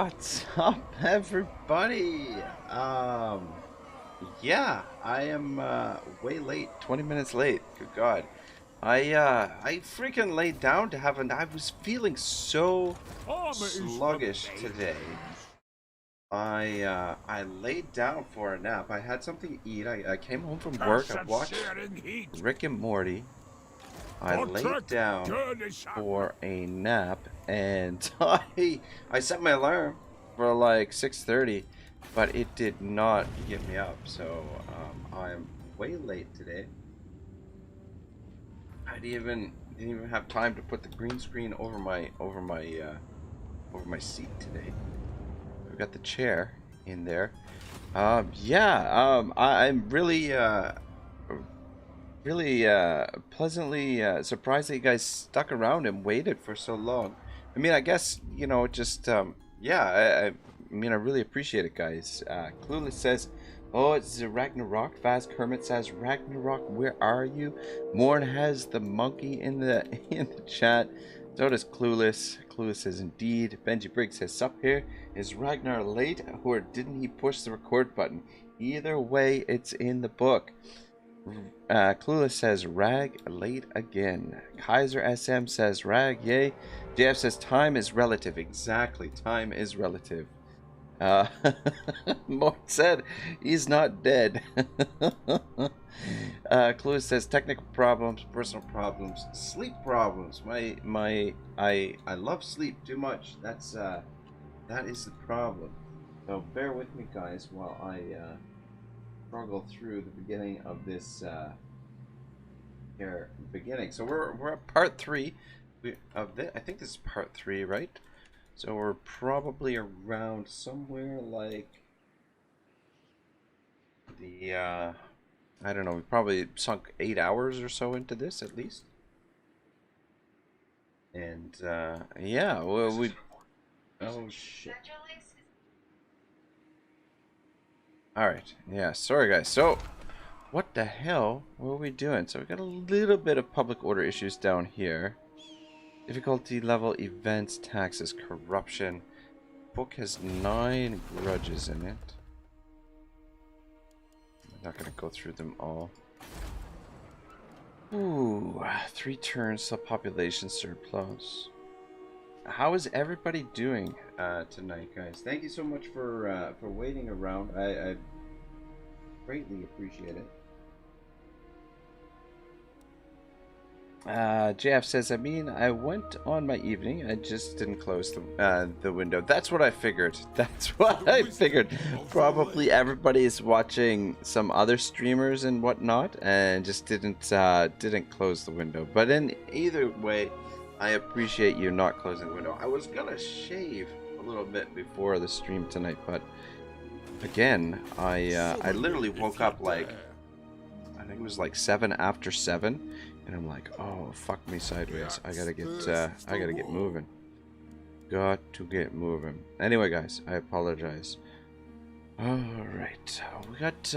What's up, everybody? Yeah, I am way late, 20 minutes late. Good God. I freaking laid down to have I was feeling so sluggish today. I laid down for a nap. I had something to eat. I came home from work. I watched Rick and Morty. I laid down for a nap, and I set my alarm for like 6:30, but it did not get me up. So I'm way late today. I didn't even have time to put the green screen over my seat today. We've got the chair in there. I'm really pleasantly surprised that you guys stuck around and waited for so long. I mean, I guess, you know, just I mean, I really appreciate it, guys. Clueless says, oh, it's Ragnarok. Fast Kermit says, Ragnarok, where are you? Morn has the monkey in the chat. So does Clueless. Clueless says, indeed. Benji Briggs says, sup here. Is Ragnar late, or didn't he push the record button? Either way, it's in the book. Clueless says Rag late again. Kaiser SM says Rag yay. JF says time is relative. Exactly, time is relative. Mort said he's not dead. Clueless says technical problems, personal problems, sleep problems. I love sleep too much. That is the problem. So bear with me, guys, while I struggle through the beginning of this beginning. So we're at part 3 of this. I think this is part 3, right? So we're probably around somewhere like the I don't know, we probably sunk 8 hours or so into this at least. And yeah, well, oh shit. Alright, yeah, sorry guys. So, what the hell were we doing? So we got a little bit of public order issues down here. Difficulty level, events, taxes, corruption. Book has 9 grudges in it. I'm not going to go through them all. Ooh, 3 turns, subpopulation surplus. How is everybody doing tonight, guys? Thank you so much for waiting around. I greatly appreciate it. JF says, I mean, I went on my evening. I just didn't close the window. That's what I figured. That's what I figured. Probably everybody is watching some other streamers and whatnot, and just didn't close the window. But in either way, I appreciate you not closing the window. I was gonna shave a little bit before the stream tonight, but again, I literally woke up like, I think it was like 7 after 7, and I'm like, oh fuck me sideways. I gotta get moving. Got to get moving. Anyway, guys, I apologize. All right, we got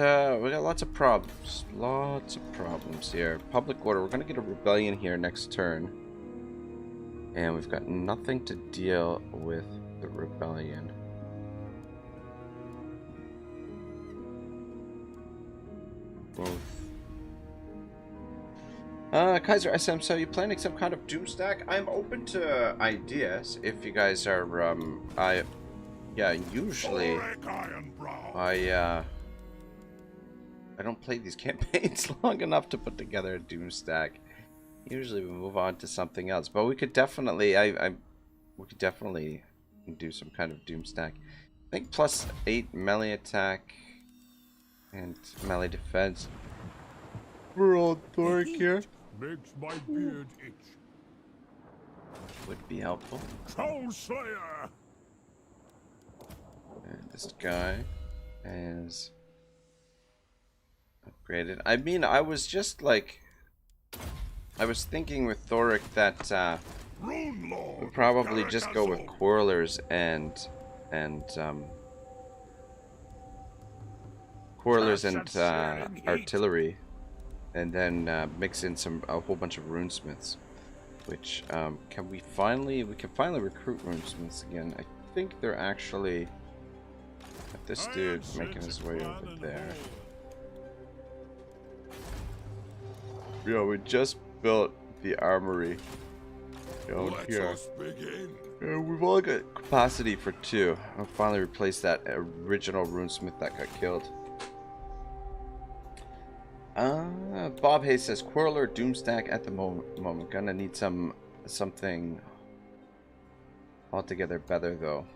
lots of problems. Lots of problems here. Public order. We're gonna get a rebellion here next turn. And we've got nothing to deal with the rebellion. Both. Kaiser SM, so you planning some kind of doom stack? I'm open to ideas if you guys are, usually I don't play these campaigns long enough to put together a doom stack. Usually we move on to something else, but we could definitely, we could definitely do some kind of doom stack. I think plus 8 melee attack and melee defense. We're all Thorek here. Makes my beard itch. Would be helpful. Troll Slayer. And this guy is upgraded. I mean, I was just like, I was thinking with Thorek that we'd probably just go with Quarrelers and artillery, and then mix in a whole bunch of runesmiths. Which we can finally recruit runesmiths again. I think they're actually... This dude making his way over there. Yeah, we just built the armory down here. And we've only got capacity for 2. I'll finally replace that original runesmith that got killed. Bob Hayes says Quarreler Doomstack at the moment. Gonna need something altogether better though.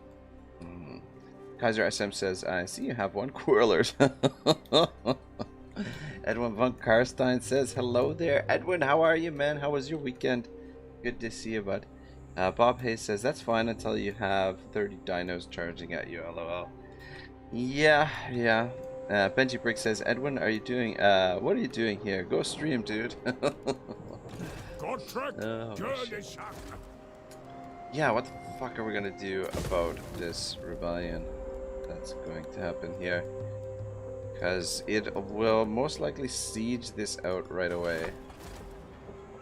Kaiser SM says, I see you have 1 Quarreler. Edwin von Karstein says, hello there. Edwin, how are you, man? How was your weekend? Good to see you, bud. Bob Hayes says, that's fine until you have 30 dinos charging at you, lol. Yeah. Benji Brick says, Edwin, are you doing, what are you doing here? Go stream, dude. Yeah, what the fuck are we gonna do about this rebellion that's going to happen here? Because it will most likely siege this out right away.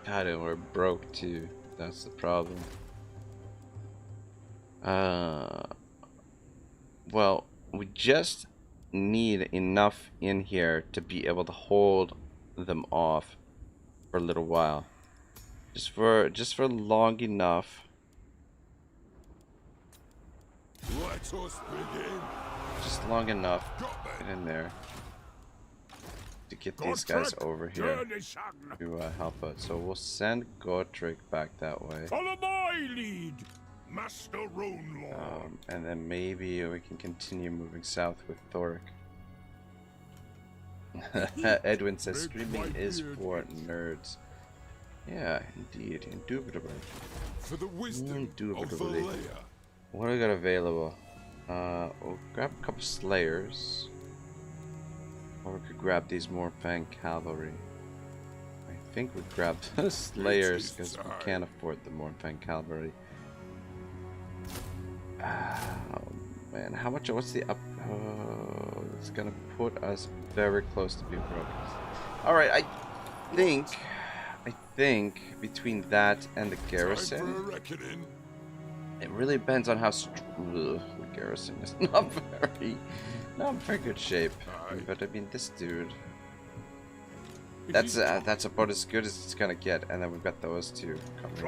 God, and we're broke too. That's the problem. Well, we just need enough in here to be able to hold them off for a little while. Just for long enough. Just long enough. Get in there. To get these guys over here to help us. So we'll send Gotrek back that way. Follow my lead, Master Ronelord. And then maybe we can continue moving south with Thorek. Edwin says streaming is for nerds. Yeah, indeed, indubitably. For the wisdom Indubitably. of Valea. What do we got available? We'll grab a couple Slayers. Or we could grab these Morfang Cavalry. I think we grab the Slayers because we can't afford the Morfang Cavalry. Oh man, how much? What's the up? Oh, it's gonna put us very close to being broken. Alright, I think between that and the garrison, it really depends on how the garrison is not in very good shape. But I mean, this dude, that's about as good as it's gonna get. And then we've got those two coming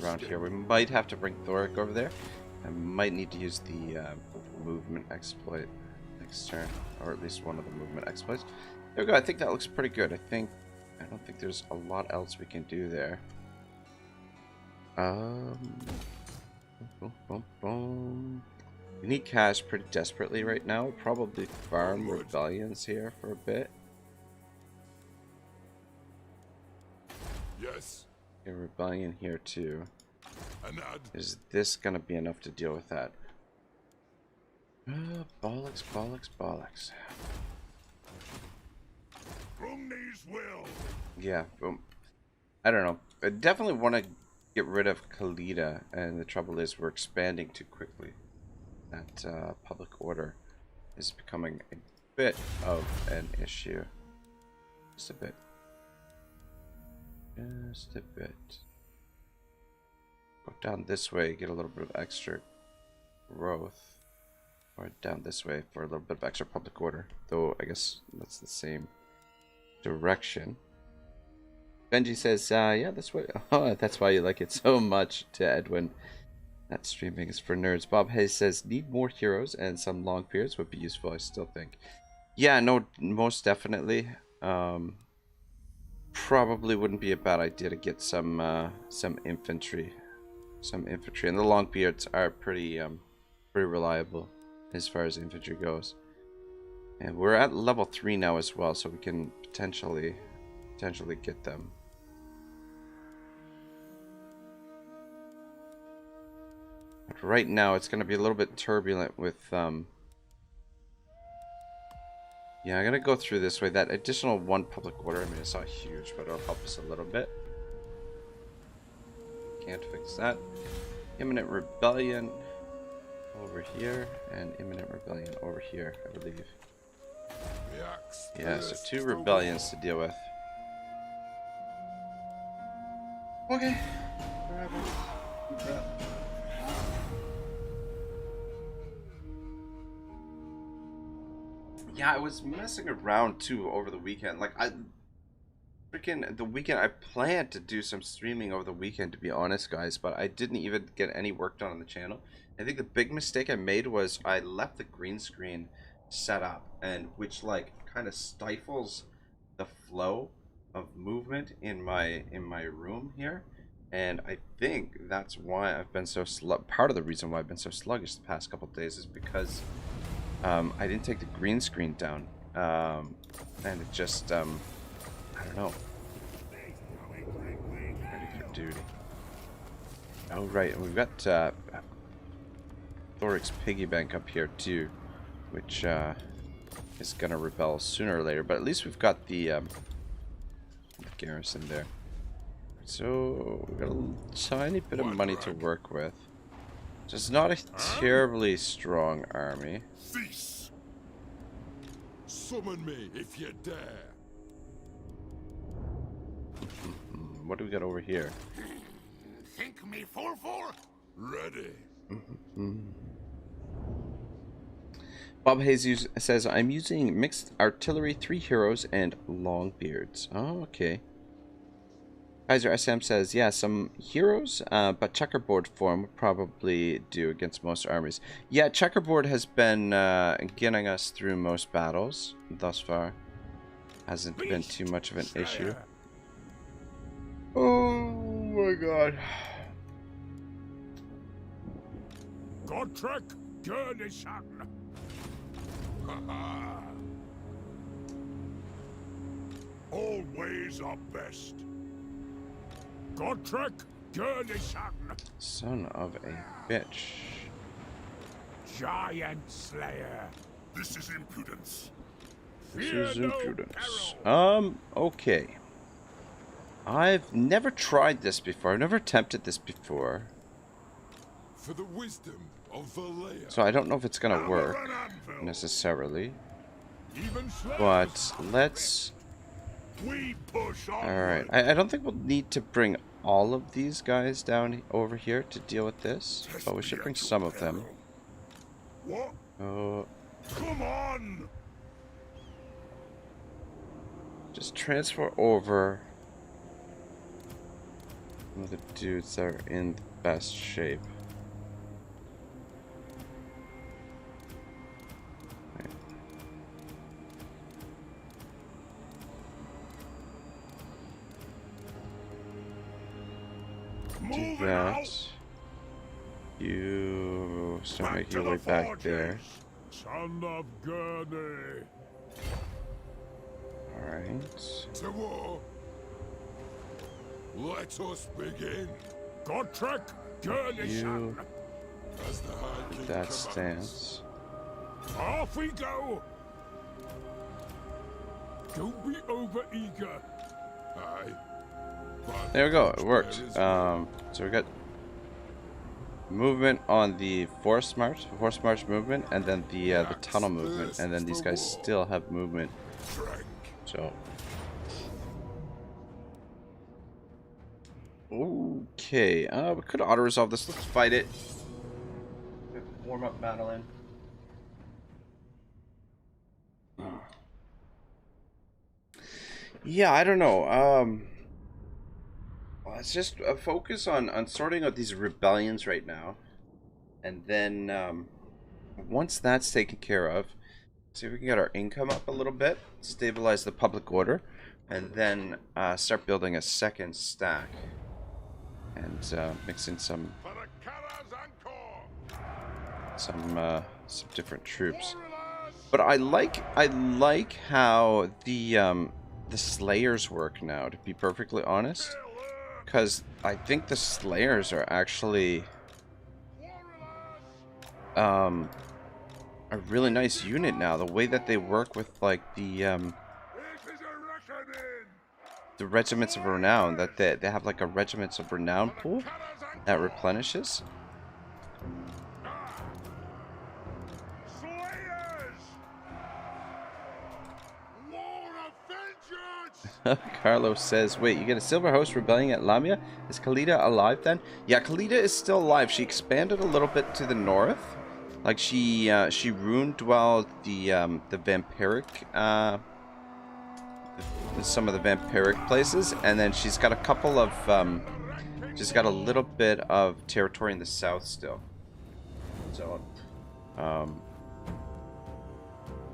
around here. We might have to bring Thorek over there. I might need to use the movement exploit next turn, or at least one of the movement exploits. There we go. I think that looks pretty good. I don't think there's a lot else we can do there. We need cash pretty desperately right now. We'll probably farm rebellions here for a bit. Yes. A rebellion here too. Is this gonna be enough to deal with that? Bollocks. Yeah, I don't know. I definitely want to get rid of Khalida, and the trouble is we're expanding too quickly. That public order is becoming a bit of an issue. Just a bit. Go down this way, get a little bit of extra growth. Or down this way for a little bit of extra public order. Though, I guess that's the same direction. Benji says, yeah, that's why. Oh, that's why you like it so much. To Edwin, that streaming is for nerds. Bob Hayes says, need more heroes and some long periods would be useful. I still think. Yeah, no, most definitely. Probably wouldn't be a bad idea to get some infantry, and the long periods are pretty reliable as far as infantry goes. And we're at level 3 now as well, so we can potentially get them. But right now it's going to be a little bit turbulent with yeah, I'm going to go through this way. That additional 1 public order, I mean, it's not huge, but it'll help us a little bit. Can't fix that. Imminent rebellion over here, and imminent rebellion over here, I believe. Yeah, so 2 rebellions to deal with. Okay. Yeah, I was messing around too over the weekend. Like the weekend I planned to do some streaming over the weekend, to be honest, guys, but I didn't even get any work done on the channel. I think the big mistake I made was I left the green screen set up, and which like kind of stifles the flow of movement in my room here. And I think that's why I've been so part of the reason why I've been so sluggish the past couple of days is because I didn't take the green screen down, and it just I don't know. Ready for duty. Oh right, and we've got Thorek's piggy bank up here too, which is gonna rebel sooner or later. But at least we've got the garrison there. So we've got a tiny bit of money to work with. So it's not a terribly strong army. Cease. Summon me if you dare. What do we got over here? Think me full for? Ready. Bob Jesus says, I'm using mixed artillery, 3 heroes, and long beards. Oh, okay. Kaiser SM says, yeah, some heroes, but checkerboard form would probably do against most armies. Yeah, checkerboard has been getting us through most battles thus far. Hasn't been too much of an issue. Oh my god. Godtrek Gurnishan. All ways are best. Godtrek Gurnishan. Son of a bitch. Giant Slayer. This is impudence. This Fear is no impudence. peril. Okay. I've never tried this before. I've never attempted this before. For the wisdom of the layer. So I don't know if it's gonna work Hammer and anvil. necessarily. Even slayers But are let's... we push on. Alright. I don't think we'll need to bring all of these guys down over here to deal with this. But we should bring some of them. What? Oh, Come on! just transfer over some of the dudes that are in the best shape. Right. Do Moving that. out. You start Back making to your way the back forges. there. Son of Gurney. Alright. To war. Let us begin. Godtrek Gurnishan. You As the High King that commands. stance. Off we go. Don't be over eager. Aye. But There we go, it worked. there is So we got movement on the force march movement, and then the tunnel movement, and then these guys still have movement. Frank. So okay, we could auto resolve this. Let's fight it. Warm up Madeline. Yeah, I don't know. Let's just focus on sorting out these rebellions right now, and then once that's taken care of, see if we can get our income up a little bit, stabilize the public order, and then start building a second stack, and mix in some For the Karaz Anchor. some different troops. Warriors. But I like how the Slayers work now, to be perfectly honest, because I think the Slayers are actually a really nice unit now. The way that they work with like the It is a reckoning. regiments of renown, that they have like a regiments of renown pool that replenishes. Slayers. War of vengeance. Carlos says, wait, you get a silver host rebelling at Lamia? Is Khalida alive then? Yeah, Khalida is still alive. She expanded a little bit to the north, Like she rune dwelled the vampiric some of the vampiric places, and then she's got a couple of she's got a little bit of territory in the south still. So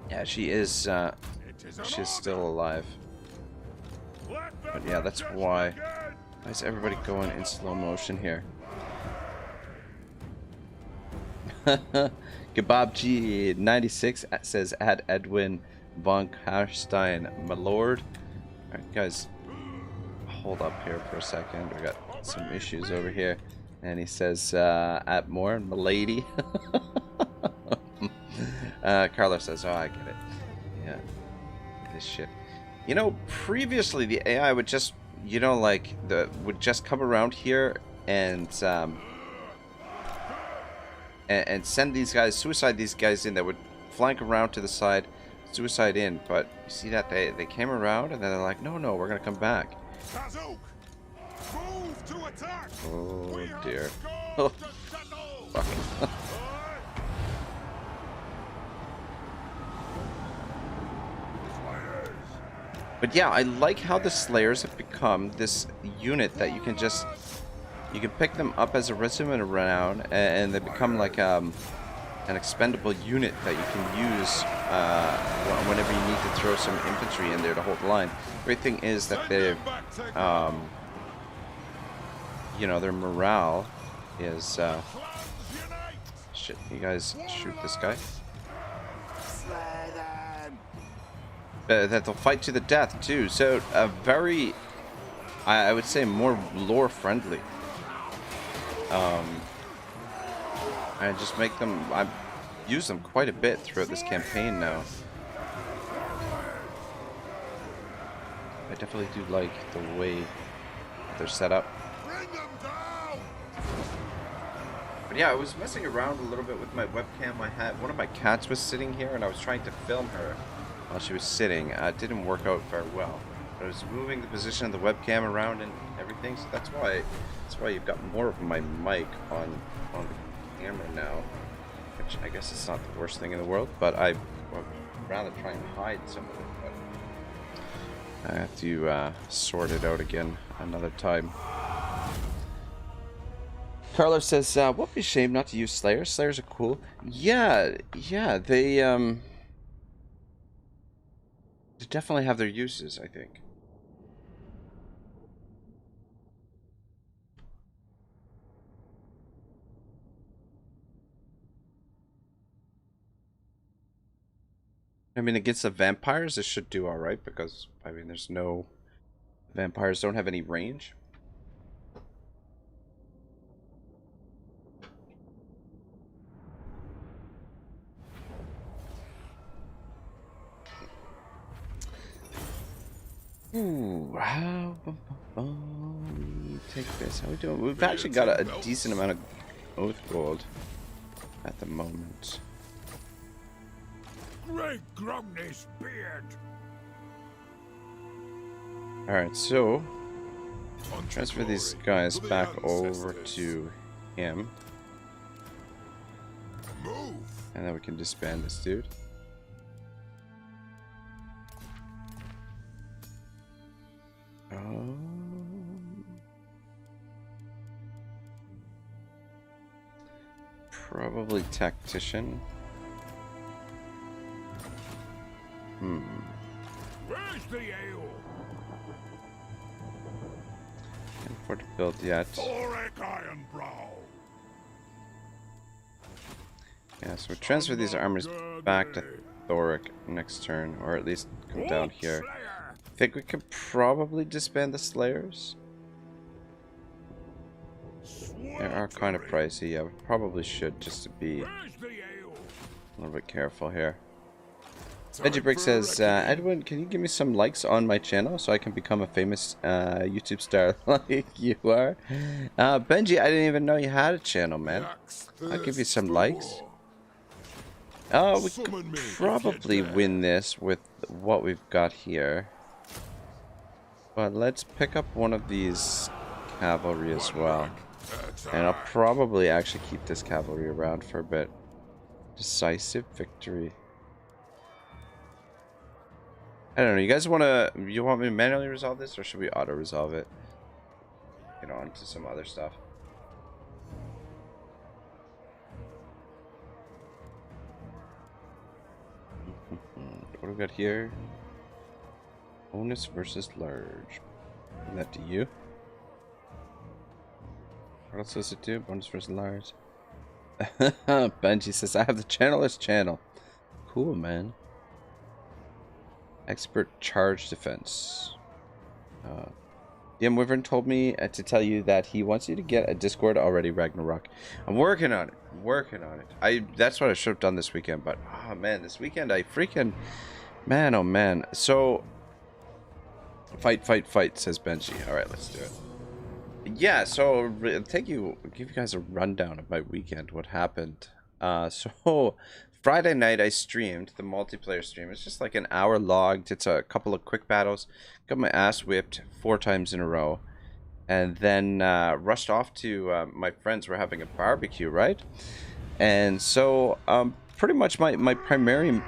yeah, she's still alive. But yeah, that's why. Why is everybody going in slow motion here? Kebab G96 says, add Edwin von Karstein, my lord. Alright, guys, hold up here for a second. We got some issues over here. And he says, add more, my lady. Carlos says, oh, I get it. Yeah, this shit. You know, previously the AI would just, you know, like, would just come around here and send these guys, suicide these guys in. That would flank around to the side, suicide in. But you see that they came around and then they're like, no, we're gonna come back. Oh dear. Oh, fuck. But yeah, I like how the Slayers have become this unit that you can just, you can pick them up as a regiment around, and they become like an expendable unit that you can use whenever you need to throw some infantry in there to hold the line. Great thing is that they're, you know, their morale is, shit, you guys shoot this guy. That they'll fight to the death too, so very, I would say, more lore friendly. I just make them, I use them quite a bit throughout this campaign now. I definitely do like the way they're set up. But yeah, I was messing around a little bit with my webcam. I had, one of my cats was sitting here and I was trying to film her while she was sitting. It didn't work out very well. But I was moving the position of the webcam around and everything, so that's why you've got more of my mic on the camera now. Which I guess it's not the worst thing in the world, but I would rather try and hide some of it. But I have to sort it out again another time. Carlos says, won't be a shame not to use Slayers. Slayers are cool. Yeah, they definitely have their uses, I think. I mean, against the vampires, this should do alright, because, I mean, there's no... Vampires don't have any range. Ooh, how take this? How are we doing? We've actually got a decent amount of oath gold at the moment. Great Grumney's beard. Alright, so transfer these guys back over to him. And then we can disband this dude. Probably tactician. Where's the ale? Can't afford to build yet. Thorek Ironbrow. Yeah, so we transfer these armors back to Thorek next turn, or at least come down here. I think we could probably disband the Slayers. They are kind of pricey. Yeah, we probably should, just to be a little bit careful here. VeggieBrick says, Edwin, can you give me some likes on my channel so I can become a famous YouTube star like you are? Benji, I didn't even know you had a channel, man. I'll give you some likes. Oh, we could probably win this with what we've got here. But let's pick up one of these cavalry as well. And I'll probably actually keep this cavalry around for a bit. Decisive victory. I don't know. You guys want me to manually resolve this, or should we auto resolve it? Get on to some other stuff. What do we got here? Bonus versus large. Isn't that to you? What else does it do? Bonus versus large. Benji says, I have the channelist channel. Cool, man. Expert charge defense. DM Wyvern told me to tell you that he wants you to get a Discord already, Ragnarok. I'm working on it. I'm working on it. That's what I should have done this weekend, but oh man, this weekend I freaking man, oh man. So fight, says Benji. Alright, let's do it. Yeah, so give you guys a rundown of my weekend, what happened. So Friday night I streamed the multiplayer stream. It's just like an hour logged. It's a couple of quick battles. Got my ass whipped 4 times in a row, and then rushed off to my friends were having a barbecue, right? And so pretty much my primary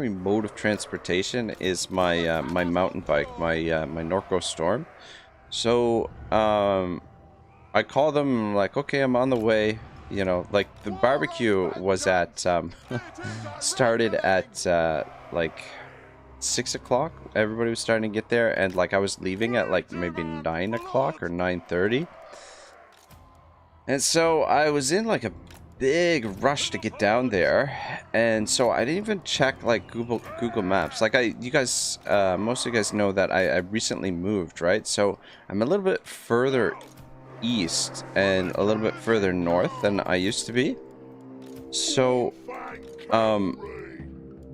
mode of transportation is my my mountain bike, my Norco Storm. So I call them like, okay, I'm on the way. You know, like the barbecue was at started at like 6 o'clock. Everybody was starting to get there, and like I was leaving at like maybe 9 o'clock or 9:30. And so I was in like a big rush to get down there, and so I didn't even check like Google Maps. Like you guys, most of you guys know that I recently moved, right? So I'm a little bit further east and a little bit further north than I used to be. So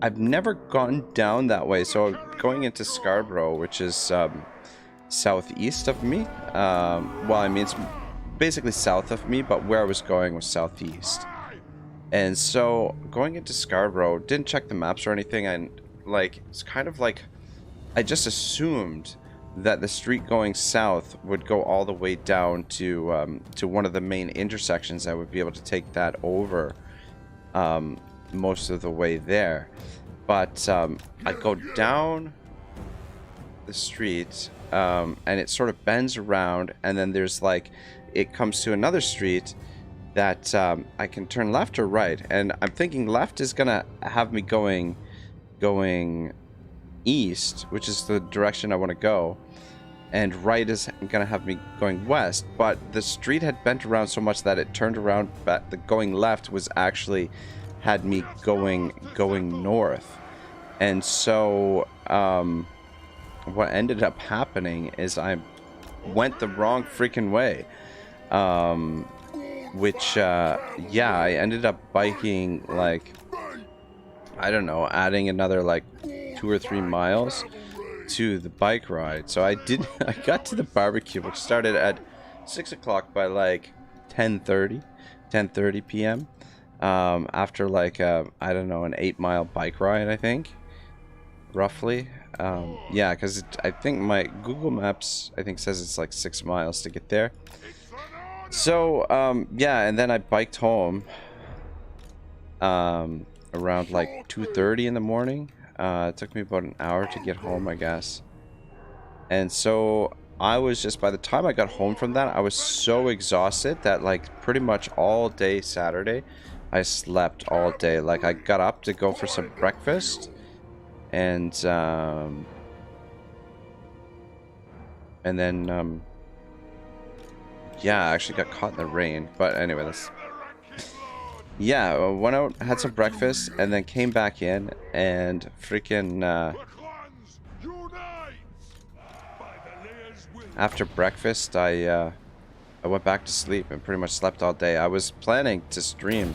I've never gone down that way. So going into Scarborough, which is southeast of me. Well, I mean, it's basically south of me, but where I was going was southeast. And so going into Scarborough, didn't check the maps or anything, and like it's kind of like I just assumed that the street going south would go all the way down to one of the main intersections. I would be able to take that over most of the way there. But I go down the street, and it sort of bends around, and then there's like, it comes to another street that I can turn left or right. And I'm thinking left is gonna have me going east, which is the direction I want to go, and right is gonna have me going west. But the street had bent around so much that it turned around, but the going left was actually had me going north. And so what ended up happening is I went the wrong freaking way, which yeah, I ended up biking like, I don't know, adding another like 2 or 3 miles to the bike ride. So I got to the barbecue, which started at 6 o'clock, by like 10:30 p.m. After like I don't know, an 8-mile bike ride, I think, roughly. Yeah, because I think my Google Maps says it's like 6 miles to get there. So yeah, and then I biked home around like 2:30 in the morning. It took me about an hour to get home, I guess. And so I was just, by the time I got home from that, I was so exhausted that like pretty much all day Saturday I slept all day. Like I got up to go for some breakfast, and then yeah, I actually got caught in the rain. But anyway, that's, yeah, I went out, had some breakfast, and then came back in, and freaking after breakfast I went back to sleep and pretty much slept all day. I was planning to stream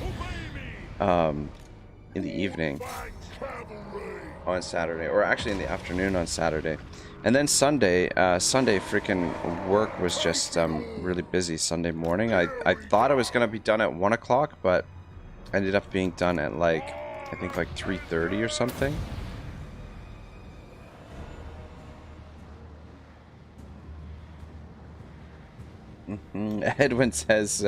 in the evening on Saturday, or actually in the afternoon on Saturday. And then Sunday freaking work was just really busy Sunday morning. I thought I was gonna be done at 1 o'clock, but ended up being done at like, I think like 3:30 or something. Edwin says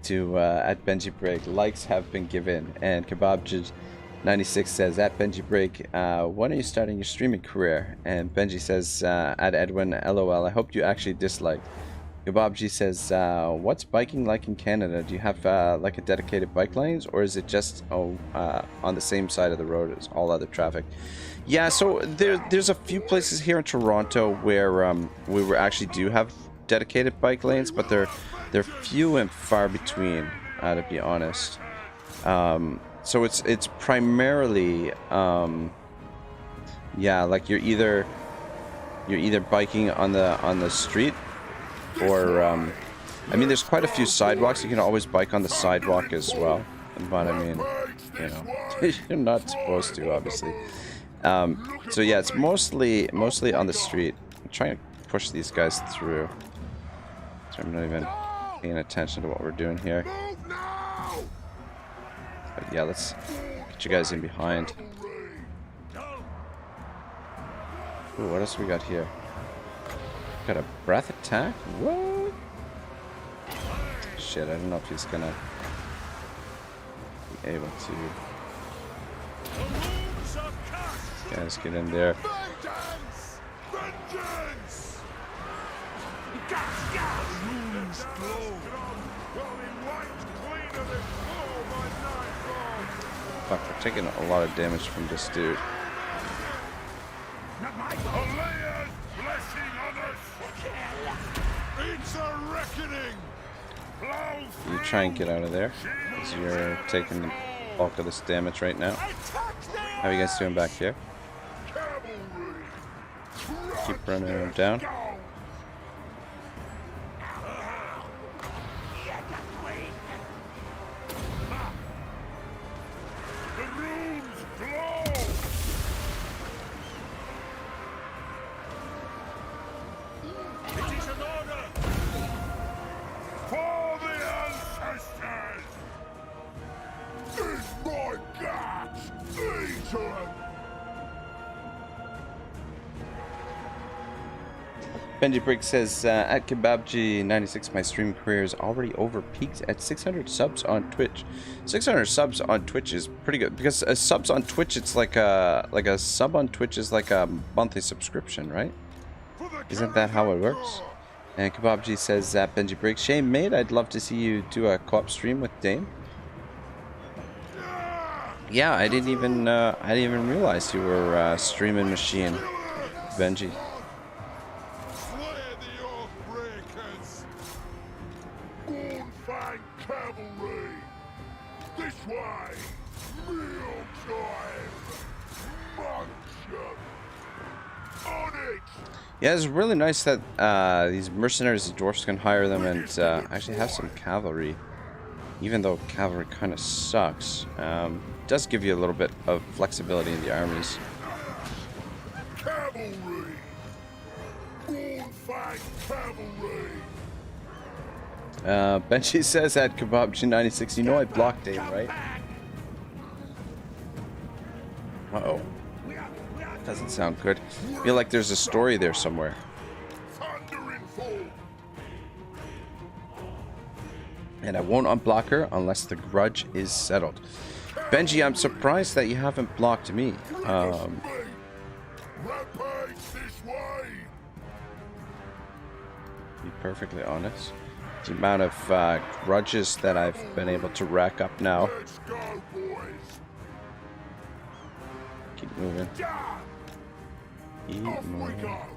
to at Benji Break. Likes have been given. And Kebabji96 says, at Benji Break, when are you starting your streaming career? And Benji says, at Edwin, LOL, I hope you actually disliked. Kebabji says, what's biking like in Canada? Do you have like a dedicated bike lanes, or is it just on the same side of the road as all other traffic? Yeah, so there's a few places here in Toronto where we actually do have dedicated bike lanes, but they're few and far between, to be honest. So it's primarily yeah, like you're either biking on the street, or I mean, there's quite a few sidewalks. You can always bike on the sidewalk as well, but I mean, you know, you're not supposed to, obviously. So yeah, it's mostly on the street. I'm trying to push these guys through, so I'm not even paying attention to what we're doing here. But yeah, let's get you guys in behind. Ooh, what else we got here? Got a breath attack? What? Shit, I don't know if he's gonna be able to. Guys, get in there. Fuck, we're taking a lot of damage from this dude. You try and get out of there, because you're taking the bulk of this damage right now. How are you guys doing back here? Keep running him down. Benji Brick says, at Kebabji96, my streaming career is already over peaked at 600 subs on Twitch. 600 subs on Twitch is pretty good, because subs on Twitch, it's like a sub on Twitch is like a monthly subscription, right? Isn't that how it works? And Kebabji says, Benji Brick, shame mate, I'd love to see you do a co-op stream with Dame. Yeah, I didn't even realize you were a streaming machine, Benji. Yeah, it's really nice that these mercenaries, the dwarfs, can hire them and actually have some cavalry. Even though cavalry kind of sucks, it does give you a little bit of flexibility in the armies. Cavalry! Cavalry! Benji says at Kebabji96, you know I blocked Dave, right? Uh-oh. Doesn't sound good. I feel like there's a story there somewhere. And I won't unblock her unless the grudge is settled. Benji, I'm surprised that you haven't blocked me. To be perfectly honest, the amount of grudges that I've been able to rack up now. Keep moving. Keep moving. How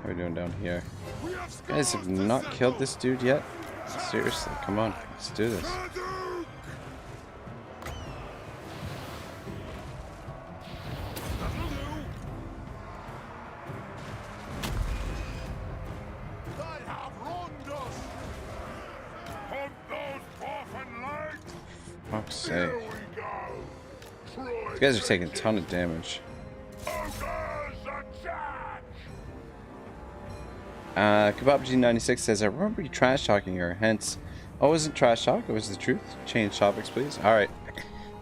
are we doing down here? You guys have not killed this dude yet? Seriously, come on, let's do this. Fuck's sake. These guys are taking a ton of damage. Kebabji96 says, I remember you trash talking her, hence, oh, it wasn't trash talk, it was the truth. Change topics, please. Alright.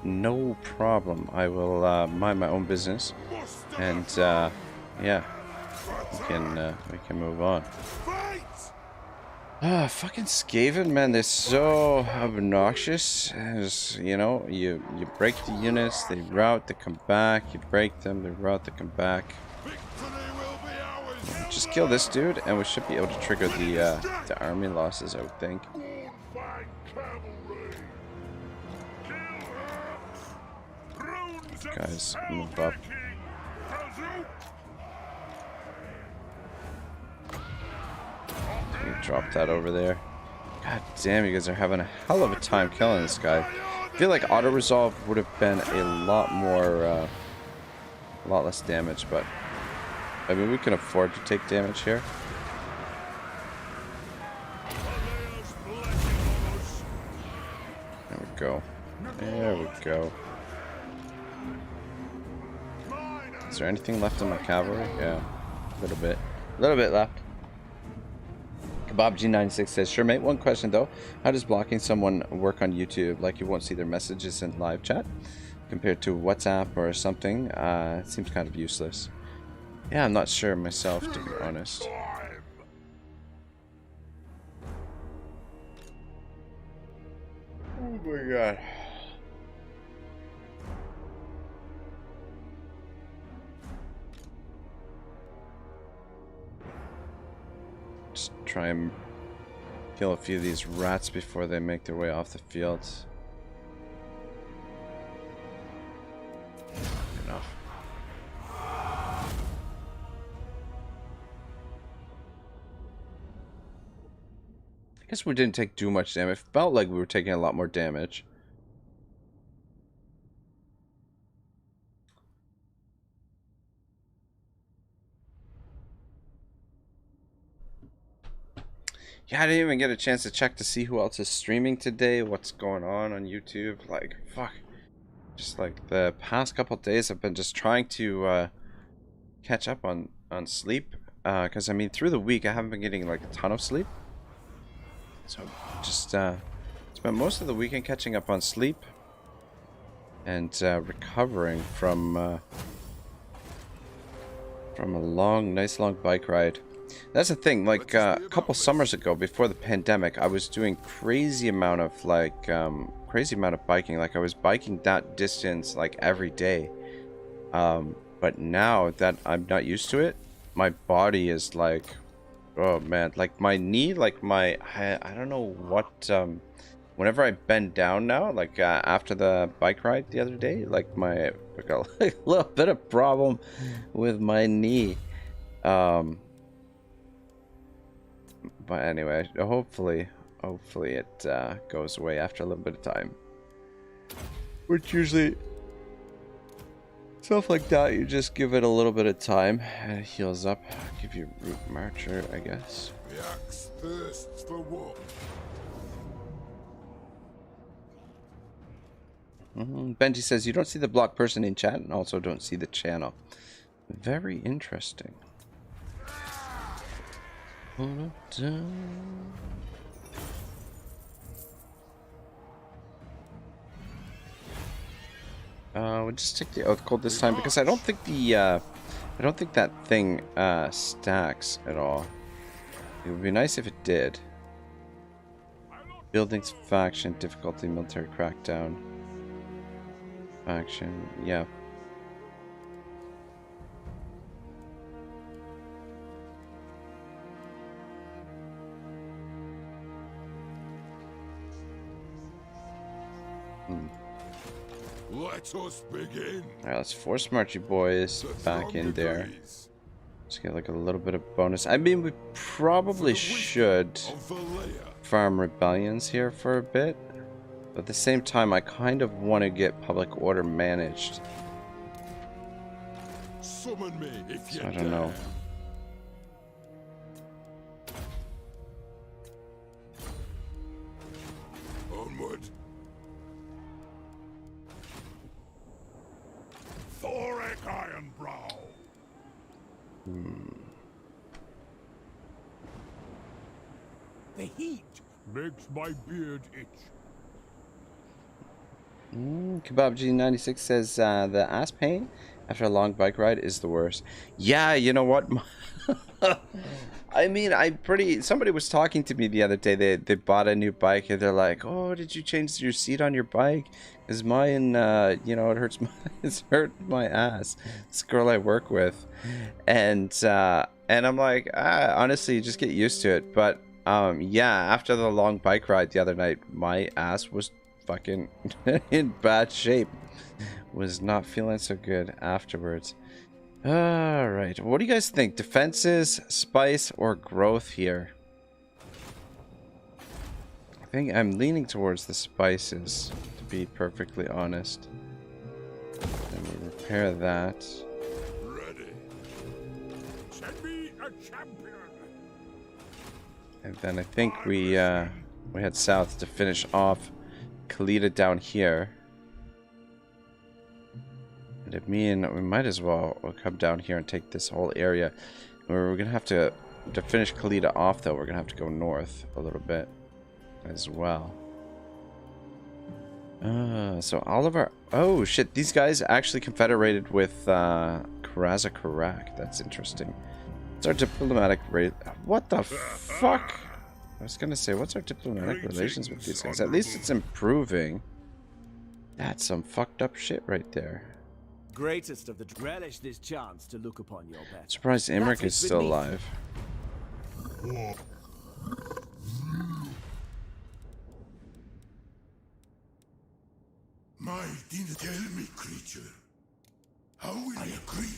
no problem. I will mind my own business, and yeah, we can move on. Ah, fucking Skaven, man, they're so obnoxious. As, you know, you break the units, they route, they come back. You break them, they route, they come back. Just kill this dude, and we should be able to trigger the army losses, I would think. Guys, move up. You drop that over there. God damn, you guys are having a hell of a time killing this guy. I feel like auto resolve would have been a lot more, a lot less damage, but I mean, we can afford to take damage here. There we go. There we go. Is there anything left in my cavalry? Yeah, a little bit. A little bit left. KebabG96 says, sure mate, one question though. How does blocking someone work on YouTube? Like you won't see their messages in live chat compared to WhatsApp or something? It seems kind of useless. Yeah, I'm not sure myself, to be honest. Oh my god. Just try and kill a few of these rats before they make their way off the field. Enough. I guess we didn't take too much damage. It felt like we were taking a lot more damage. Yeah, I didn't even get a chance to check to see who else is streaming today, what's going on YouTube. Like, fuck. Just like the past couple days, I've been just trying to catch up on sleep. Because, I mean, through the week, I haven't been getting like a ton of sleep. So, just spent most of the weekend catching up on sleep. And recovering from a nice long bike ride. That's the thing, like a couple summers ago, before the pandemic, I was doing crazy amount of biking. Like I was biking that distance like every day. But now that I'm not used to it, my body is like, oh man, like my knee, like I don't know what, whenever I bend down now, like after the bike ride the other day, like I got a little bit of problem with my knee. But anyway, hopefully it goes away after a little bit of time. Which usually, stuff like that, you just give it a little bit of time and it heals up. I'll give you root marcher, I guess. The axe thirsts for war. Benji says you don't see the blocked person in chat and also don't see the channel. Very interesting. We'll just take the oath code this time because I don't think that thing stacks at all. It would be nice if it did. Buildings, faction, difficulty, military crackdown. Faction, yeah. Let us begin. Alright, let's force march you boys back in there. Just get like a little bit of bonus. I mean, we probably should farm rebellions here for a bit. But at the same time, I kind of want to get public order managed. Summon me if you So I don't know. Onward. Thorek Ironbrow. The heat makes my beard itch. KebabG96 says the ass pain after a long bike ride is the worst. Yeah, you know what? I mean, somebody was talking to me the other day. They bought a new bike and they're like, "Oh, did you change your seat on your bike? Cause mine, you know, it hurts it's hurt my ass." This girl I work with, and I'm like, honestly, just get used to it. But yeah, after the long bike ride the other night, my ass was fucking in bad shape. Was not feeling so good afterwards. Alright, what do you guys think? Defenses, spice, or growth here? I think I'm leaning towards the spices, to be perfectly honest. Let me repair that. Ready. Send me a champion. And then I think we head south to finish off Kalita down here. And it mean we might as well come down here and take this whole area. We're gonna have to finish Kalita off though. We're gonna have to go north a little bit as well. So all of our oh shit, these guys actually confederated with Karaza Karak. That's interesting. What's our diplomatic rate? What the fuck? I was gonna say, what's our diplomatic relations with these guys? At least it's improving. That's some fucked up shit right there. Greatest of the relish this chance to look upon your best. Surprised Imric is still alive. My dinner, tell me, creature. How will I agree?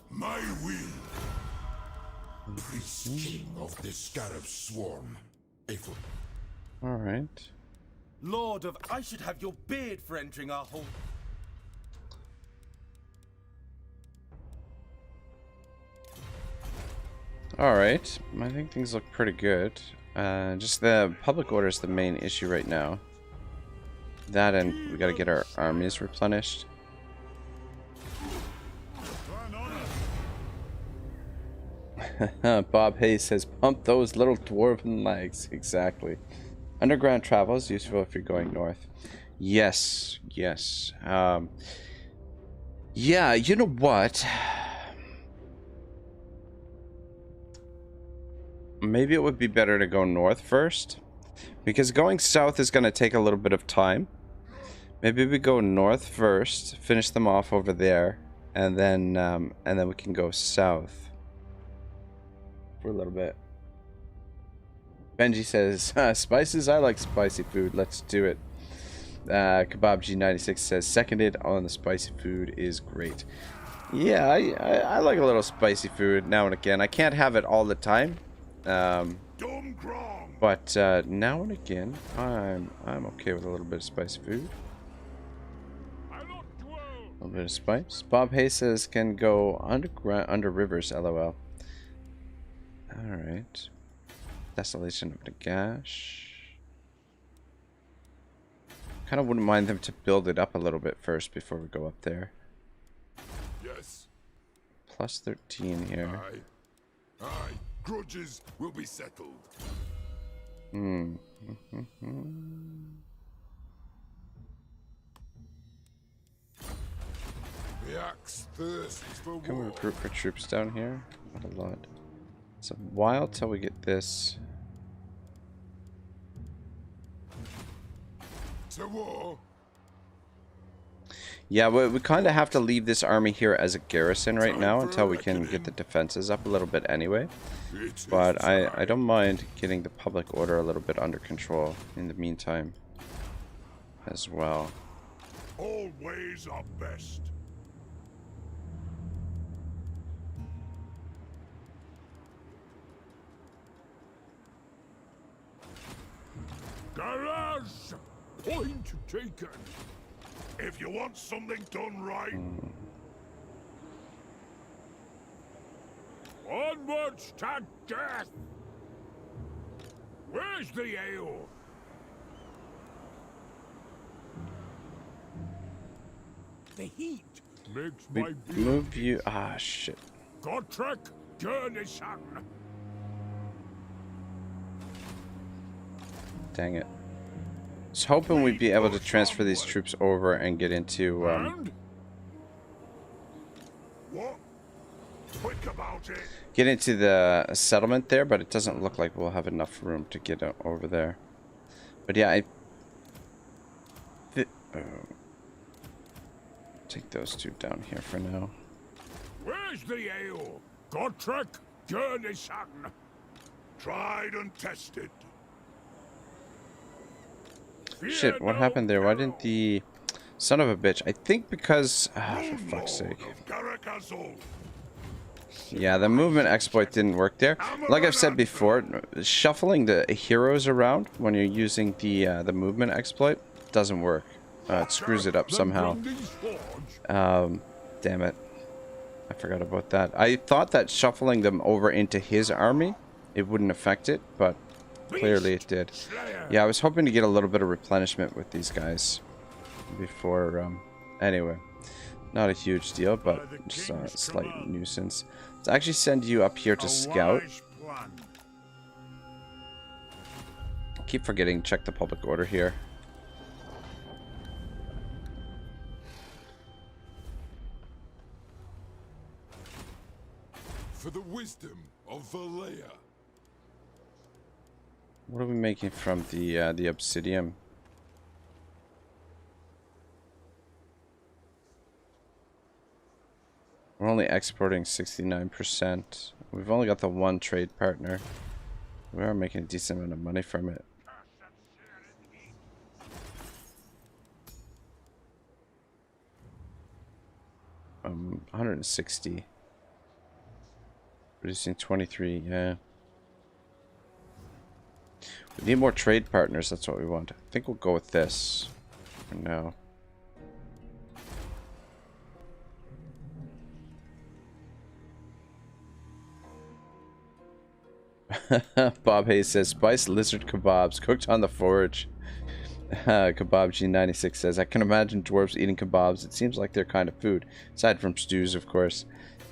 My will. Priest king of the Scarab Swarm. Alright. Lord of, I should have your beard for entering our home. Alright. I think things look pretty good. Just the public order is the main issue right now. That and we gotta get our armies replenished. Bob Hayes says, pump those little dwarven legs. Exactly. Underground travel is useful if you're going north. Yes, yes. Yeah, you know what? Maybe it would be better to go north first, because going south is going to take a little bit of time. Maybe we go north first, finish them off over there, and then we can go south for a little bit. Benji says, spices? I like spicy food. Let's do it. KebabG96 says, seconded on the spicy food is great. Yeah, I like a little spicy food now and again. I can't have it all the time. But now and again, I'm okay with a little bit of spicy food. A little bit of spice. Bob Hayes says, can go underground, under rivers, lol. Alright. Desolation of Nagash. Kind of wouldn't mind them to build it up a little bit first before we go up there. Yes. Plus 13 here. Aye. Grudges will be settled. The axe thirsts for war. Can we recruit for troops down here? Not a lot. It's a while till we get this. To war. Yeah, we kind of have to leave this army here as a garrison right now until we can get the defenses up a little bit anyway. But I don't mind getting the public order a little bit under control in the meantime as well. All ways are best. Garage! Point taken. If you want something done right. Onwards to death! Where's the ale? The heat Makes We my beard. move you. Ah, shit. Gotrek, Gurnishan. Dang it. was hoping we'd be able to transfer these troops over and get into And? What? Quick about it. get into the settlement there, but it doesn't look like we'll have enough room to get over there. But yeah, take those two down here for now. Where's the ale? Gotrek, Gurnison. Tried and tested. Shit, what happened there? Why didn't the... Son of a bitch. I think because... Ah, for fuck's sake. Yeah, the movement exploit didn't work there. Like I've said before, shuffling the heroes around when you're using the movement exploit doesn't work. It screws it up somehow. Damn it. I forgot about that. I thought that shuffling them over into his army, it wouldn't affect it, but clearly it did. Yeah, I was hoping to get a little bit of replenishment with these guys before... Anyway, not a huge deal, but just a slight nuisance. Let's actually send you up here to scout. Keep forgetting, check the public order here. For the wisdom of Valea. What are we making from the obsidian? We're only exporting 69%. We've only got the one trade partner. We are making a decent amount of money from it. Um, 160. Producing 23, yeah. We need more trade partners, that's what we want. I think we'll go with this for now. Bob Hayes says, spiced lizard kebabs cooked on the forge. Kebab G96 says, I can imagine dwarves eating kebabs. It seems like their kind of food. Aside from stews, of course.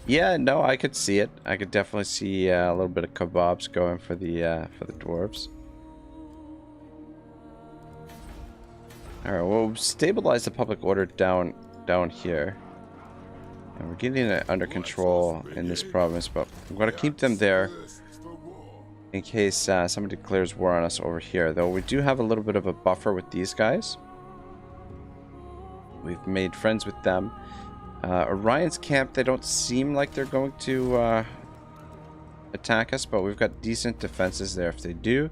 Yeah, no, I could see it. I could definitely see a little bit of kebabs going for the dwarves. Alright, we'll stabilize the public order down here. And we're getting it under control in this province, but I'm going to keep them there in case somebody declares war on us over here. Though we do have a little bit of a buffer with these guys. We've made friends with them. Orion's camp, they don't seem like they're going to attack us, but we've got decent defenses there if they do.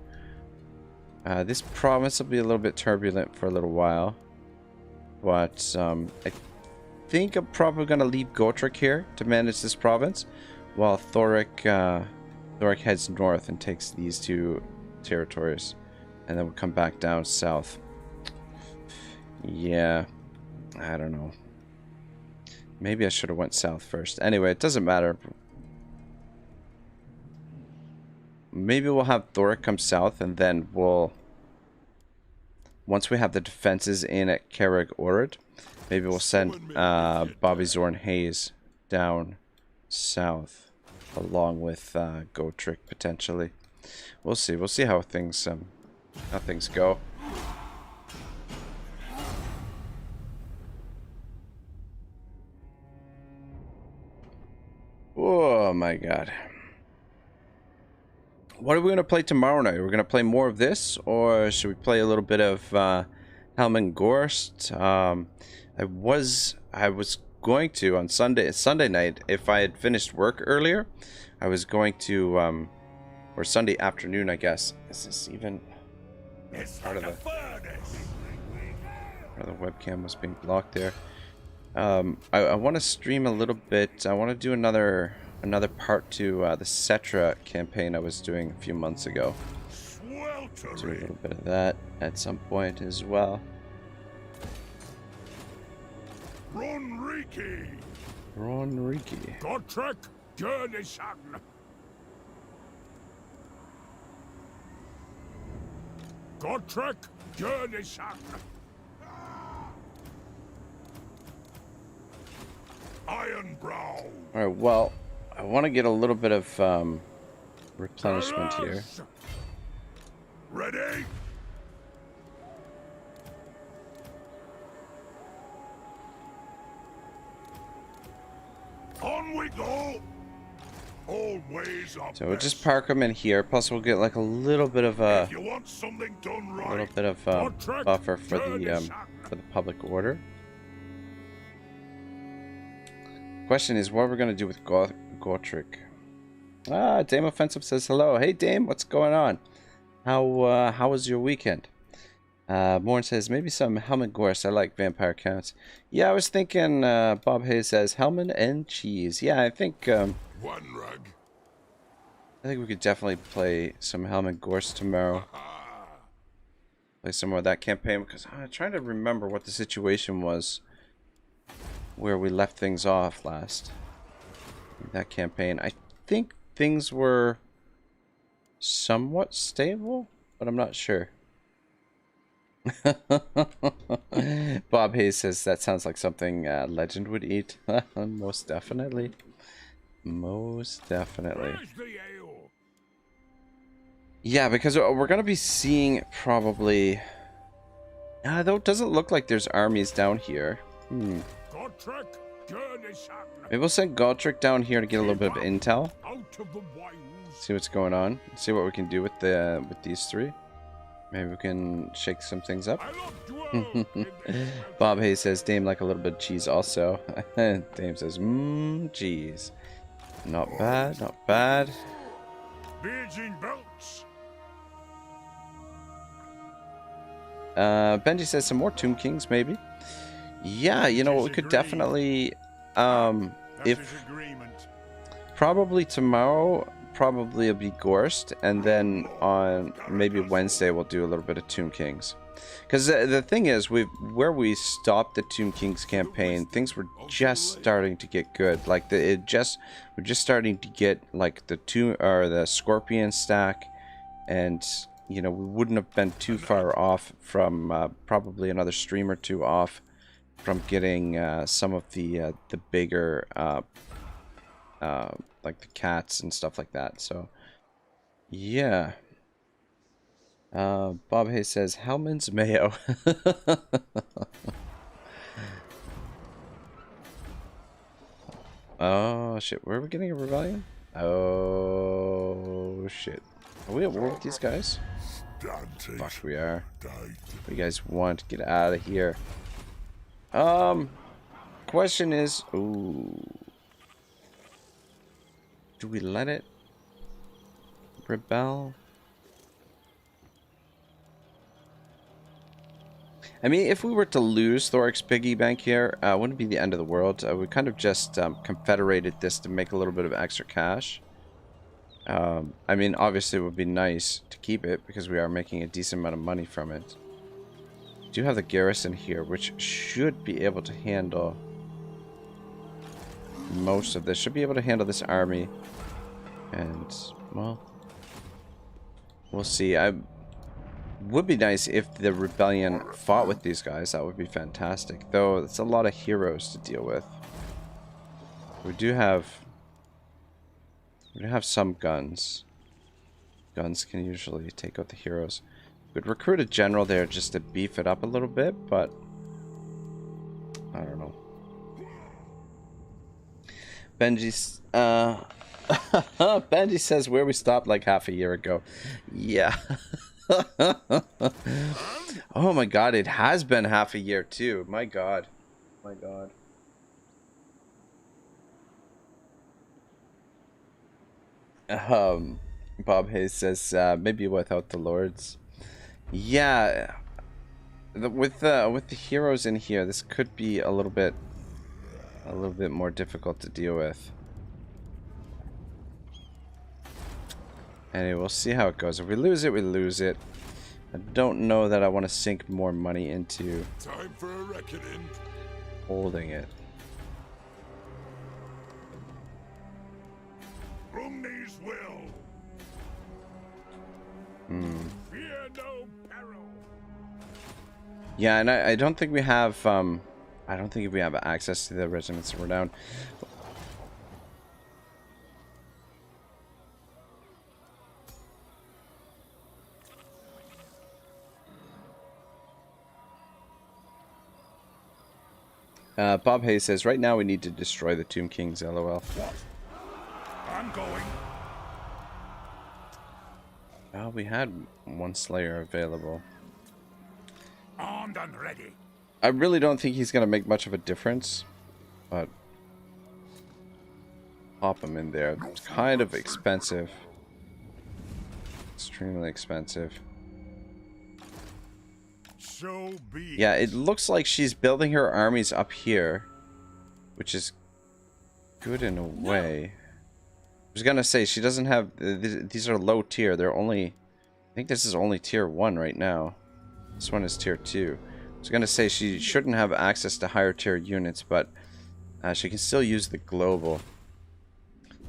This province will be a little bit turbulent for a little while. But I think I'm probably going to leave Gotrek here to manage this province, while Thorek heads north and takes these two territories, and then we'll come back down south. Yeah, I don't know. Maybe I should have went south first. Anyway, it doesn't matter. Maybe we'll have Thorek come south, and then we'll... Once we have the defenses in at Carrig Orad, maybe we'll send Bobby Zorn Hayes down south, along with Gotrek potentially. We'll see. We'll see how things go. Oh my god. What are we going to play tomorrow night? Are we going to play more of this, or should we play a little bit of Helmengorst? I was going to on Sunday night, if I had finished work earlier, I was going to or Sunday afternoon, I guess. Is this even part of the webcam was being blocked there? I want to stream a little bit. I want to do another part to the Cetra campaign I was doing a few months ago. Do a little bit of that at some point as well. Ronriki. Gotrek, Gurnison. Gotrek, Gurnison. Ironbrow. Alright, well, I want to get a little bit of replenishment here. Ready? On we go. Always up. So we'll just park them in here. Plus, we'll get like a little bit of a If you want something done right, little bit of buffer for the public order. Question is, what we're gonna do with Gotrek? Ah, Dame Offensive says hello. Hey Dame, what's going on? How was your weekend? Morn says maybe some Helmet Gorse. I like vampire counts. Yeah, I was thinking. Bob Hayes says Helmet and cheese. Yeah, I think. one rug. I think we could definitely play some Helmet Gorse tomorrow. Play some more of that campaign because I'm trying to remember what the situation was where we left things off last. That campaign. I think things were somewhat stable, but I'm not sure. Bob Hayes says that sounds like something Legend would eat. Most definitely. Most definitely. Yeah, because we're going to be seeing probably... though it doesn't look like there's armies down here. Maybe we'll send Gotrek down here to get a little bit of intel. See what's going on. See what we can do with these three. Maybe we can shake some things up. Bob Hayes says Dame like a little bit of cheese also. Dame says cheese. Not bad, not bad. Benji says some more Tomb Kings maybe. Yeah, you know what, we could definitely if probably tomorrow probably it'll be Gorst, and then on maybe Wednesday we'll do a little bit of Tomb Kings. Because the thing is, where we stopped the Tomb Kings campaign, things were just starting to get good. Like we're just starting to get like the Scorpion stack, and you know we wouldn't have been too far off from probably another stream or two off from getting some of the bigger like the cats and stuff like that. So yeah. Bob Hayes says Hellman's mayo. Oh shit, where are we getting a rebellion? Oh shit. Are we at war with these guys? Fuck, we are. What do you guys want? Get out of here. Question is, ooh, do we let it rebel? I mean, if we were to lose Thorek's piggy bank here, it wouldn't be the end of the world. We kind of just confederated this to make a little bit of extra cash. I mean, obviously it would be nice to keep it because we are making a decent amount of money from it. We do have the garrison here, which should be able to handle most of this. Should be able to handle this army. And, well, we'll see. Would be nice if the rebellion fought with these guys. That would be fantastic. Though it's a lot of heroes to deal with. We do have some guns. Guns can usually take out the heroes. We'd recruit a general there just to beef it up a little bit, but I don't know. Benji's Benji says where we stopped like half a year ago. Yeah. Oh my god, it has been half a year too. My god. My god. Bob Hayes says maybe without the lords. Yeah. With the heroes in here, this could be a little bit more difficult to deal with. Anyway, we'll see how it goes. If we lose it, we lose it. I don't know that I want to sink more money into time for a reckoning. Holding it. Brumney's will. Fear no peril. Yeah, and I don't think we have I don't think we have access to the regiments that we're down. Bob Hayes says, right now we need to destroy the Tomb Kings, lol. What? I'm going. Well, we had one Slayer available. Armed and ready. I really don't think he's going to make much of a difference, but pop him in there. It's kind of expensive. Extremely expensive. So be it. Yeah, it looks like she's building her armies up here, which is good in a way. I was gonna say, she doesn't have... These are low tier. They're only... I think this is only tier 1 right now. This one is tier 2. I was gonna say she shouldn't have access to higher tier units, but she can still use the global.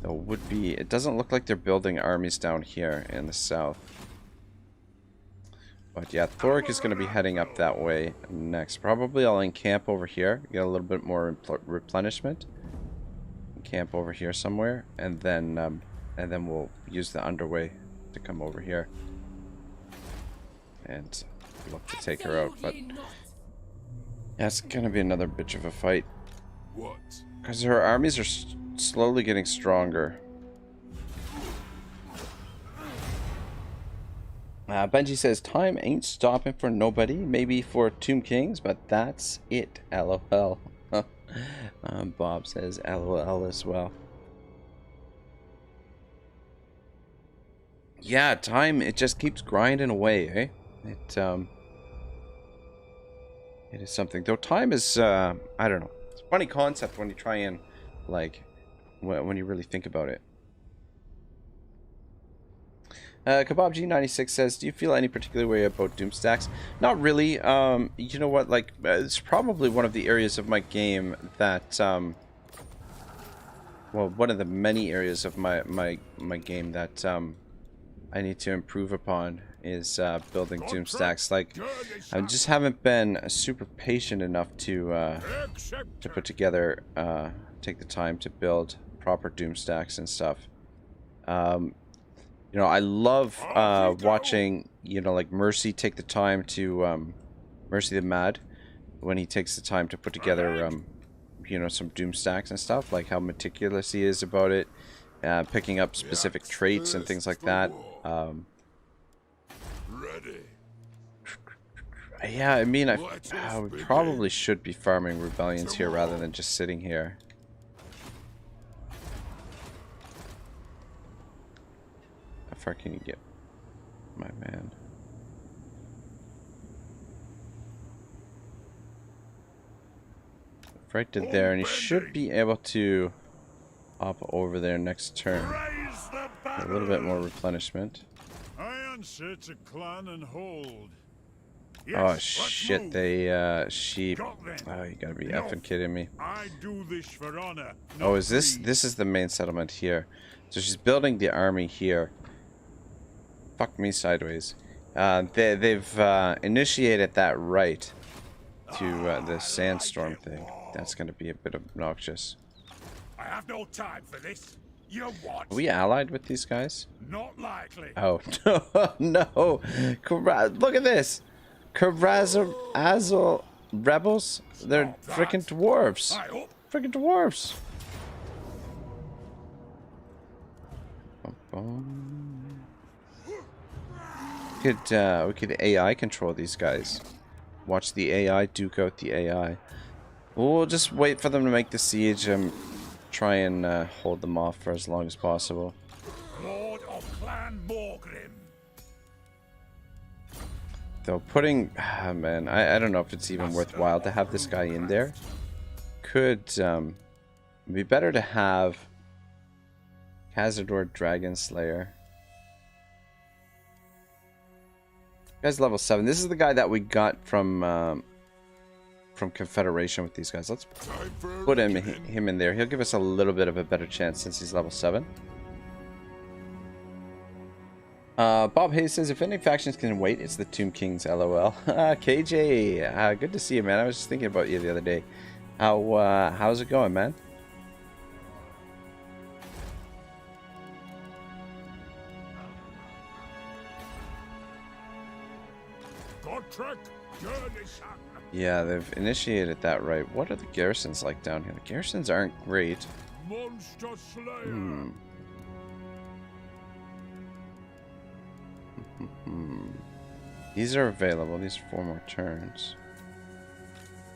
Though would be... It doesn't look like they're building armies down here in the south. But yeah, Thorek is going to be heading up that way next. Probably I'll encamp over here, get a little bit more replenishment. Camp over here somewhere, and then we'll use the underway to come over here and look to take her out. But yeah, it's going to be another bitch of a fight. What? Because her armies are slowly getting stronger. Benji says, time ain't stopping for nobody. Maybe for Tomb Kings, but that's it. LOL. Bob says LOL as well. Yeah, time, it just keeps grinding away, eh? It is something. Though time is, I don't know. It's a funny concept when you try and, like, when you really think about it. KebabG96 says, do you feel any particular way about Doom stacks? Not really. You know what, like, it's probably one of the areas of my game that, well, one of the many areas of my game that, I need to improve upon is, building Doom stacks. Like, I just haven't been super patient enough to put together, take the time to build proper Doom stacks and stuff. You know, I love watching, you know, like Mercy take the time to, Mercy the Mad, when he takes the time to put together, you know, some Doom stacks and stuff, like how meticulous he is about it, picking up specific traits and things like that. Yeah, I mean, we probably should be farming rebellions here rather than just sitting here. How far can you get, my man? Right to there, and he should be able to hop over there next turn. A little bit more replenishment. I answer to clan and hold. Oh shit, they sheep. Oh, you gotta be effing kidding me. I do this for honor. Oh, is this is the main settlement here? So she's building the army here. Fuck me sideways. They've initiated that right to the sandstorm thing. That's gonna be a bit obnoxious. I have no time for this. You what? Are we allied with these guys? Not likely. Oh no! Look at this. Azul rebels. They're freaking dwarves. Freaking dwarves. We could AI control these guys. Watch the AI duke out the AI. We'll just wait for them to make the siege and try and hold them off for as long as possible. Lord of Clan Morgrim. Though putting, man, I don't know if it's even worthwhile to have this guy in there. Could be better to have Khazad Dragon Slayer. Guy's level 7. This is the guy that we got from Confederation with these guys. Let's put him in there. He'll give us a little bit of a better chance since he's level 7. Bob Hayes says, if any factions can wait, it's the Tomb Kings, lol. KJ, good to see you, man. I was just thinking about you the other day. How's it going, man? Godtrek, journey son. Yeah, they've initiated that right. What are the garrisons like down here? The garrisons aren't great. Monster Slayer. These are available. These are 4 more turns.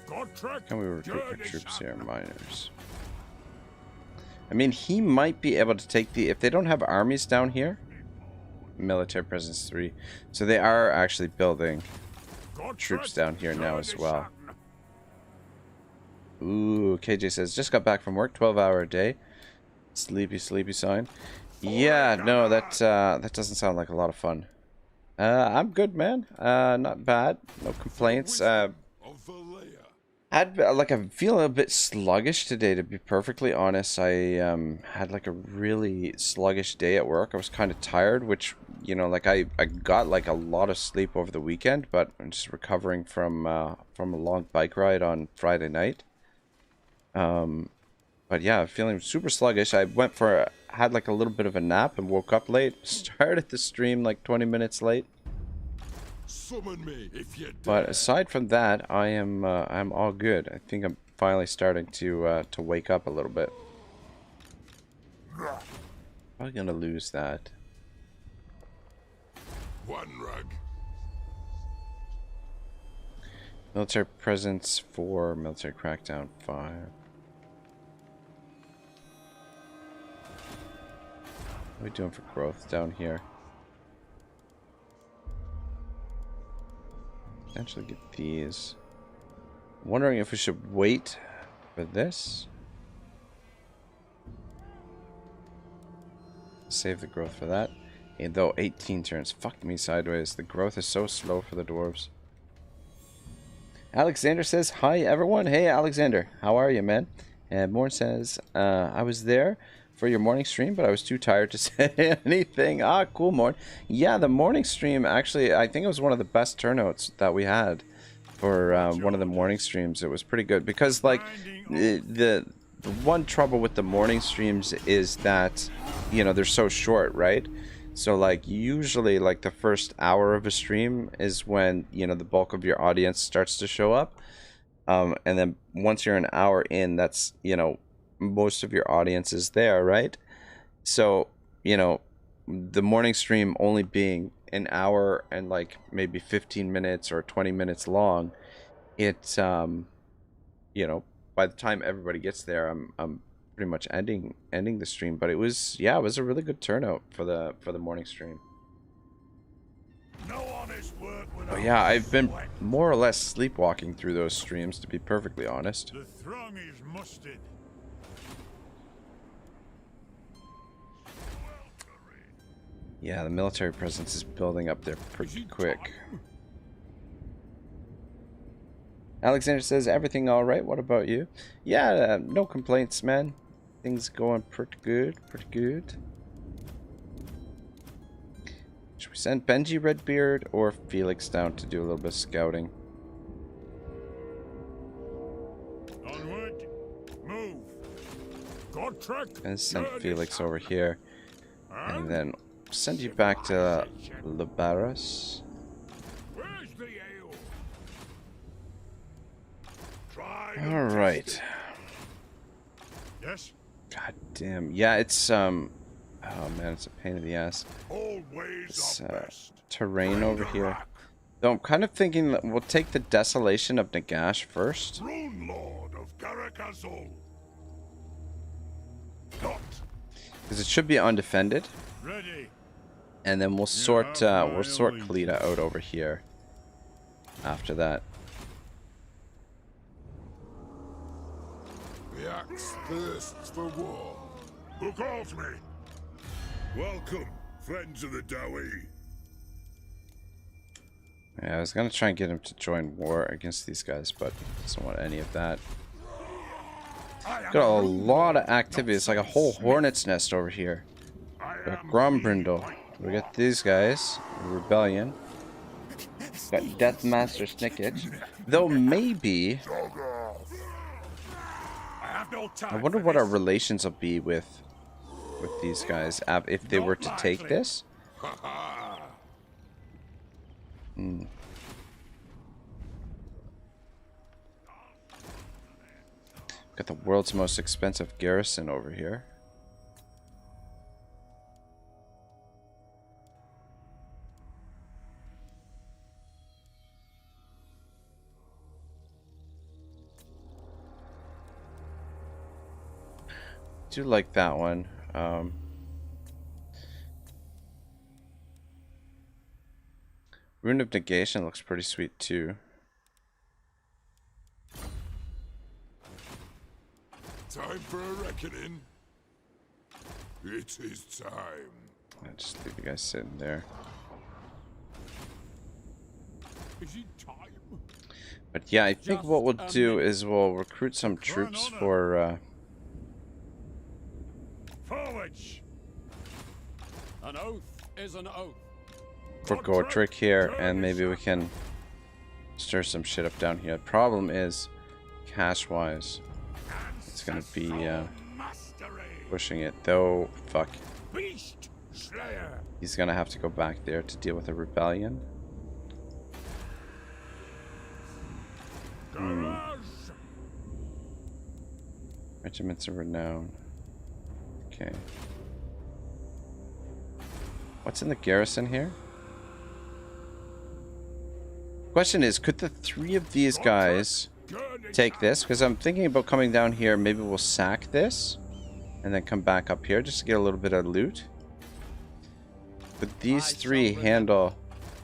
Godtrek, Can we recruit our Journey troops here? Shatner. Miners. I mean, he might be able to take the... If they don't have armies down here... Military presence 3. So they are actually building Godtrek, troops down here now as Journey well. Shatner. Ooh, KJ says, just got back from work, 12-hour day. Sleepy, sleepy sign. Yeah, no, that doesn't sound like a lot of fun. I'm good, man. Not bad. No complaints. Of Valea. I'm feeling a bit sluggish today, to be perfectly honest. I had like a really sluggish day at work. I was kind of tired, which, you know, like I got like a lot of sleep over the weekend, but I'm just recovering from a long bike ride on Friday night. But yeah, feeling super sluggish. I had like a little bit of a nap and woke up late. Started the stream like 20 minutes late. Summon me if you dare. But aside from that, I'm all good. I think I'm finally starting to wake up a little bit. Probably gonna lose that. One rug. Military presence 4, military crackdown 5. What are we doing for growth down here? Potentially get these. I'm wondering if we should wait for this. Save the growth for that. And though 18 turns, fuck me sideways. The growth is so slow for the dwarves. Alexander says, hi everyone. Hey Alexander, how are you, man? And Morn says, I was there for your morning stream, but I was too tired to say anything. Ah, cool, Morn. Yeah, the morning stream, actually, I think it was one of the best turnouts that we had for one of the morning streams. It was pretty good because, like, the one trouble with the morning streams is that, you know, they're so short, right? So, like, usually, like, the first hour of a stream is when, you know, the bulk of your audience starts to show up. And then once you're an hour in, that's, you know, most of your audience is there, right? So, you know, the morning stream only being an hour and like maybe 15 minutes or 20 minutes long, it's you know, by the time everybody gets there, I'm pretty much ending the stream. But it was, yeah, it was a really good turnout for the morning stream. No honest work Oh yeah, I've been more or less sleepwalking through those streams, to be perfectly honest. The throng is mustered. Yeah, the military presence is building up there pretty quick. Alexander says, everything alright? What about you? Yeah, no complaints, man. Things going pretty good, pretty good. Should we send Benji Redbeard or Felix down to do a little bit of scouting? Onward, move. Godtrek. And send Felix over here. And then send you back to Labaras. Where's the ale? Try. Alright. Yes. God damn. Yeah, it's oh man, it's a pain in the ass. All ways It's are best. terrain over here. Though I'm kind of thinking that we'll take the Desolation of Nagash first. Rune Lord of Garakazol. Dot. Because it should be undefended. Ready. And then we'll sort Kalita out over here after that. The axe thirsts for war. Who calls me? Welcome, friends of the Dowie. Yeah, I was gonna try and get him to join war against these guys, but he doesn't want any of that. Got a lot of activity. It's like a whole hornet's nest over here. We got Grombrindle. We got these guys, Rebellion. Got Deathmaster Snickage. Though maybe, I wonder what our relations will be with these guys if they were to take this. Got the world's most expensive garrison over here. Do like that one. Rune of Negation looks pretty sweet too. Time for a reckoning. It is time. I'll just leave you guys sitting there. Is it time? But yeah, I think what we'll do is we'll recruit some troops for Forwards! An oath is an oath. for Godric here, and maybe we can stir some shit up down here. The problem is, cash-wise, it's gonna be pushing it. Though, fuck. Beast Slayer! He's gonna have to go back there to deal with a rebellion. Regiments of renown. Okay. What's in the garrison here? Question is, could the three of these guys take this? Because I'm thinking about coming down here. Maybe we'll sack this and then come back up here just to get a little bit of loot. Could these three handle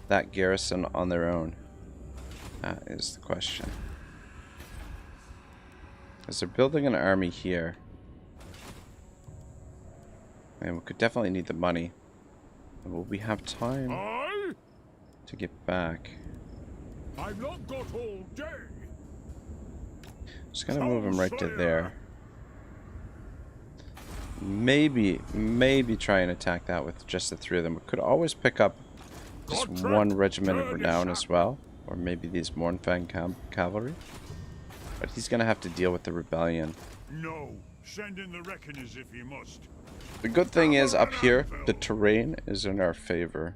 that garrison on their own? That is the question. Because they're building an army here. And we could definitely need the money. And will we have time to get back? I've not got all day. Just gonna move him right to there. Maybe try and attack that with just the three of them. We could always pick up just one regiment of renown as well. Or maybe these Mornfang cavalry. But he's gonna have to deal with the rebellion. No, send in the reckoners if you must. The good thing is, up here, the terrain is in our favor.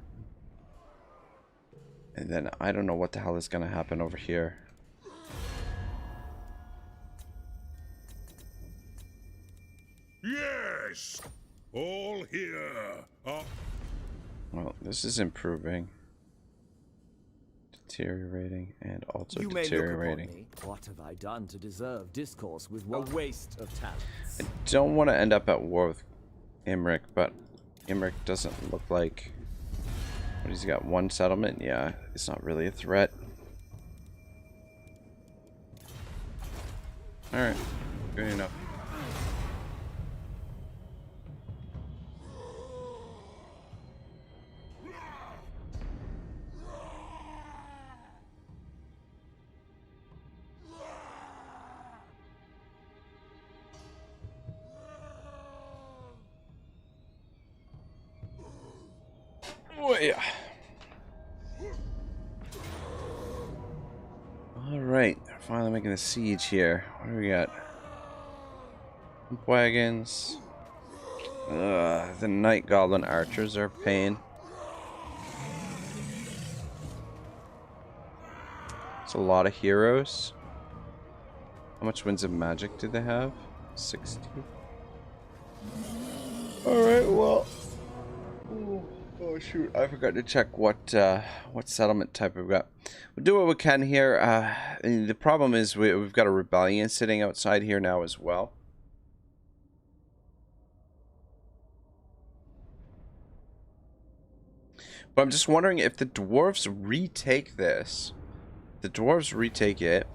And then I don't know what the hell is gonna happen over here. Yes! All here. Well, this is improving. Deteriorating and also You may deteriorating. look upon me. What have I done to deserve discourse with a waste of talents? I don't want to end up at war with Imric, but Imric doesn't look like... What, he's got one settlement? Yeah, it's not really a threat. Alright, good enough. Oh yeah. Alright, finally making a siege here. What do we got? Wagons. The Night Goblin archers are a pain. It's a lot of heroes. How much winds of magic do they have? 60. Alright, well. Oh shoot, I forgot to check what settlement type we've got. We'll do what we can here. And the problem is we've got a rebellion sitting outside here now as well. But I'm just wondering if the dwarves retake this. The dwarves retake it.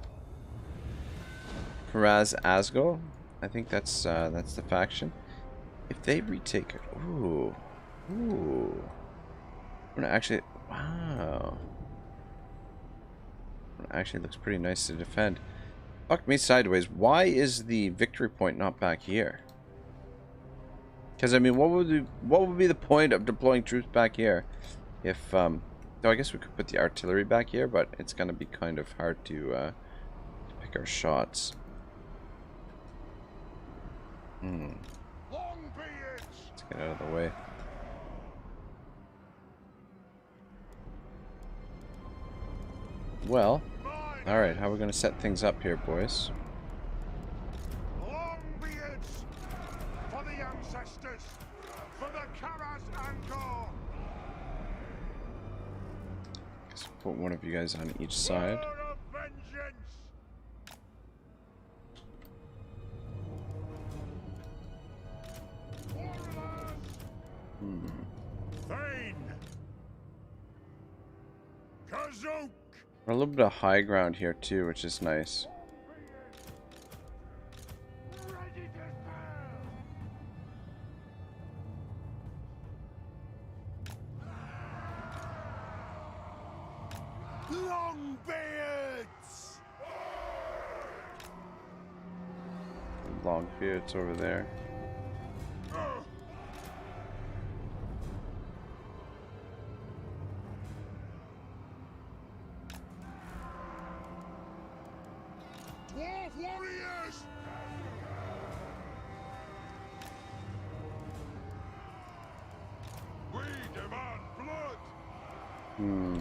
Karaz Asgol, I think that's the faction. If they retake it, ooh. Actually, wow. Actually looks pretty nice to defend. Fuck me sideways. Why is the victory point not back here? Because I mean, what would be the point of deploying troops back here? If though I guess we could put the artillery back here, but it's gonna be kind of hard to pick our shots. Let's get out of the way. Well, alright, how are we going to set things up here, boys? Let's put one of you guys on each side. War of vengeance! Thane! Kazook! We're a little bit of high ground here too, which is nice. Ready to spell! Longbeards! Longbeard's over there. War warriors! We demand blood! Hmm.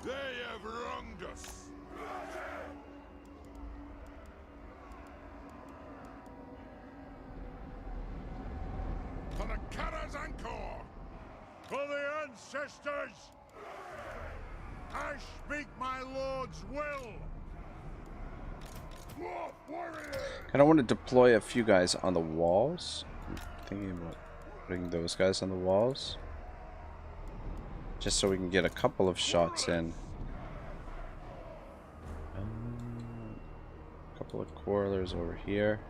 They have wronged us! For the Karazanko! For the ancestors! I speak my lord's will! War warriors! Kind of want to deploy a few guys on the walls. I'm thinking about putting those guys on the walls. Just so we can get a couple of shots in. A couple of quarrelers over here.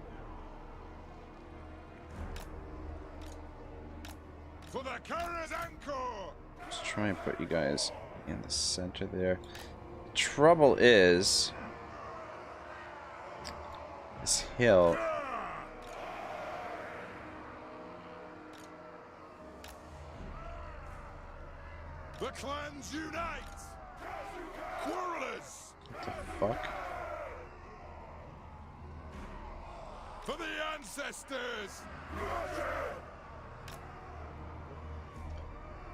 For the Karazanko! Let's try and put you guys in the center there. The trouble is this hill. The clans unite! Quarrelers! What the fuck? For the ancestors!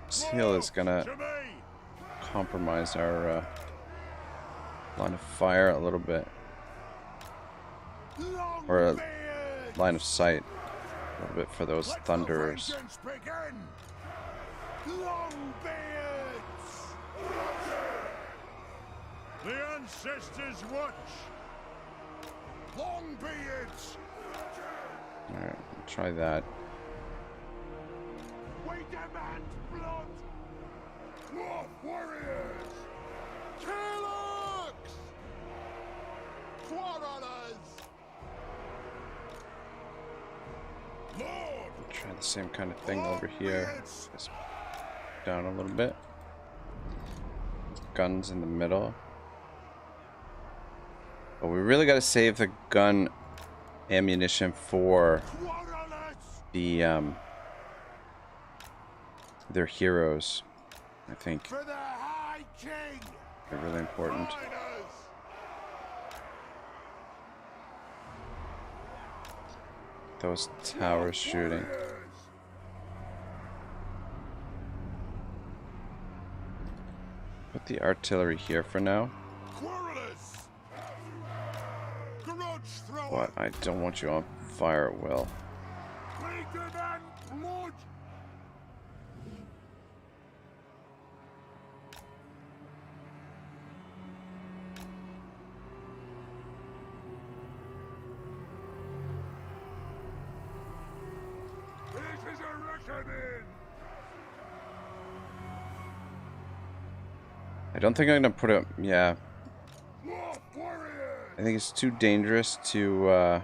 This hill is gonna To me! compromise our line of fire a little bit, or a line of sight a little bit for those thunderers. Let the vengeance begin! Longbeards! The ancestors watch! Longbeards! Alright, try that. We demand blood! War warriors! Killers! Quarrelers! Lord! Try the same kind of thing over here. Just down a little bit. Guns in the middle. But we really got to save the gun ammunition for the their heroes. I think For the High King! they're really important. Riders! Those towers shooting. Put the artillery here for now. Quarrelers! Grudge thrower! But I don't want you on fire at will. We demand blood! This is a reckoning! I don't think I'm gonna put it. Yeah, War warriors! I think it's too dangerous to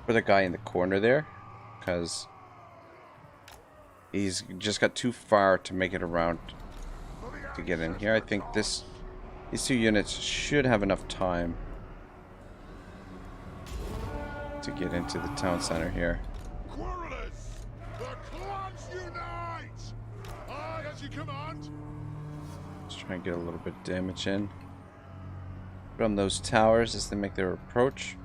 put the guy in the corner there, because he's just got too far to make it around to get in here. I think these two units should have enough time to get into the town center here. Quarrelers! The clans unite! Aye, as you command! Let's try and get a little bit of damage in. Put on those towers as they make their approach.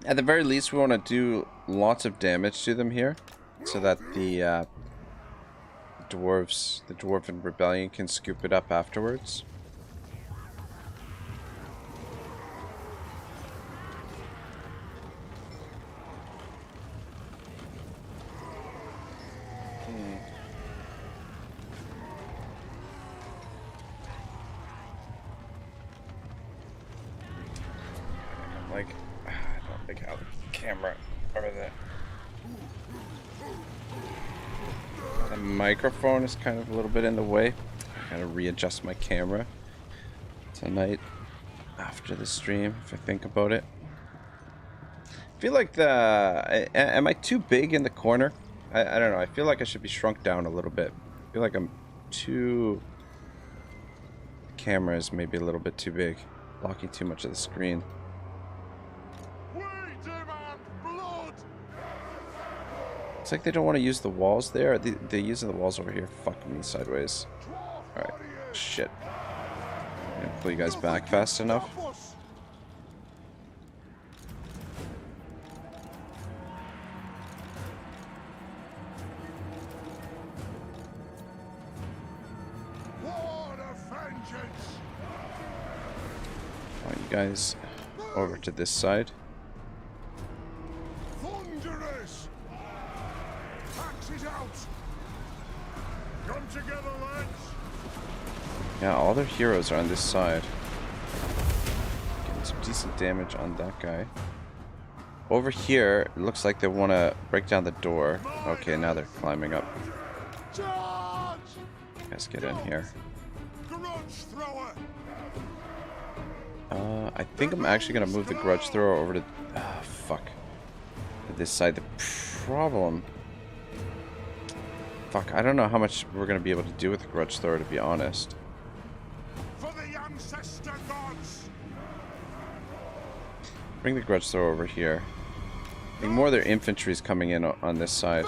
At the very least, we want to do lots of damage to them here, so that the Dwarven Rebellion can scoop it up afterwards. Like, I don't like how the camera or the microphone is kind of a little bit in the way. I gotta readjust my camera tonight after the stream if I think about it. I feel like am I too big in the corner? I don't know. I feel like I should be shrunk down a little bit. I feel like I'm too... The camera is maybe a little bit too big, blocking too much of the screen. It's like they don't want to use the walls there. They're using the walls over here. Fuck me sideways. Alright. Shit. I'm gonna pull you guys back fast enough. Want you guys over to this side. Yeah, all their heroes are on this side. Getting some decent damage on that guy. Over here, it looks like they want to break down the door. Okay, now they're climbing up. Guys, get in here. I think I'm actually going to move the grudge thrower over to... fuck. To this side. The problem... Fuck, I don't know how much we're going to be able to do with the grudge thrower, to be honest. For the ancestor gods. Bring the grudge thrower over here. I think more of their infantry is coming in on this side.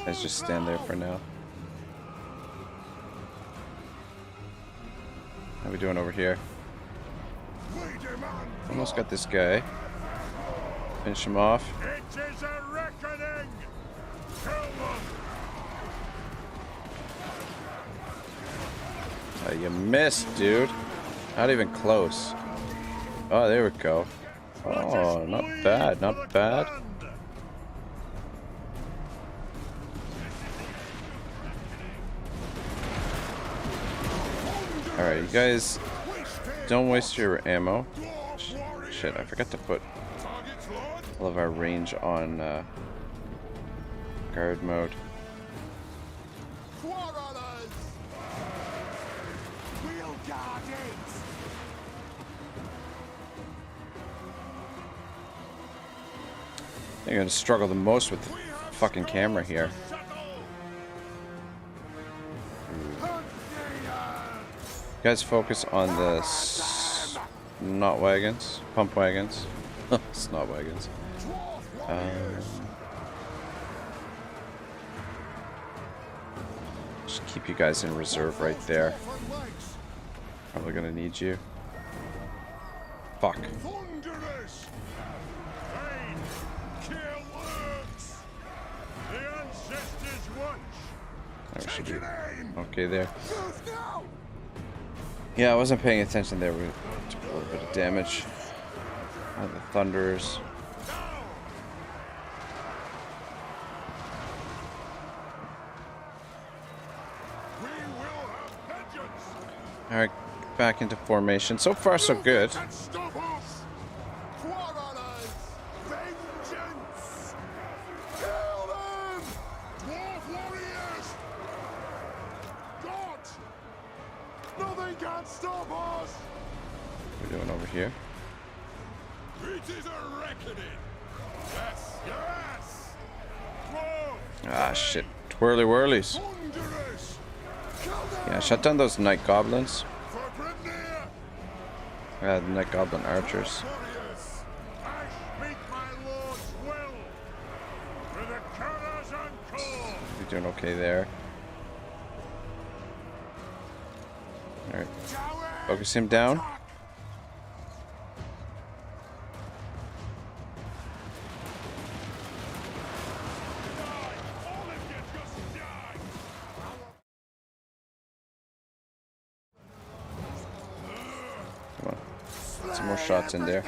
Let's just stand there for now. How are we doing over here? Almost got this guy. Finish him off. It is a reckoning. You missed, dude. Not even close. Oh, there we go. Oh, not bad, not bad. Alright, you guys don't waste your ammo. Shit, I forgot to put all of our range on guard mode. They're gonna struggle the most with the fucking camera here. You guys focus on the snot wagons, pump wagons, snot wagons. Just keep you guys in reserve right there. Probably gonna need you. Fuck. We should be okay there. Yeah, I wasn't paying attention there. We took a little bit of damage. The thunders. Alright, back into formation. So far, so good. What are we doing over here? Ah, shit. Twirly whirlies. Yeah, shut down those night goblins. The night goblin archers. We're doing okay there. Alright. Focus him down. More shots in there.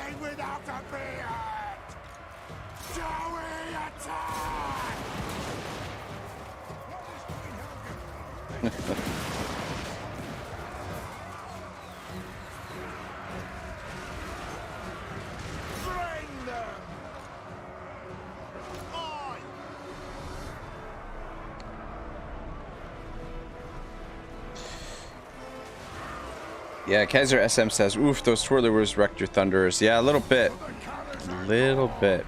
Yeah, Kaiser SM says, oof, those twirlers wrecked your thunderers. Yeah, a little bit. A little bit.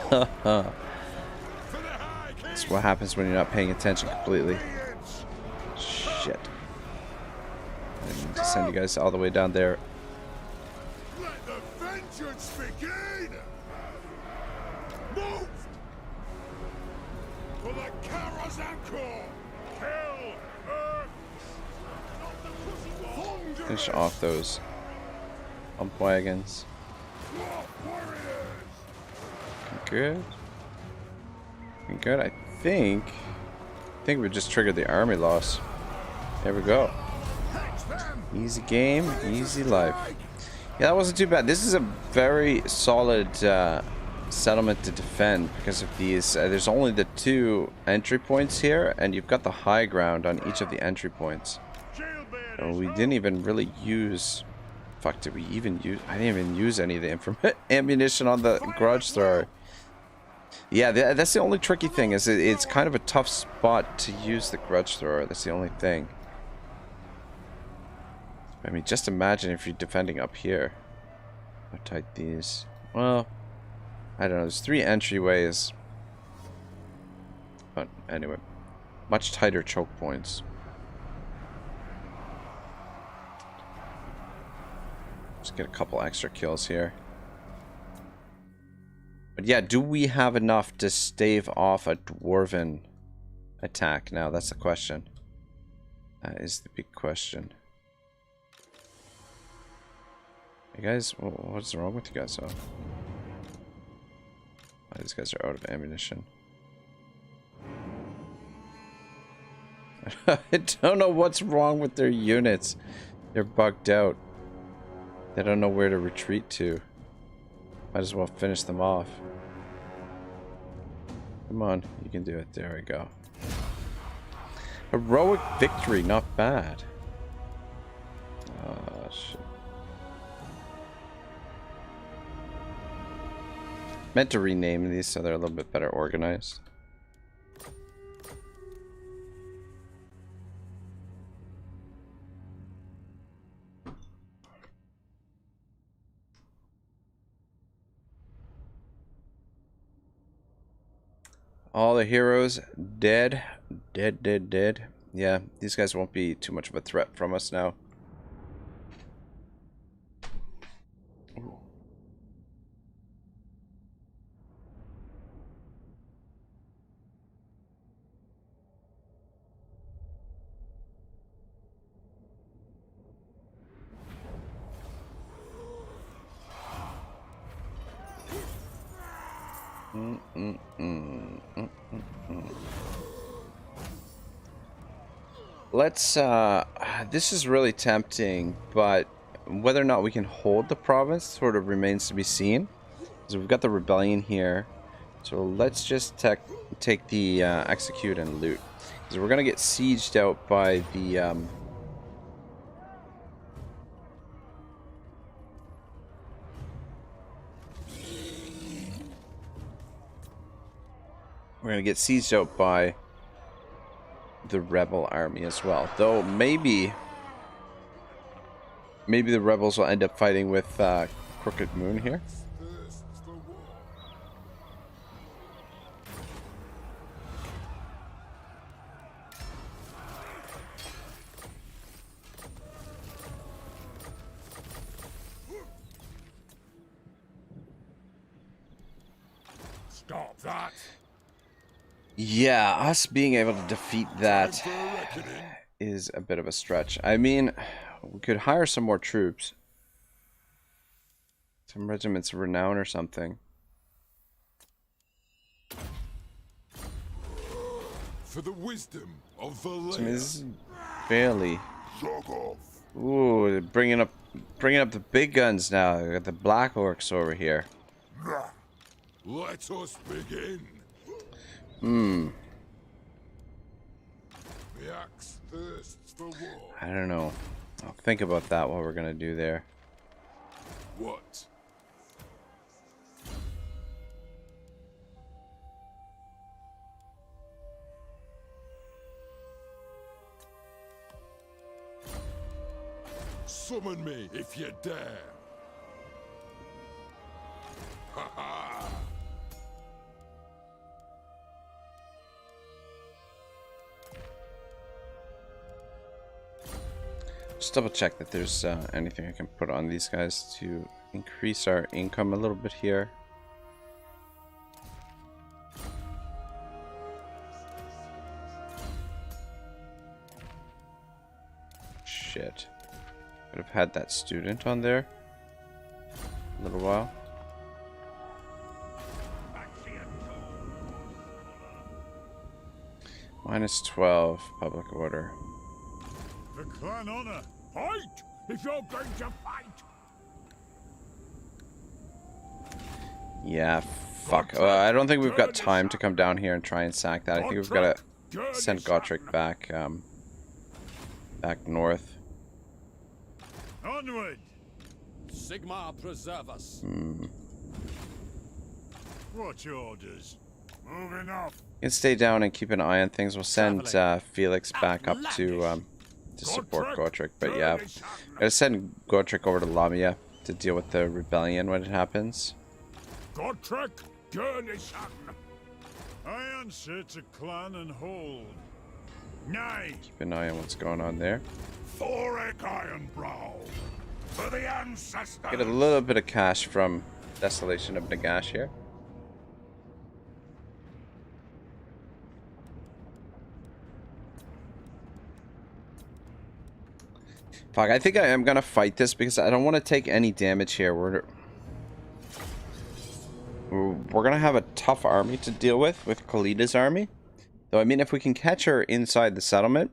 That's what happens when you're not paying attention completely. Shit. I need to send you guys all the way down there. Let the vengeance begin! Move! For the Karazanko! Hell, earth! Finish off those pump wagons. Good. Good. I think we just triggered the army loss. There we go. Easy game, easy life. Yeah, that wasn't too bad. This is a very solid settlement to defend because of these. There's only the 2 entry points here, and you've got the high ground on each of the entry points. So we didn't even really use... Fuck, did we even use... I didn't even use any of the ammunition on the grudge thrower. Yeah, that's the only tricky thing, is it's kind of a tough spot to use the grudge thrower. That's the only thing. I mean, just imagine if you're defending up here. How tight these... Well, I don't know. There's 3 entryways. But anyway, much tighter choke points. Just get a couple extra kills here. But yeah, do we have enough to stave off a Dwarven attack now? That's the question. That is the big question. Hey guys, what's wrong with you guys? Oh, these guys are out of ammunition. I don't know what's wrong with their units. They're bugged out. They don't know where to retreat to. Might as well finish them off. Come on, you can do it. There we go. Heroic victory, not bad. Oh, shit. Meant to rename these so they're a little bit better organized. All the heroes dead. Dead. Yeah, these guys won't be too much of a threat from us now. Ooh. Let's, this is really tempting, but whether or not we can hold the province sort of remains to be seen. So we've got the rebellion here. So let's just take the execute and loot. Because we're going to get sieged out by the... We're going to get sieged out by the rebel army as well. Though maybe the rebels will end up fighting with Crooked Moon here. Stop that. Yeah, us being able to defeat that is a bit of a stretch. I mean, we could hire some more troops. Some regiments of renown or something. For the wisdom of the So, I mean, this is barely... Shog off. Ooh, bringing up the big guns now. We got the black orcs over here. Let us begin. The axe thirsts for war. I don't know. I'll think about that, what we're gonna do there. What? Summon me if you dare. Ha ha! Just double check that there's anything I can put on these guys to increase our income a little bit here. Shit. Could have had that student on there a little while. Minus 12 public order. The clan honor. Fight if you're going to fight. Yeah, fuck. I don't think we've got time to come down here and try and sack that. I think we've got to send Gotrek back, back north. Onward. Sigmar preserve us. What's your orders? Moving off. You can stay down and keep an eye on things. We'll send Felix back up to support Gotrek. But yeah, gotta send Gotrek over to Lamia to deal with the rebellion when it happens. Gotrek, Gurnison. I answer to clan and hold. Nay. Keep an eye on what's going on there. Thorek Ironbrow. For the ancestors. Get a little bit of cash from Desolation of Nagash here. Fuck, I think I am gonna fight this because I don't want to take any damage here. We're gonna have a tough army to deal with Khalid's army. Though, I mean, if we can catch her inside the settlement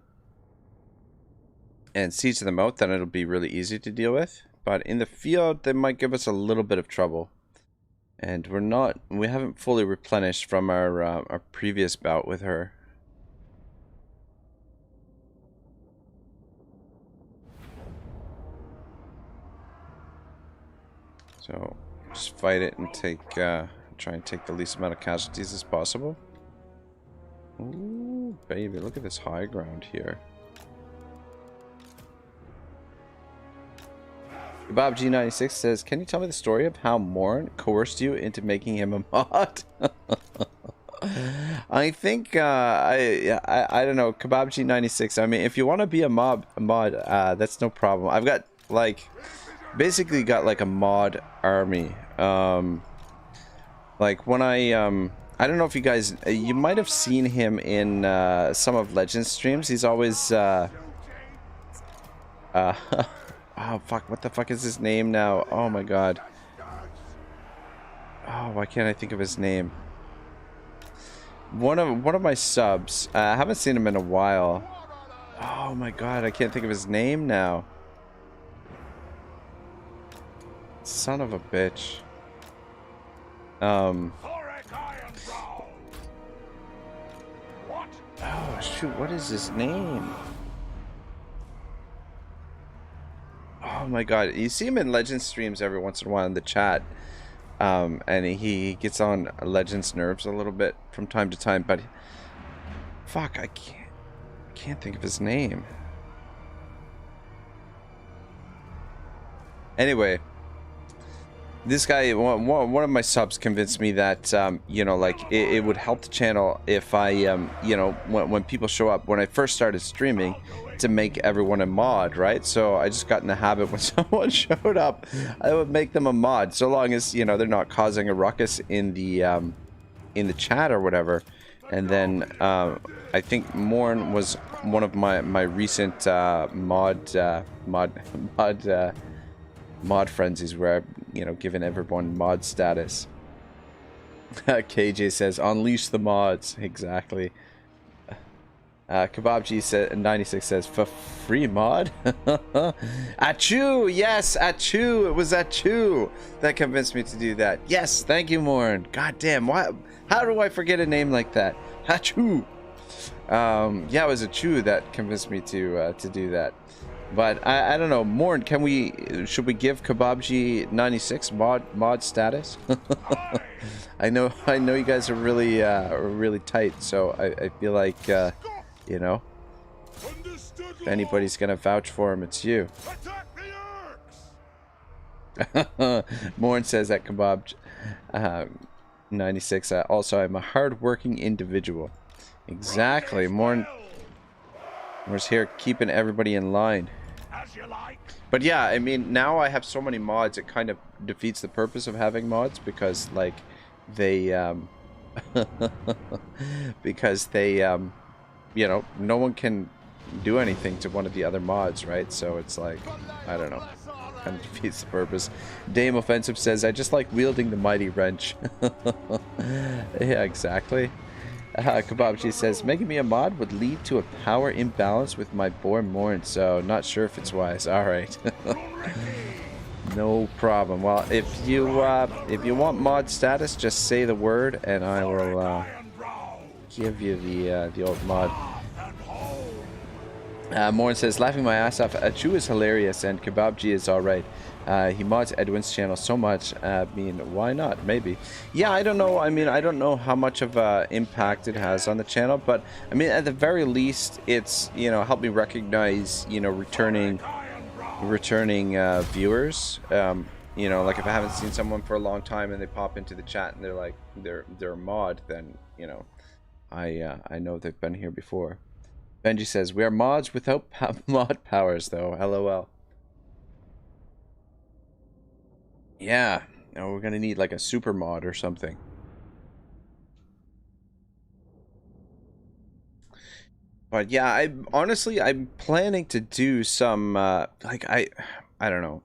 and siege them out, then it'll be really easy to deal with. But in the field, they might give us a little bit of trouble. And we haven't fully replenished from our previous bout with her. So, just fight it and try and take the least amount of casualties as possible. Ooh, baby, look at this high ground here. Bob G96 says, "Can you tell me the story of how Morn coerced you into making him a mod?" I think I don't know, Kebab G96. I mean, if you want to be a mod, that's no problem. I've got basically got like a mod army. Like when I don't know if you guys, you might have seen him in some of Legends streams. He's always oh fuck, what the fuck is his name now? Oh my god. Oh, why can't I think of his name? One of my subs. I haven't seen him in a while. Oh my god, I can't think of his name now. Son of a bitch. Oh shoot, what is his name? Oh my god, you see him in Legends streams every once in a while in the chat. And he gets on Legends nerves a little bit from time to time, but fuck, I can't think of his name. Anyway, this guy, one of my subs convinced me that, you know, like, it would help the channel if I, you know, when people show up, when I first started streaming, to make everyone a mod, right? So I just got in the habit when someone showed up, I would make them a mod, so long as, you know, they're not causing a ruckus in the chat or whatever. And then, I think Morn was one of my recent, mod frenzies where I've, you know, given everyone mod status. KJ says, unleash the mods. Exactly. Kebabji said 96 says for free mod. Achoo, yes, Achoo. It was Achoo that convinced me to do that. Yes, thank you, Morn. God damn, why? How do I forget a name like that? Achoo. Yeah, it was Achoo that convinced me to do that. But I don't know, Morn. Should we give Kebabji 96 mod status? I know you guys are really tight, so I feel like you know, if anybody's gonna vouch for him, it's you. Morn says that Kebab 96. Also, I'm a hard-working individual. Exactly, Morn's here keeping everybody in line. But yeah, I mean, now I have so many mods, it kind of defeats the purpose of having mods because, like, they you know, no one can do anything to one of the other mods, right? So it's like, I don't know, kind of defeats the purpose. Dame Offensive says, I just like wielding the mighty wrench. Yeah, exactly. Kebabji says, making me a mod would lead to a power imbalance with my boy Morn, so not sure if it's wise. Alright. No problem. Well, if you want mod status, just say the word and I will give you the old mod. Morn says, laughing my ass off. Achoo is hilarious and Kebabji is alright. He mods Edwin's channel so much. I mean, why not? Maybe. Yeah, I don't know. I mean, I don't know how much of an impact it has on the channel, but I mean, at the very least, it's, you know, helped me recognize, you know, returning viewers. You know, like if I haven't seen someone for a long time and they pop into the chat and they're like they're a mod, then, you know, I know they've been here before. Benji says, we are mods without mod powers, though. LOL. Yeah. No, we're gonna need like a super mod or something. But yeah, I'm planning to do some, like, I don't know.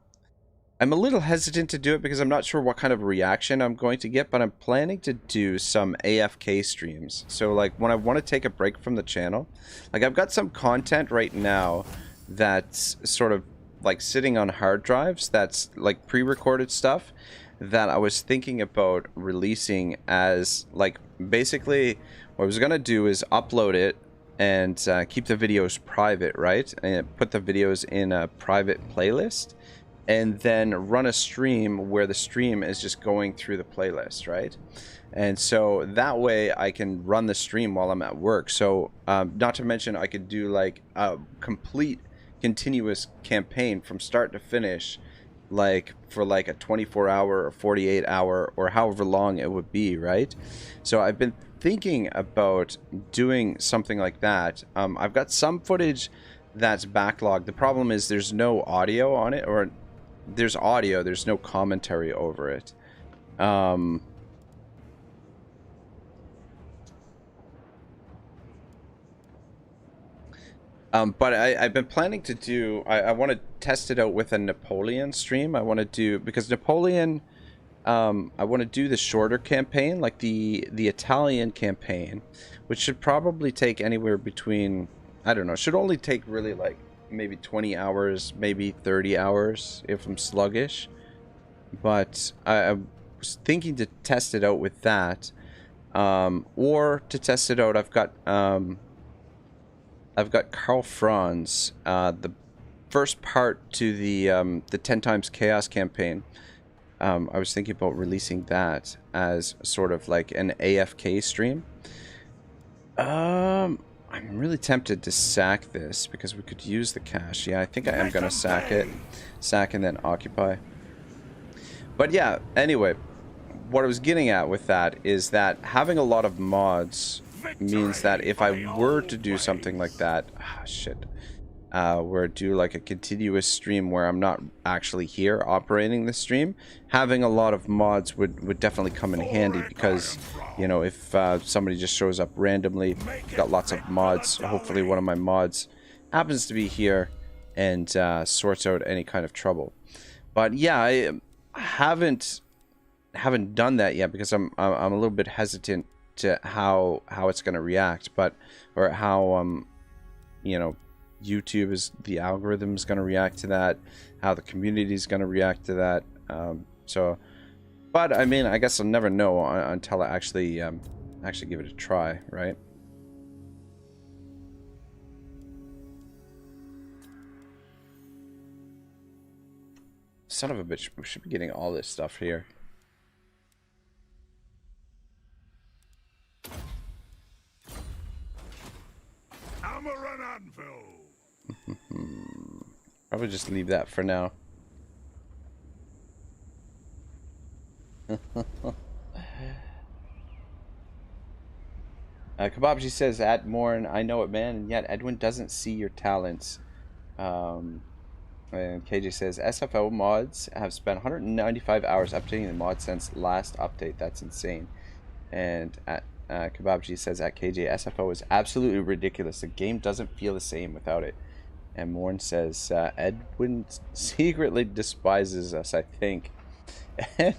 I'm a little hesitant to do it because I'm not sure what kind of reaction I'm going to get, but I'm planning to do some AFK streams. So, like, when I want to take a break from the channel, like, I've got some content right now that's sort of, like, sitting on hard drives that's, like, pre-recorded stuff that I was thinking about releasing as, like, basically, what I was going to do is upload it and keep the videos private, right? And put the videos in a private playlist. And then run a stream where the stream is just going through the playlist, right? And so that way I can run the stream while I'm at work. So not to mention I could do like a complete continuous campaign from start to finish, like for like a 24-hour or 48-hour or however long it would be, right? So I've been thinking about doing something like that. I've got some footage that's backlogged. The problem is there's no audio on it, or there's audio, there's no commentary over it. But I've been planning to do, I want to test it out with a Napoleon stream. I want to do, because Napoleon, I want to do the shorter campaign, like the Italian campaign, which should probably take anywhere between, I don't know, should only take really like maybe 20 hours, maybe 30 hours if I'm sluggish. But I was thinking to test it out with that, or to test it out, I've got Karl Franz, the first part to the 10 times Chaos campaign. I was thinking about releasing that as sort of like an AFK stream. I'm really tempted to sack this because we could use the cash. Yeah, I think I am going to sack it. Sack and then occupy. But yeah, anyway, what I was getting at with that is that having a lot of mods means that if I were to do something like that, where I do like a continuous stream where I'm not actually here operating the stream, having a lot of mods would definitely come in handy because, you know, if somebody just shows up randomly, got lots of mods, hopefully one of my mods happens to be here and sorts out any kind of trouble. But yeah, I haven't done that yet because I'm a little bit hesitant to how it's going to react, but or how you know, YouTube is, the algorithm is going to react to that, how the community is going to react to that. But I mean, I guess I'll never know until I actually give it a try, right? Son of a bitch, we should be getting all this stuff here. Hammer and anvil. Probably just leave that for now. Kebabji says, at Morn, I know it, man, and yet Edwin doesn't see your talents. And KJ says, SFO mods have spent 195 hours updating the mod since last update. That's insane. And Kebabji says, at KJ, SFO is absolutely ridiculous. The game doesn't feel the same without it. And Morn says, Edwin secretly despises us, I think.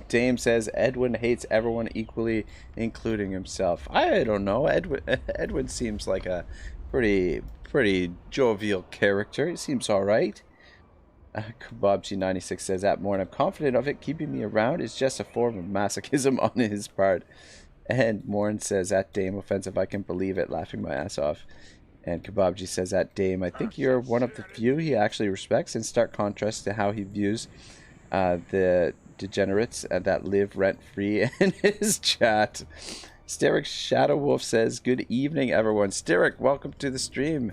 Dame says, Edwin hates everyone equally, including himself. I don't know. Edwin seems like a pretty jovial character. He seems alright. Kebabji96 says, at Morn, I'm confident of it. Keeping me around is just a form of masochism on his part. And Morn says, at Dame offensive, I can believe it, laughing my ass off. And Kebabji says, at Dame, I think you're one of the few he actually respects, in stark contrast to how he views the degenerates that live rent-free in his chat. Steric Shadow Wolf says, good evening, everyone. Steric, welcome to the stream.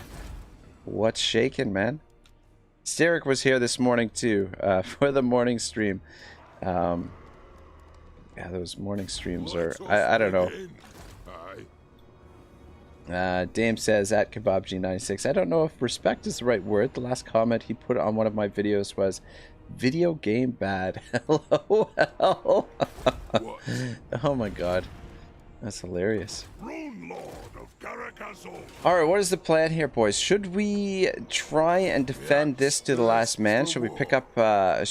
What's shaking, man? Steric was here this morning, too, for the morning stream. Yeah, those morning streams are... I don't know. Dame says, at Kebabji96, I don't know if respect is the right word. The last comment he put on one of my videos was, video game bad. LOL. Oh my god. That's hilarious. Alright, what is the plan here, boys? Should we try and defend this to the last man? Should we pick up a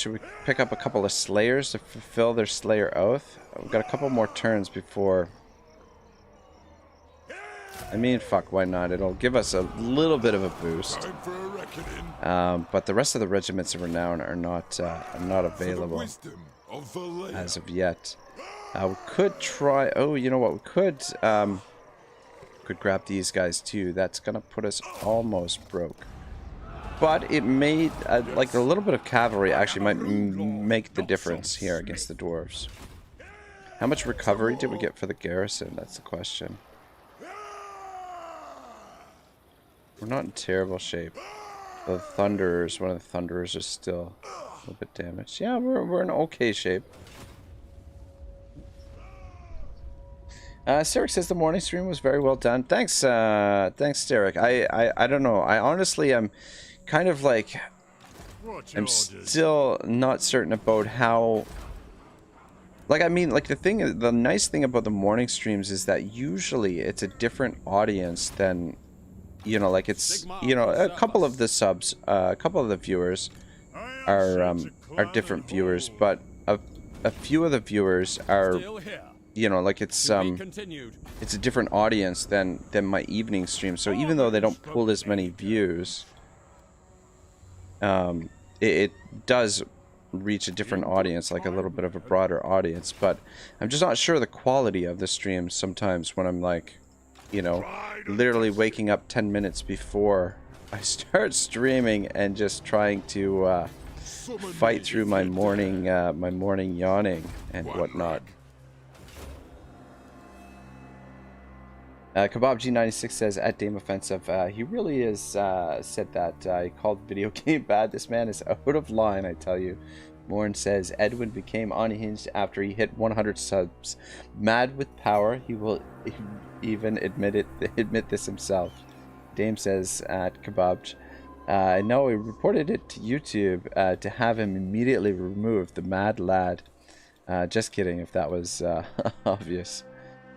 couple of slayers to fulfill their slayer oath? We've got a couple more turns before... I mean, fuck, why not? It'll give us a little bit of a boost. But the rest of the regiments of renown are not available as of yet. We could try... Oh, you know what? We could grab these guys too. That's gonna put us almost broke. But it may... like, a little bit of cavalry actually might make the difference here against the dwarves. How much recovery did we get for the garrison? That's the question. We're not in terrible shape. The Thunderers, one of the Thunderers is still a little bit damaged. Yeah, we're in okay shape. Steric says the morning stream was very well done. Thanks, Steric. I don't know. I honestly am kind of like... I'm still not certain about how... Like, I mean, like, the nice thing about the morning streams is that usually it's a different audience than... You know, like it's, you know, a couple of the subs, a couple of the viewers are different viewers, but a few of the viewers are, you know, like it's a different audience than my evening stream. So even though they don't pull as many views, it does reach a different audience, like a little bit of a broader audience. But I'm just not sure the quality of the streams sometimes when I'm like, you know, literally waking up 10 minutes before I start streaming and just trying to fight through my morning yawning and whatnot. Kebabji96 says, at Dame Offensive, he really is said that he called video game bad. This man is out of line, I tell you. Morn says, Edwin became unhinged after he hit 100 subs. Mad with power, he will even admit this himself. Dame says, at Kebabj, no, he reported it to YouTube to have him immediately removed, the mad lad. Just kidding, if that was obvious.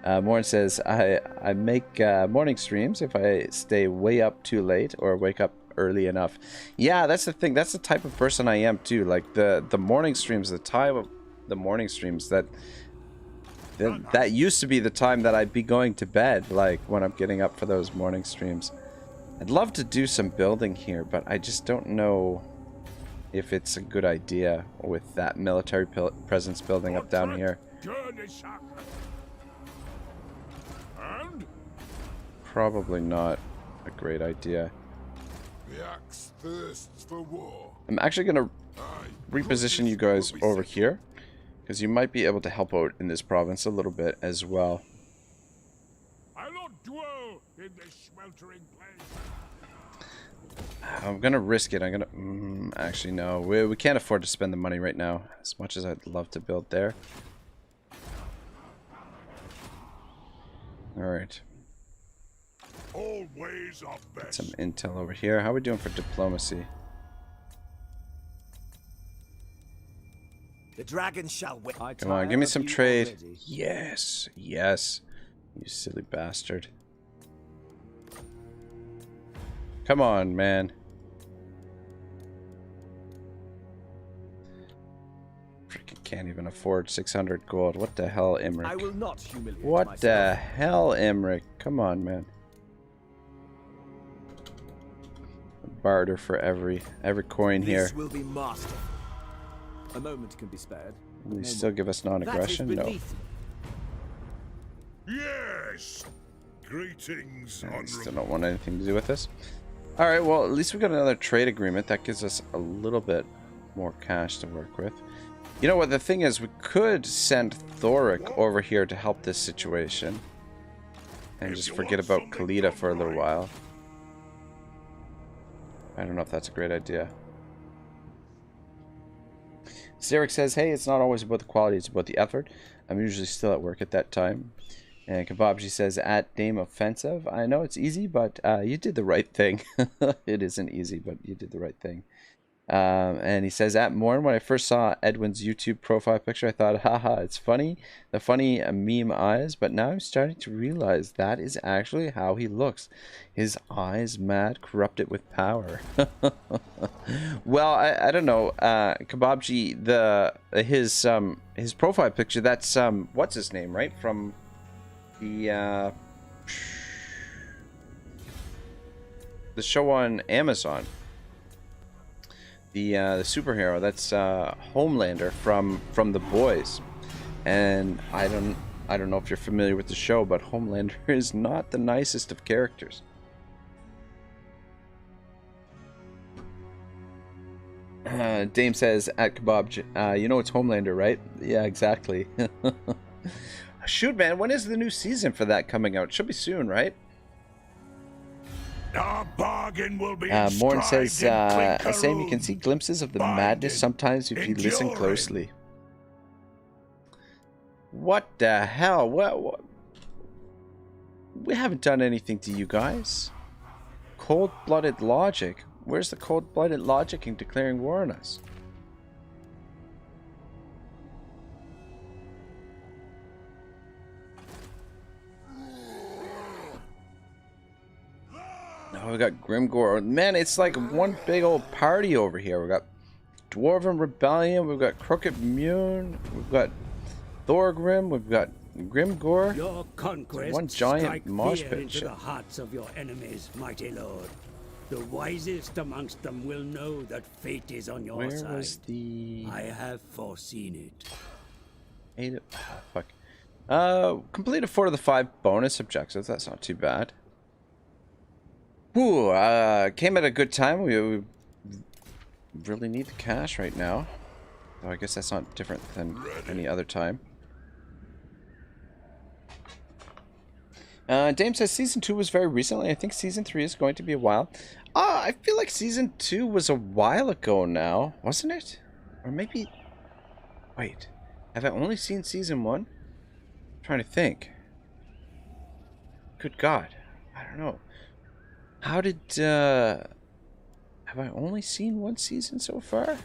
Morn says, I make morning streams if I stay way up too late or wake up early enough. Yeah, that's the thing. That's the type of person I am too. Like the morning streams, the time of the morning streams, that used to be the time that I'd be going to bed, like when I'm getting up for those morning streams. I'd love to do some building here, but I just don't know if it's a good idea with that military presence building up down here. And Probably not a great idea. the axe thirsts for war. I'm actually going to reposition you guys over here, because you might be able to help out in this province a little bit as well. I'll not dwell in this sweltering place. I'm going to risk it. I'm going to... actually, no. We can't afford to spend the money right now, as much as I'd love to build there. Alright. All ways are best. Some intel over here. How are we doing for diplomacy? The dragon shall win. Come on, give me some trade. Yes, yes. You silly bastard. Come on, man. Freaking can't even afford 600 gold. What the hell, Imric? I will not humiliate What myself. the hell, Imric? Come on, man. Barter for every coin here. This will be masterful. A moment can be spared. Will you still give us non-aggression? That is No. beneath me. Yes. Greetings, I honorable. still don't want anything to do with this. Alright, well, at least we got another trade agreement. That gives us a little bit more cash to work with. You know what, the thing is, we could send Thorek over here to help this situation. And just forget about Kalita for a little while. I don't know if that's a great idea. Zarek says, hey, it's not always about the quality, it's about the effort. I'm usually still at work at that time. And Kebabji says, at Dame Offensive, I know it's easy, but you did the right thing. It isn't easy, but you did the right thing. And he says, at Morn, when I first saw Edwin's YouTube profile picture, I thought, haha, it's funny. The funny meme eyes, but now I'm starting to realize that is actually how he looks. His eyes mad, corrupted with power. Well, I don't know. Kebabji, his profile picture, that's, what's his name, right? From the show on Amazon. The superhero, that's Homelander from The Boys. And I don't know if you're familiar with the show, but Homelander is not the nicest of characters. Dame says at Kebab, you know it's Homelander, right? Yeah, exactly. Shoot, man, when is the new season for that coming out? Should be soon, right? Our bargain will be Morn says, inscribed in same, you can see glimpses of the madness sometimes if you listen enduring. closely. What the hell? What? We haven't done anything to you guys. Cold-blooded logic. Where's the cold-blooded logic in declaring war on us? Oh, we got Grimgore. Man, it's like one big old party over here. We got Dwarven Rebellion. We've got Crooked Mune. We've got Thorgrim. We've got Grimgore. Your conquests One giant strike mosh fear pit into shit. the hearts of your enemies, mighty lord. The wisest amongst them will know that fate is on your Where side. was the... I have foreseen it. Completed 4 of the 5 bonus objectives. That's not too bad. Ooh, came at a good time. We really need the cash right now. Oh, I guess that's not different than any other time. Dame says Season 2 was very recently. I think Season 3 is going to be a while. I feel like Season 2 was a while ago now, wasn't it? Or maybe... Wait, have I only seen Season 1? I'm trying to think. Good God, I don't know. How did, have I only seen 1 season so far? I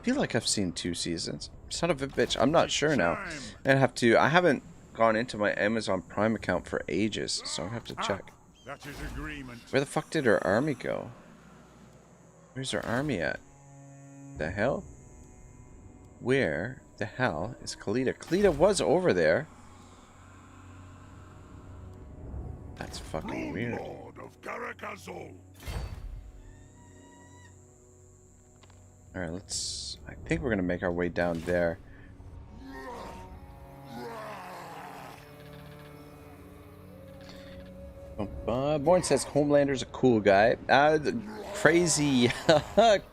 feel like I've seen 2 seasons. Son of a bitch, I'm not sure now. I haven't gone into my Amazon Prime account for ages, so I have to check. That is agreement. Where the fuck did her army go? Where's her army at? The hell? Where the hell is Kalita? Kalita was over there. That's fucking weird. Lord of of Karakazol. All right, let's. I think we're gonna make our way down there. Born says Homelander's a cool guy. Crazy,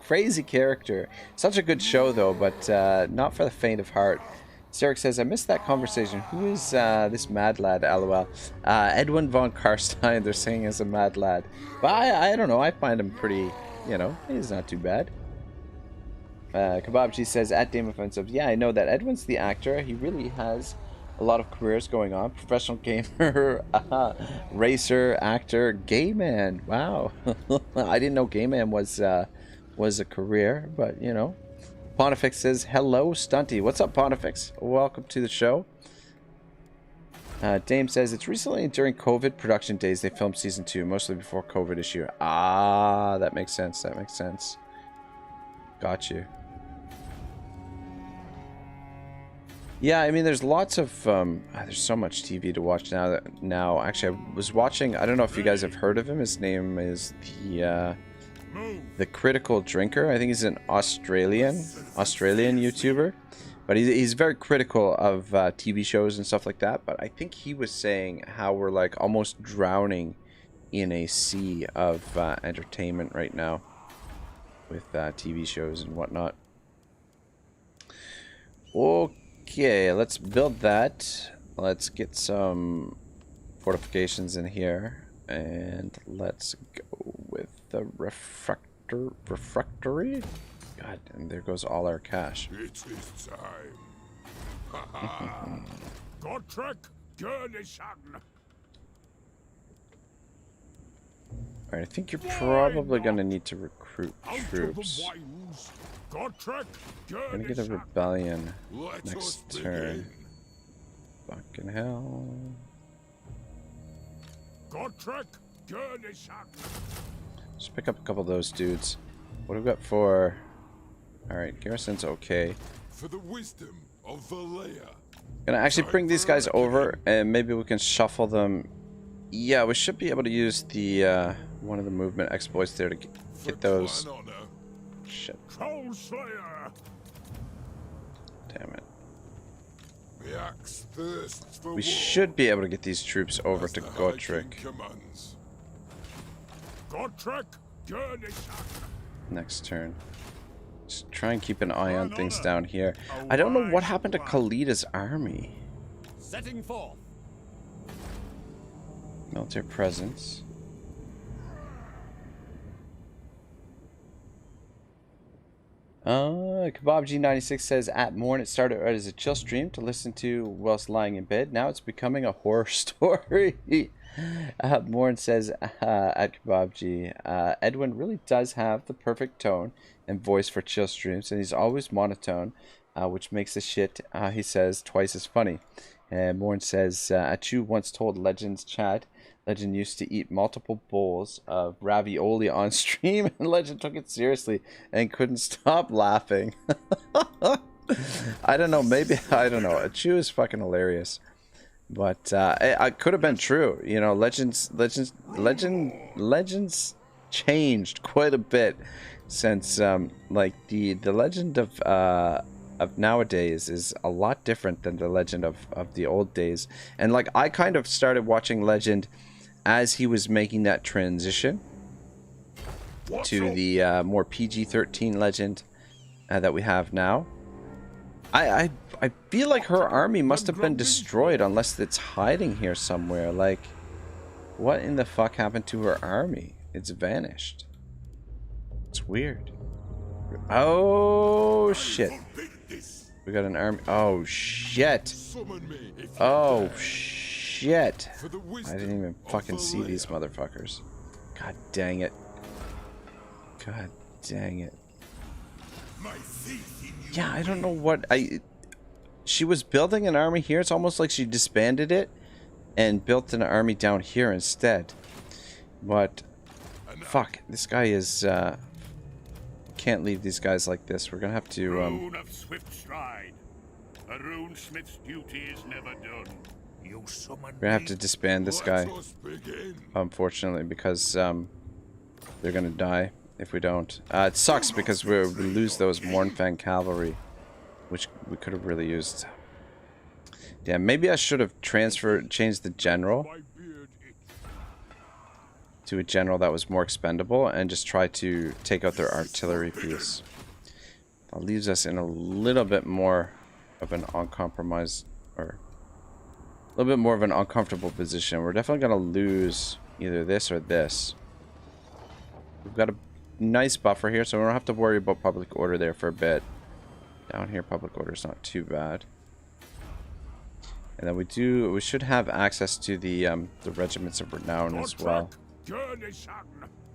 crazy character. Such a good show though, but not for the faint of heart. Thorek says, I missed that conversation. Who is this mad lad, lol? Edwin von Karstein, they're saying is a mad lad. But I don't know, I find him pretty, you know, he's not too bad. Kebabji says, at Dame Offensive, yeah, I know that Edwin's the actor. He really has a lot of careers going on. Professional gamer, racer, actor, gay man. Wow. I didn't know gay man was a career, but, you know. Pontifex says, hello, Stunty. What's up, Pontifex? Welcome to the show. Dame says, it's recently during COVID production days they filmed Season 2, mostly before COVID issue. Ah, that makes sense. That makes sense. Got you. Yeah, I mean, there's lots of, there's so much TV to watch now. Actually, I was watching, I don't know if you guys have heard of him. His name is the Critical Drinker. I think he's an Australian YouTuber, but he's very critical of TV shows and stuff like that. But I think he was saying how we're like almost drowning in a sea of entertainment right now with TV shows and whatnot. Okay, let's build that. Let's get some fortifications in here, and let's go with the refractory. God, and there goes all our cash. It is time. Gottrek Gurnishan. Alright, I think you're probably gonna need to recruit troops. Gonna get a rebellion next turn. Fucking hell. Just pick up a couple of those dudes. What do we got for? Alright, garrison's okay. For the wisdom of Valea. Gonna actually bring these guys over and maybe we can shuffle them. Yeah, we should be able to use the one of the movement exploits there to get those. Shit. Damn it. We should be able to get these troops over to Gottrek. Next turn. Just try and keep an eye on things down here. I don't know what happened to Khalid's army. Setting forth. Military presence. Kebabg96 says, at morn it started out as a chill stream to listen to whilst lying in bed. Now it's becoming a horror story. Morn says, at Kebabg, Edwin really does have the perfect tone and voice for chill streams, and he's always monotone, which makes the shit, he says, twice as funny. And Morn says, Achu once told Legends chat, Legend used to eat multiple bowls of ravioli on stream, and Legend took it seriously and couldn't stop laughing. I don't know, maybe, I don't know. Achu is fucking hilarious. But it could have been true. You know, Legends changed quite a bit since, like, the Legend of nowadays is a lot different than the Legend of the old days. And, like, I kind of started watching Legend as he was making that transition to the more PG-13 Legend that we have now. I feel like her army must have been destroyed unless it's hiding here somewhere. Like, what in the fuck happened to her army? It's vanished. It's weird. Oh, shit. We got an army. Oh, shit. Oh, shit. I didn't even fucking see these motherfuckers. God dang it. God dang it. Yeah, I don't know what she was building an army here. It's almost like she disbanded it and built an army down here instead. But fuck, this guy is can't leave these guys like this. We're gonna have to Rune of swift stride. A rune smith's duty is never done. You summon We're gonna have to disband this guy, Let us begin. unfortunately, because they're gonna die if we don't. It sucks because we lose those Mornfang cavalry, which we could have really used. Yeah, maybe I should have changed the general My beard itches. to a general that was more expendable and just try to take out their artillery piece. That leaves us in a little bit more of an uncompromised, or a little bit more of an uncomfortable position. We're definitely going to lose either this or this. We've got a nice buffer here, so we don't have to worry about public order there for a bit. Down here, public order is not too bad. And then we should have access to the regiments of renown as well.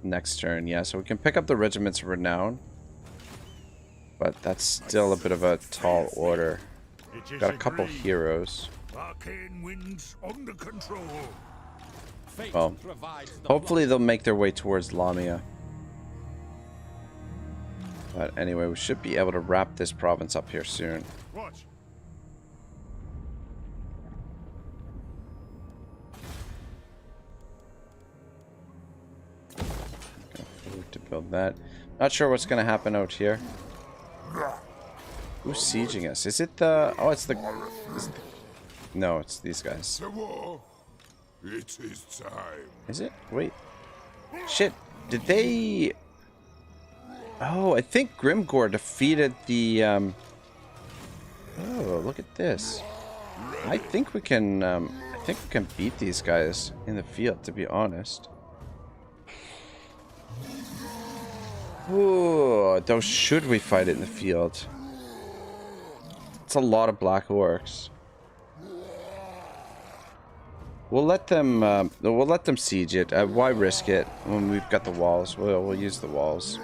Next turn, yeah, so we can pick up the regiments of renown. But that's still a bit of a tall order. Got a couple heroes. Arcane winds under control. Well, hopefully they'll make their way towards Lamia. But anyway, we should be able to wrap this province up here soon. Watch. To build that. Not sure what's going to happen out here. Who's sieging us? Is it the... Oh, it's the... No, it's these guys. The war. It is time. Is it? Wait. Shit. Did they... Oh, I think Grimgor defeated the... Oh, look at this. I think we can... I think we can beat these guys in the field, to be honest. Ooh, though should we fight it in the field? It's a lot of black orcs. We'll let them siege it. Why risk it when we've got the walls? We'll use the walls.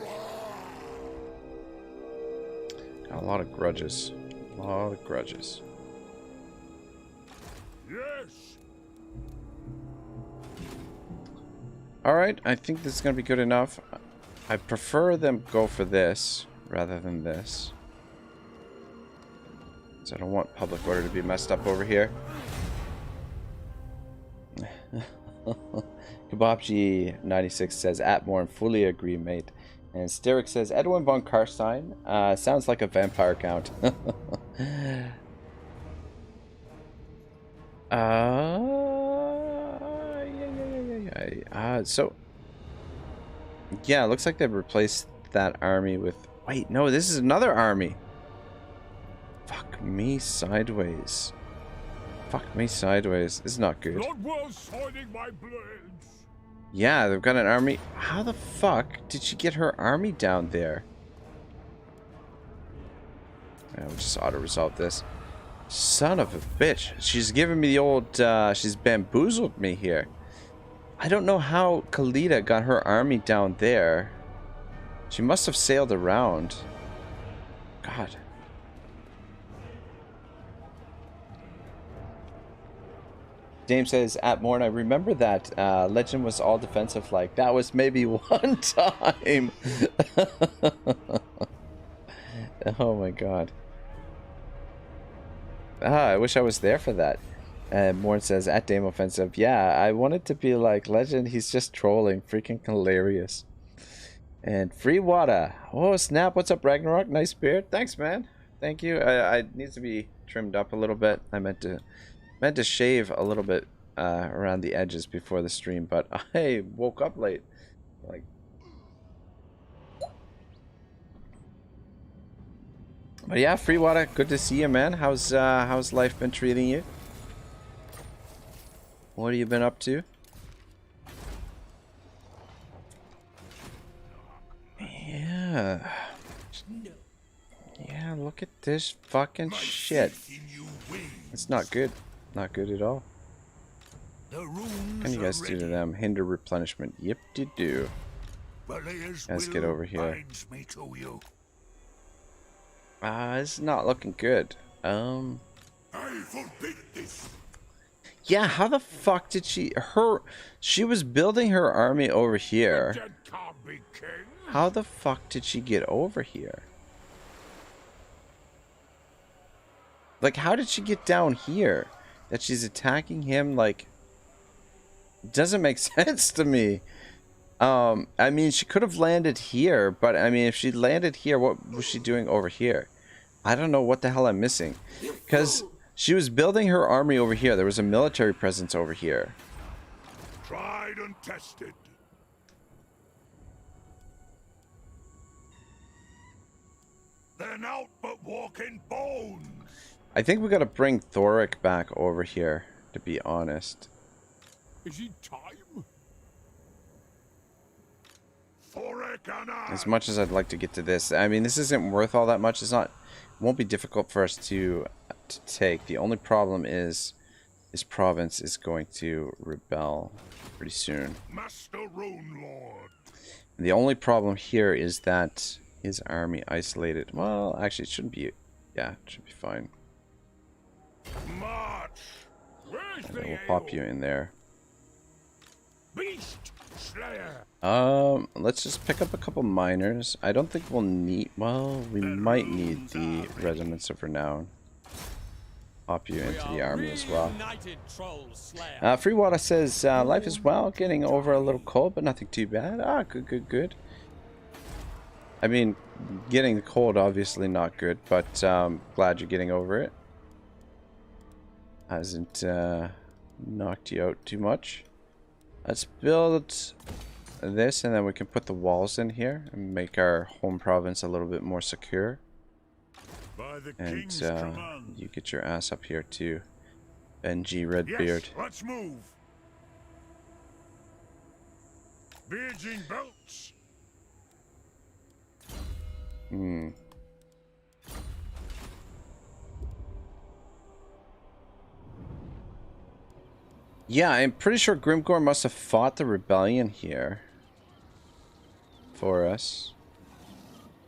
Got a lot of grudges. A lot of grudges. Yes. All right, I think this is gonna be good enough. I prefer them go for this rather than this. So I don't want public order to be messed up over here. Kebabji96 says, Atmore, fully agree, mate. And Sterrick says, Edwin von Karstein, sounds like a vampire count. So... Yeah, it looks like they've replaced that army with... Wait, no, this is another army. Fuck me sideways. Fuck me sideways. This is not good. Not well swinging my blades. Yeah, they've got an army. How the fuck did she get her army down there? Yeah, we'll just auto-resolve this. Son of a bitch. She's giving me the old... she's bamboozled me here. I don't know how Khalida got her army down there. She must have sailed around. God. Dame says, at Morn, I remember that Legend was all defensive like. That was maybe one time. Oh my god. I wish I was there for that. And Morn says, at Dame Offensive, yeah, I wanted to be like Legend, he's just trolling. Freaking hilarious. And Free Water. Oh, snap. What's up, Ragnarok? Nice beard. Thanks, man. Thank you. I need to be trimmed up a little bit. I meant to shave a little bit around the edges before the stream, but I woke up late. Like... But yeah, Free Water, good to see you, man. How's life been treating you? What have you been up to? Yeah. Yeah, look at this fucking shit. It's not good. Not good at all. What can you guys do to them? Hinder replenishment. Yip-de-doo. Let's get over here. It's not looking good. I forbid this. Yeah, how the fuck did she was building her army over here. How the fuck did she get over here? Like, how did she get down here? that she's attacking him, like, doesn't make sense to me. I mean, she could have landed here, but I mean, if she landed here, what was she doing over here? I don't know what the hell I'm missing. Because she was building her army over here. There was a military presence over here. Tried and tested. They're naught but walking bones. I think we gotta bring Thorek back over here, to be honest. Is it time? Thorek and I. As much as I'd like to get to this, I mean, this isn't worth all that much. It's not, it won't be difficult for us to take. The only problem is this province is going to rebel pretty soon. Master Rune Lord. And the only problem here is that his army isolated. Well, actually, it shouldn't be. Yeah, it should be fine. March. Where's And the then we'll pop you in there. Beast Slayer. Let's just pick up a couple miners. I don't think we'll need. Well, we might need the regiments of renown. Pop you into the army as well. Freewater says life is well, getting over a little cold, but nothing too bad. Ah, good. I mean, getting the cold obviously not good, but glad you're getting over it. Hasn't knocked you out too much. Let's build this, and then we can put the walls in here and make our home province a little bit more secure. By the And king's command. you get your ass up here too, Benji Redbeard. Yes, let's move. Beijing belts. Yeah, I'm pretty sure Grimgor must have fought the rebellion here for us.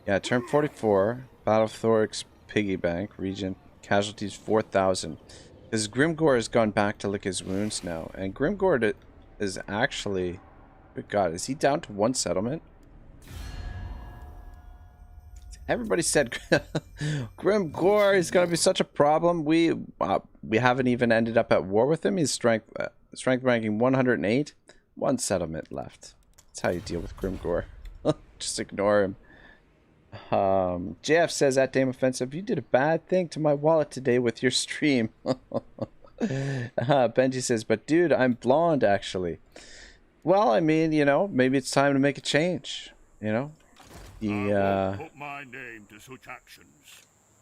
Yeah, turn 44, Battle of Thorek's Piggy Bank, Regent, casualties 4,000. Because Grimgor has gone back to lick his wounds now. And Grimgor is actually... Good God, is he down to one settlement? Everybody said Grimgor is going to be such a problem. We haven't even ended up at war with him. He's strength ranking 108. One settlement left. That's how you deal with Grimgor. Just ignore him. JF says at Dame Offensive, you did a bad thing to my wallet today with your stream. Benji says, but dude, I'm blonde actually. Well, I mean, you know, maybe it's time to make a change. You know, Put my name to such actions.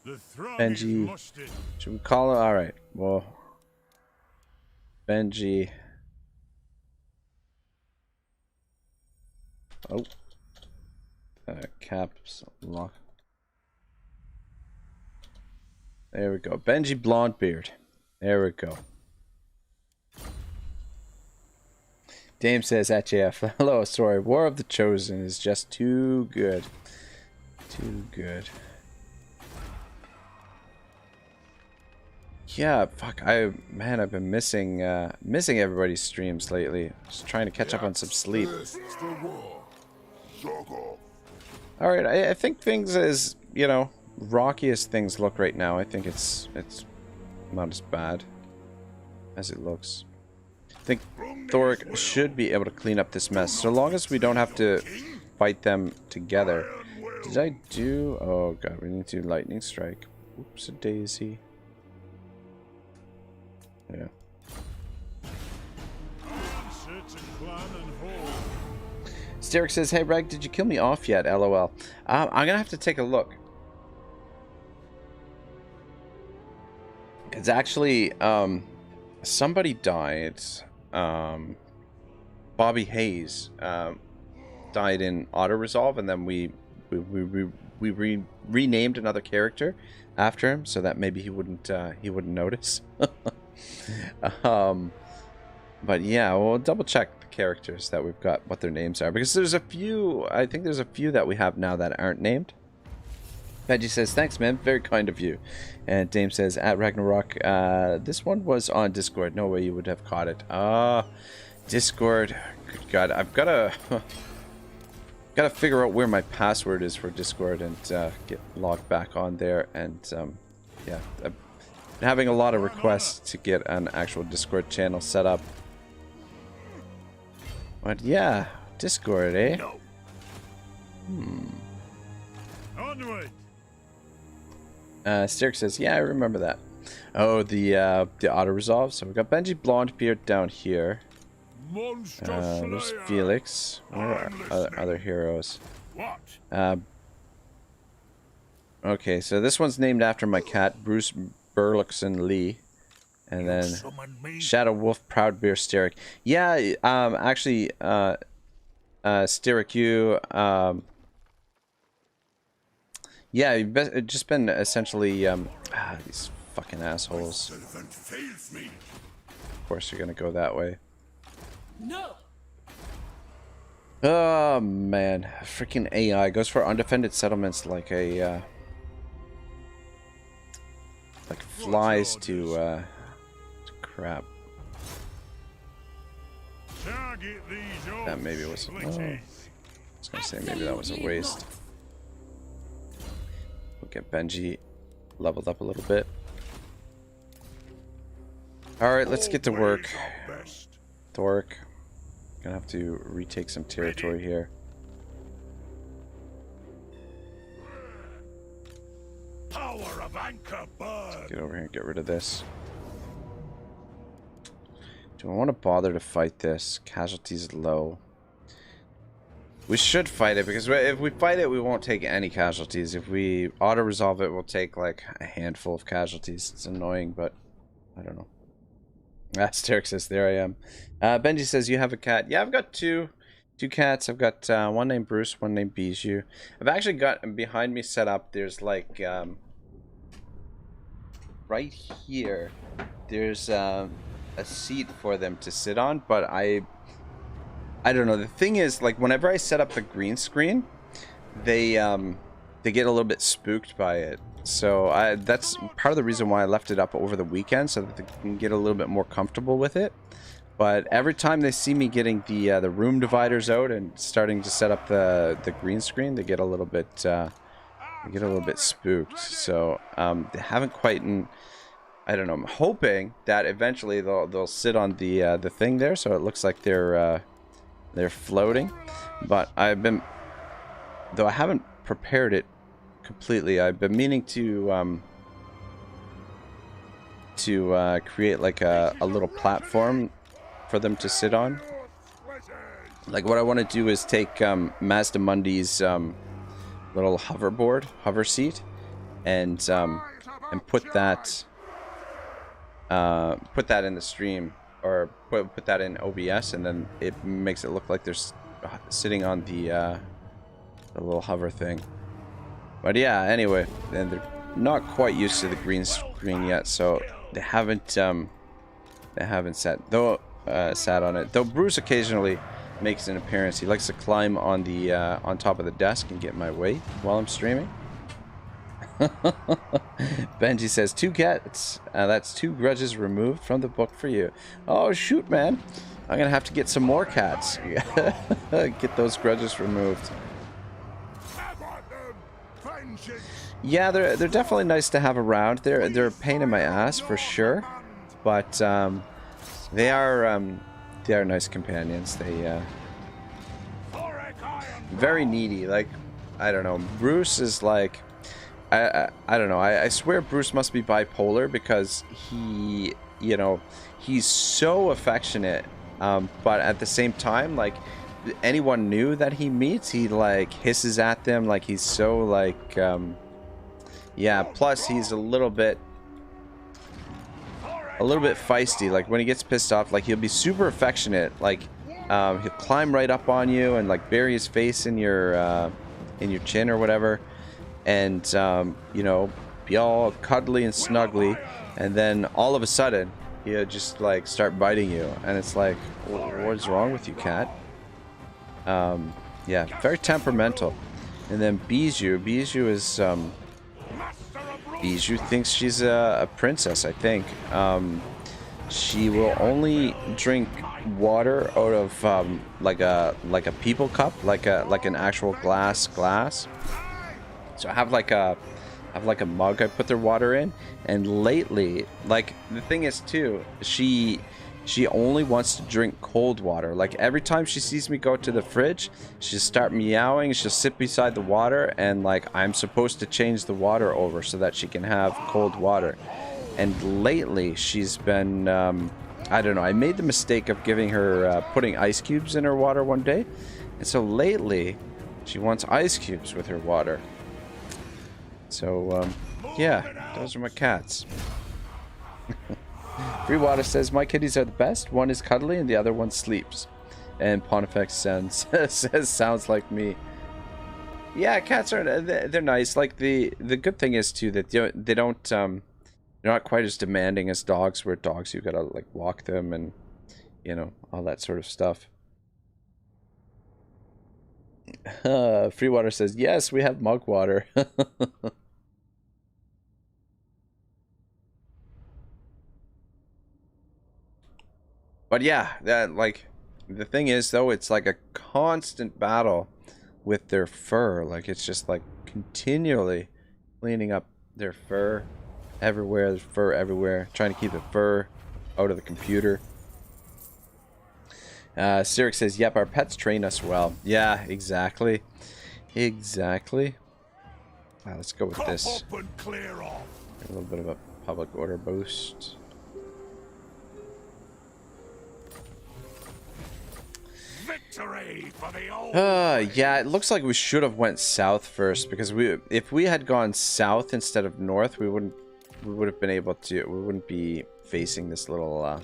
The throng Benji. is musted. Should we call it? All right. Well, Benji. Oh. Caps lock. There we go. Benji Blondebeard. There we go. Dame says at JF, hello, sorry. War of the Chosen is just too good. Too good. Yeah, fuck. I've been missing everybody's streams lately. Just trying to catch up on some sleep. Alright, I think things as, you know, rocky as things look right now, I think it's not as bad as it looks. I think Thorek should be able to clean up this mess, so long as we don't have to fight them together. Did I do... Oh god, we need to do lightning strike. Oops, a daisy. Yeah. Steric says, hey Reg, did you kill me off yet? LOL. I'm gonna have to take a look. It's actually, somebody died. Bobby Hayes died in auto-resolve, and then we renamed another character after him, so that maybe he wouldn't notice. But yeah, we'll double check the characters that we've got, what their names are, because there's a few. I think there's a few that we have now that aren't named. Veggie says, thanks man, very kind of you. And Dame says, at Ragnarok, this one was on Discord. No way you would have caught it. Discord. Good God, I've gotta figure out where my password is for Discord and get logged back on there. And yeah, having a lot of requests to get an actual Discord channel set up. But yeah, Discord, eh? No. Onward. Stirk says, yeah, I remember that. Oh, the auto resolve. So we've got Benji Blondebeard down here. Monster There's Slayer. Felix. Where are other heroes? What? Okay, so this one's named after my cat, Bruce Burluxon Lee. And then Summon me. Shadow Wolf, Proud Bear, Steric. Yeah, actually, Steric, you, yeah, you've just been essentially, these fucking assholes. Servant fails me. Of course you're gonna go that way. No. Oh, man. Freaking AI goes for undefended settlements like a, like flies to crap. Target these That maybe was... Oh, I was gonna say maybe that was a waste. We'll get Benji leveled up a little bit. Alright, let's get to work. Thorek. Gonna have to retake some territory here. Power of anchor bird. Get over here and get rid of this. Do I want to bother to fight this? Casualties low. We should fight it, because if we fight it, we won't take any casualties. If we auto-resolve it, we'll take like a handful of casualties. It's annoying, but I don't know. Steric says, there I am. Benji says, you have a cat. Yeah, I've got two cats. I've got one named Bruce, one named Bijou. I've actually got behind me set up, there's like, right here, there's a seat for them to sit on, but I don't know. The thing is, like, whenever I set up the green screen, they get a little bit spooked by it. So that's part of the reason why I left it up over the weekend, so that they can get a little bit more comfortable with it. But every time they see me getting the room dividers out and starting to set up the green screen, they get a little bit spooked. So they haven't quite. I don't know. I'm hoping that eventually they'll sit on the thing there, so it looks like they're floating. But though I haven't prepared it completely, I've been meaning to create like a little platform for them to sit on. Like, what I want to do is take Mazdamundi's little hover seat, and put that in the stream, or put that in OBS, and then it makes it look like they're sitting on the little hover thing. But yeah, anyway, and they're not quite used to the green screen yet, so they haven't sat on it. Though Bruce occasionally makes an appearance. He likes to climb on the on top of the desk and get in my way while I'm streaming. Benji says, 2 cats. That's 2 grudges removed from the book for you. Oh shoot, man! I'm gonna have to get some more cats. Get those grudges removed. Yeah, they're definitely nice to have around. They're a pain in my ass for sure, but they are nice companions. They very needy. Like, I don't know. Bruce is like, I don't know. I swear Bruce must be bipolar, because he, you know, he's so affectionate, but at the same time, like, anyone new that he meets, he like hisses at them. Like, he's so like, yeah. Plus, he's a little bit feisty. Like, when he gets pissed off, like, he'll be super affectionate. Like, he'll climb right up on you and like bury his face in your chin or whatever, and you know, be all cuddly and snuggly, and then all of a sudden he'll just like start biting you, and it's like, what's wrong with you, cat? Yeah, very temperamental. And then Bijou is Bijou thinks she's a princess, I think. She will only drink water out of like a people cup, like an actual glass. So I have like a have like a mug I put their water in. And lately, like the thing is too, she only wants to drink cold water. Like every time she sees me go to the fridge, she'll start meowing, she'll sit beside the water, and like I'm supposed to change the water over so that she can have cold water. And lately she's been, I don't know, I made the mistake of giving her, putting ice cubes in her water one day. And so lately she wants ice cubes with her water. So, yeah, those are my cats. Free Water says, my kitties are the best. One is cuddly and the other one sleeps. And Pontifex says, sounds like me. Yeah, cats are, they're nice. Like, the good thing is, too, that they don't, they're not quite as demanding as dogs, where dogs, you gotta, like, walk them and, you know, all that sort of stuff. Free Water says, yes, we have mug water. But yeah, that, like, the thing is, though, it's like a constant battle with their fur. Like, it's just like continually cleaning up their fur everywhere. There's fur everywhere, trying to keep the fur out of the computer. Cyric says, yep, our pets train us well. Yeah, exactly. Exactly. Let's go with this. A little bit of a public order boost. Victory for the old yeah, it looks like we should have went south first, because if we had gone south instead of north, we would have been able to, we wouldn't be facing this little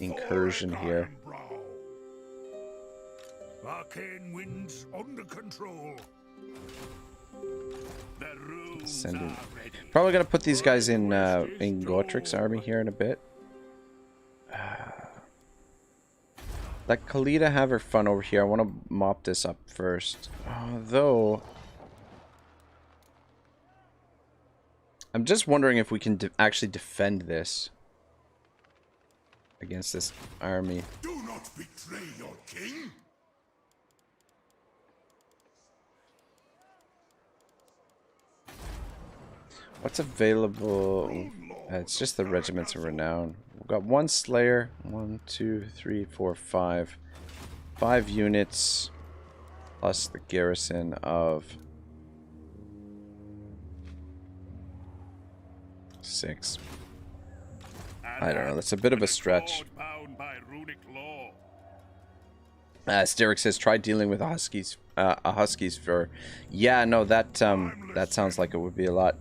incursion here. Arcane winds under control. The runes are ready. Probably gonna put these guys in Gotrik's army here in a bit. Let Kalita have her fun over here. I want to mop this up first. Though, I'm just wondering if we can actually defend this against this army. Do not betray your king. What's available? It's just the regiments of renown. We've got one Slayer. 1, 2, 3, 4, 5. 5 units. Plus the garrison of 6. I don't know. That's a bit of a stretch. Sterrick says, try dealing with a Husky's fur. Yeah, no, that sounds like it would be a lot.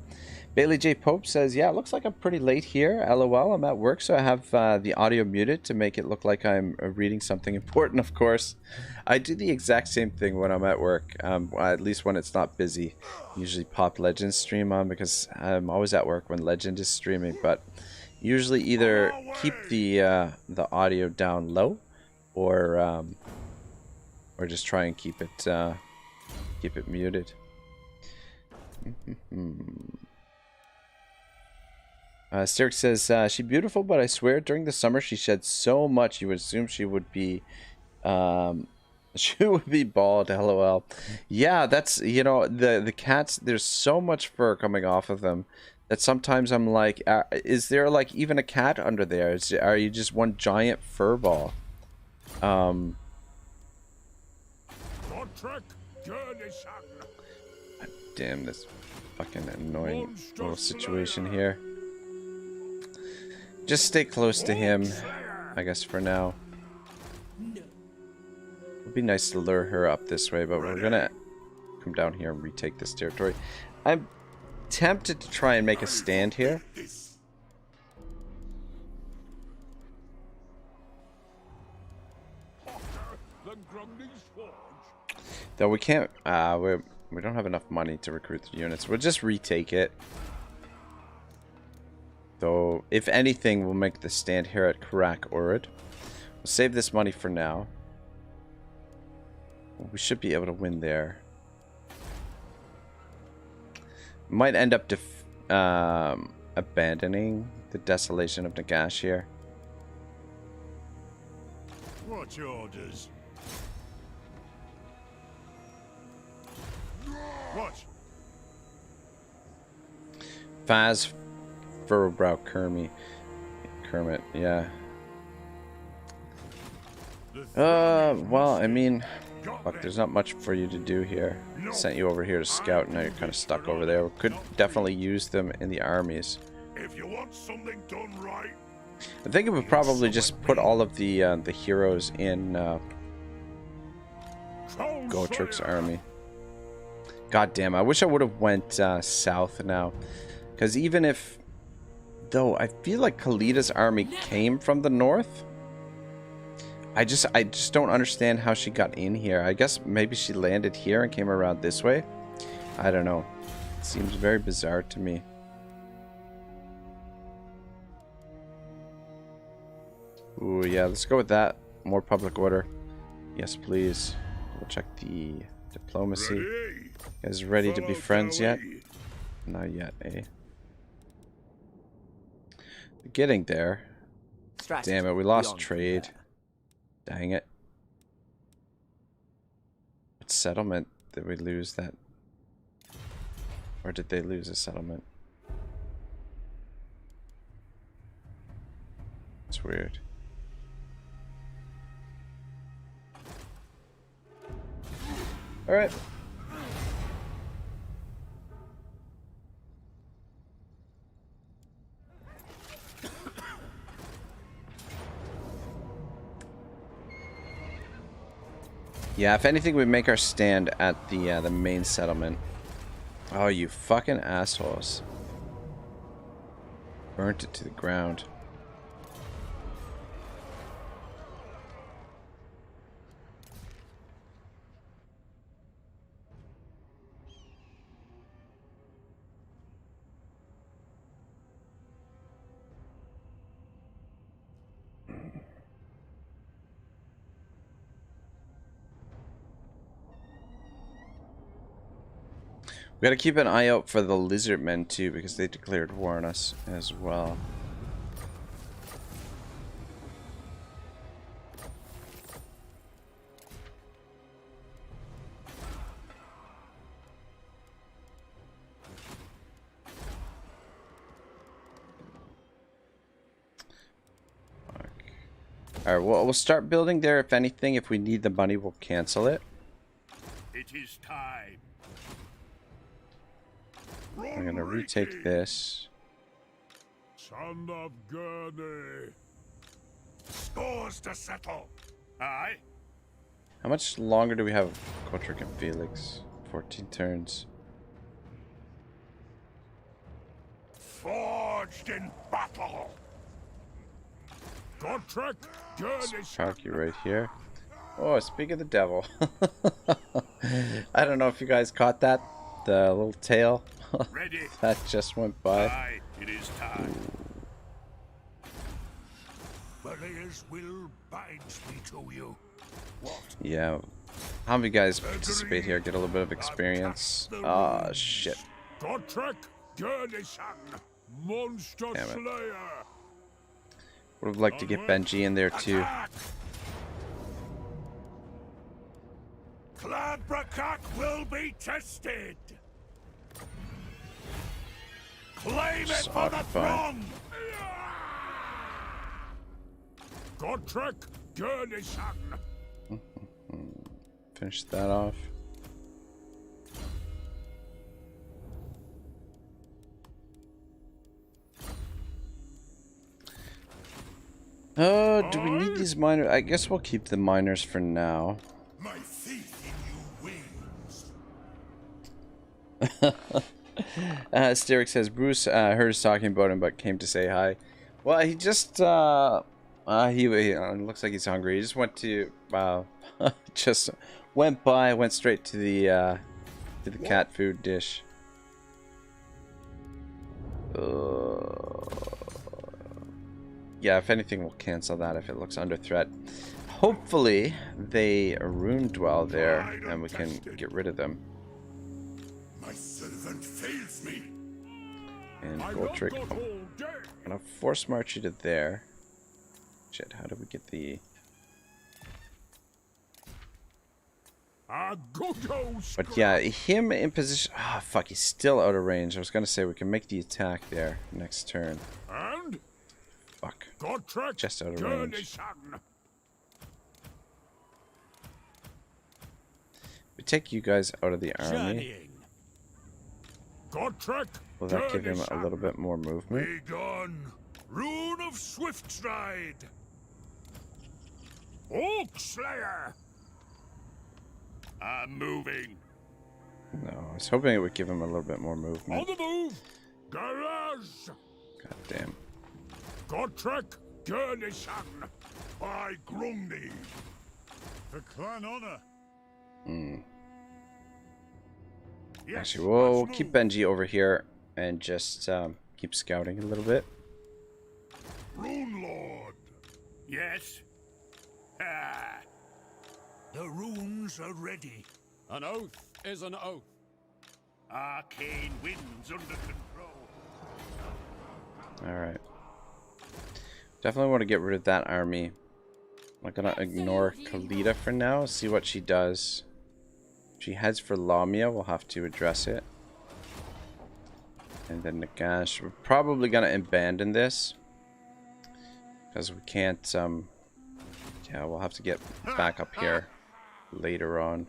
Bailey J. Pope says, yeah, it looks like I'm pretty late here. LOL, I'm at work, so I have the audio muted to make it look like I'm reading something important, of course. I do the exact same thing when I'm at work, at least when it's not busy. Usually pop Legends stream on, because I'm always at work when Legend is streaming, but usually either keep the audio down low, or just try and keep it muted. Sterrick says, she's beautiful, but I swear during the summer she shed so much you would assume she would be bald. LOL. Yeah, that's, you know, the cats, there's so much fur coming off of them that sometimes I'm like, is there like even a cat under there? Are you just one giant fur ball? God damn, this fucking annoying little situation here. Just stay close to him, I guess, for now. It would be nice to lure her up this way, but we're gonna come down here and retake this territory. I'm tempted to try and make a stand here. Though we can't, we don't have enough money to recruit the units. We'll just retake it. Though, if anything, we'll make the stand here at Karak Orid. We'll save this money for now. We should be able to win there. Might end up abandoning the desolation of Nagash here. What's your orders? What? Faz Furrowbrow Kermit, yeah. Well, I mean, fuck, there's not much for you to do here. Sent you over here to scout, now you're kind of stuck over there. We could definitely use them in the armies. If you want something done right, I think it would probably just put all of the heroes in Gotrik's army. God damn, I wish I would have went south now. Because even if... Though, I feel like Khalidah's army came from the north. I just don't understand how she got in here. I guess maybe she landed here and came around this way. I don't know. It seems very bizarre to me. Ooh, yeah, let's go with that. More public order. Yes, please. We'll check the diplomacy. You guys ready to be friends yet? Not yet, eh? Getting there. Damn it, we lost trade. Dang it. What settlement did we lose that? Or did they lose a settlement? It's weird. Alright. Yeah, if anything, we make our stand at the main settlement. Oh, you fucking assholes. Burnt it to the ground. We gotta keep an eye out for the lizard men too, because they declared war on us as well. Alright, well, we'll start building there. If anything, if we need the money, we'll cancel it. it is time. I'm gonna retake this. Son of Gurney. Scores to settle. Aye. How much longer do we have Gotrek and Felix? 14 turns. Forged in battle. Gotrek, Gurney. Park you right here. Oh, speak of the devil. I don't know if you guys caught that. The little tail. Ready. That just went by. Aye, it is time. Belial's will binds me to you. What? Yeah. How many guys participate here? Get a little bit of experience. Ah, shit. Gotrek, Gurney, monster Damn it. slayer. Would have liked to get Benji in there too. Cladbrakak will be tested. Claim it Just for the occupy. throne. Gotrek, Gurney, Finish that off. Oh, do we need these miners? I guess we'll keep the miners for now. My faith in you wanes. Sterrick says Bruce heard us talking about him, but came to say hi. Well, he just he looks like he's hungry. He just went to just went straight to the cat food dish. Yeah, if anything, we'll cancel that if it looks under threat. Hopefully, they rune dwell there, and we can get rid of them. My servant fails me. And Gotrek, I'm gonna force march you to there. Shit, how do we get the... A good old But yeah, him in position. Ah, fuck, he's still out of range. I was gonna say we can make the attack there next turn. And Fuck. Godtrek Just out of range. Gurnison. We take you guys out of the army. Journeying. Godtrek Will that give him a Gurnison. little bit more movement? Begone, Rune of Swiftstride. Oak Slayer. I'm moving. No, I was hoping it would give him a little bit more On movement. the move. Garage. God damn. Godtrek Gurnison. By Grundy. For clan honor. Yes, Actually, we'll let's keep move. Benji over here and just keep scouting a little bit. Rune Lord. Yes. Ah. The runes are ready. An oath is an oath. Arcane winds under control. Alright. Definitely want to get rid of that army. I'm gonna ignore Kalita for now, see what she does. If she heads for Lamia, we'll have to address it. And then Nagash, we're probably gonna abandon this. Because we can't, yeah, we'll have to get back up here later on.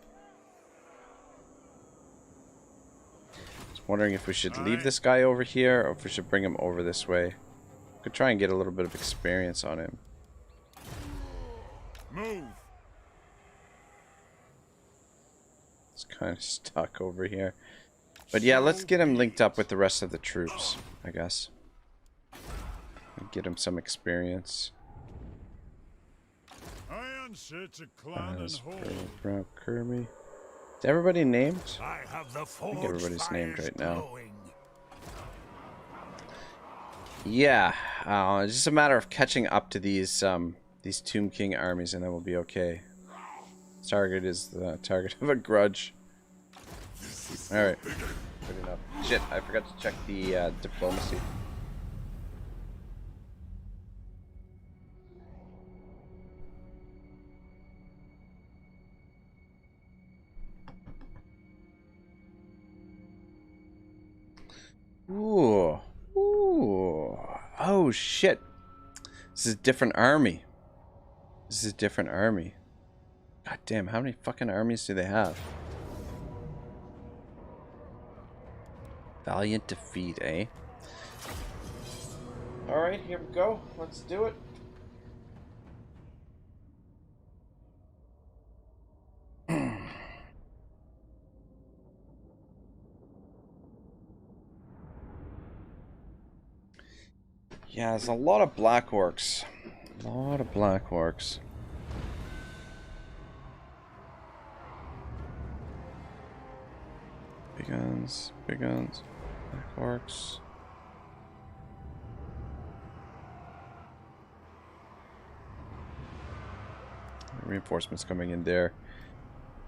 Just wondering if we should leave this guy over here or if we should bring him over this way. Could try and get a little bit of experience on him. Move. It's kind of stuck over here. But yeah, let's get him linked up with the rest of the troops, I guess. And get him some experience. I answer to clan and As hall. Brown Kermy. Is everybody named? I have the forge everybody's named fires right now. glowing. Yeah, it's just a matter of catching up to these Tomb King armies, and then we'll be okay. Target is the target of a grudge. All right, good enough. Shit, I forgot to check the diplomacy. Ooh. Ooh. Oh, shit. This is a different army. This is a different army. God damn, how many fucking armies do they have? Valiant defeat, eh? Alright, here we go. Let's do it. Yeah, there's a lot of black orcs. A lot of black orcs. Big guns, black orcs. Reinforcements coming in there.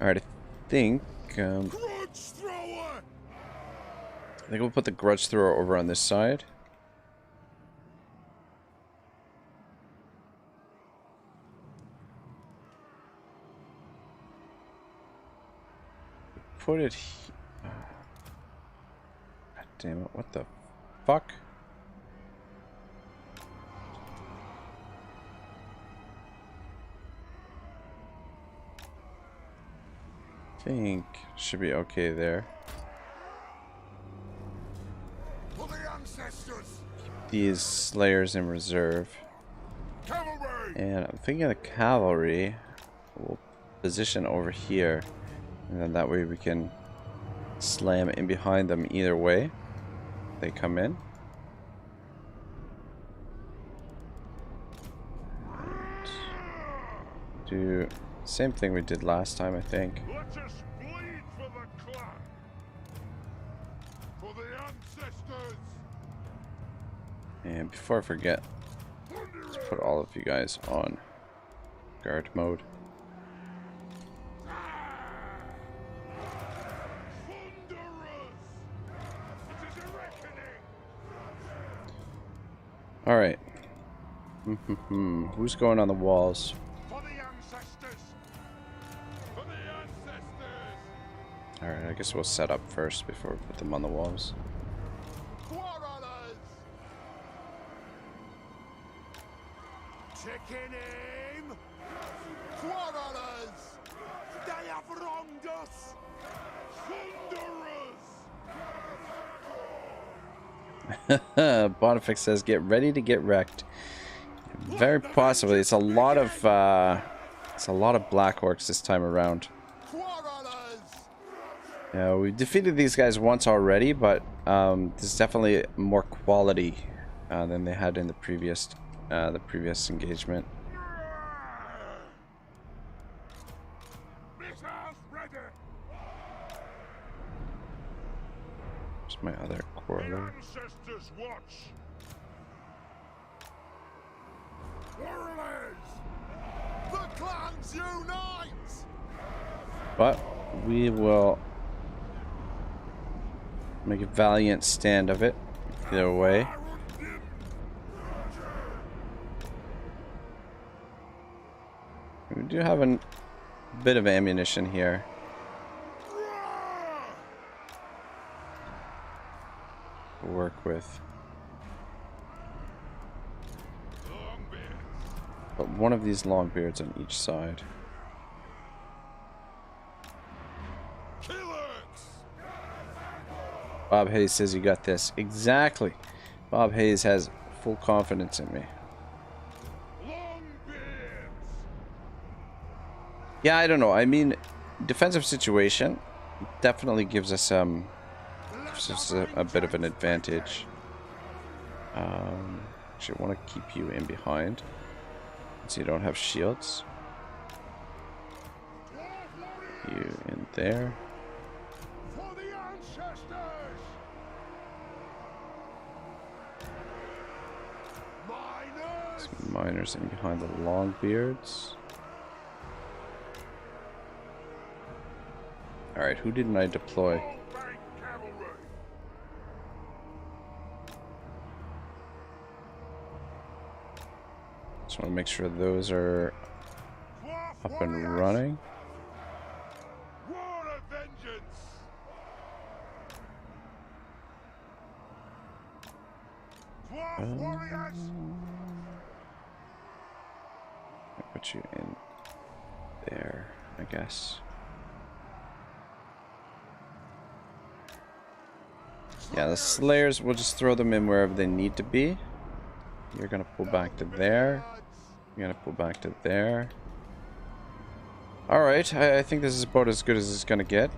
Alright, I think Grudge thrower. we'll put the grudge thrower over on this side. Put it God damn it, what the fuck? I think should be okay there. For the ancestors. These slayers in reserve. Cavalry. And I'm thinking the cavalry will position over here. And then that way we can slam in behind them either way they come in. Do same thing we did last time, I think. Let us bleed for the clan. For the ancestors. And before I forget, let's put all of you guys on guard mode. Alright. Who's going on the walls? For the ancestors. For the ancestors. Alright, I guess we'll set up first before we put them on the walls. Chicken aim! Quarrelers! They have wronged us! Thunderers! Bonifix says, "Get ready to get wrecked." Very possibly. It's a lot of black orcs this time around. Yeah, we defeated these guys once already, but there's definitely more quality than they had in the previous engagement. There's my other quarreler. Ancestors watch! Warriors! The clans unite! But we will make a valiant stand of it either way. We do have a bit of ammunition here. To work with. But one of these long beards on each side. Bob Hayes says you got this. Exactly. Bob Hayes has full confidence in me. Yeah, I don't know. I mean, defensive situation definitely gives us a bit of an advantage. Actually, I want to keep you in behind so you don't have shields. You in there. Some miners in behind the long beards. Alright, who didn't I deploy? Just want to make sure those are up and running. I'll put you in there, I guess. Yeah, the Slayers, we'll just throw them in wherever they need to be. You're gonna pull back to there. You're gonna pull back to there. Alright, I think this is about as good as it's gonna get.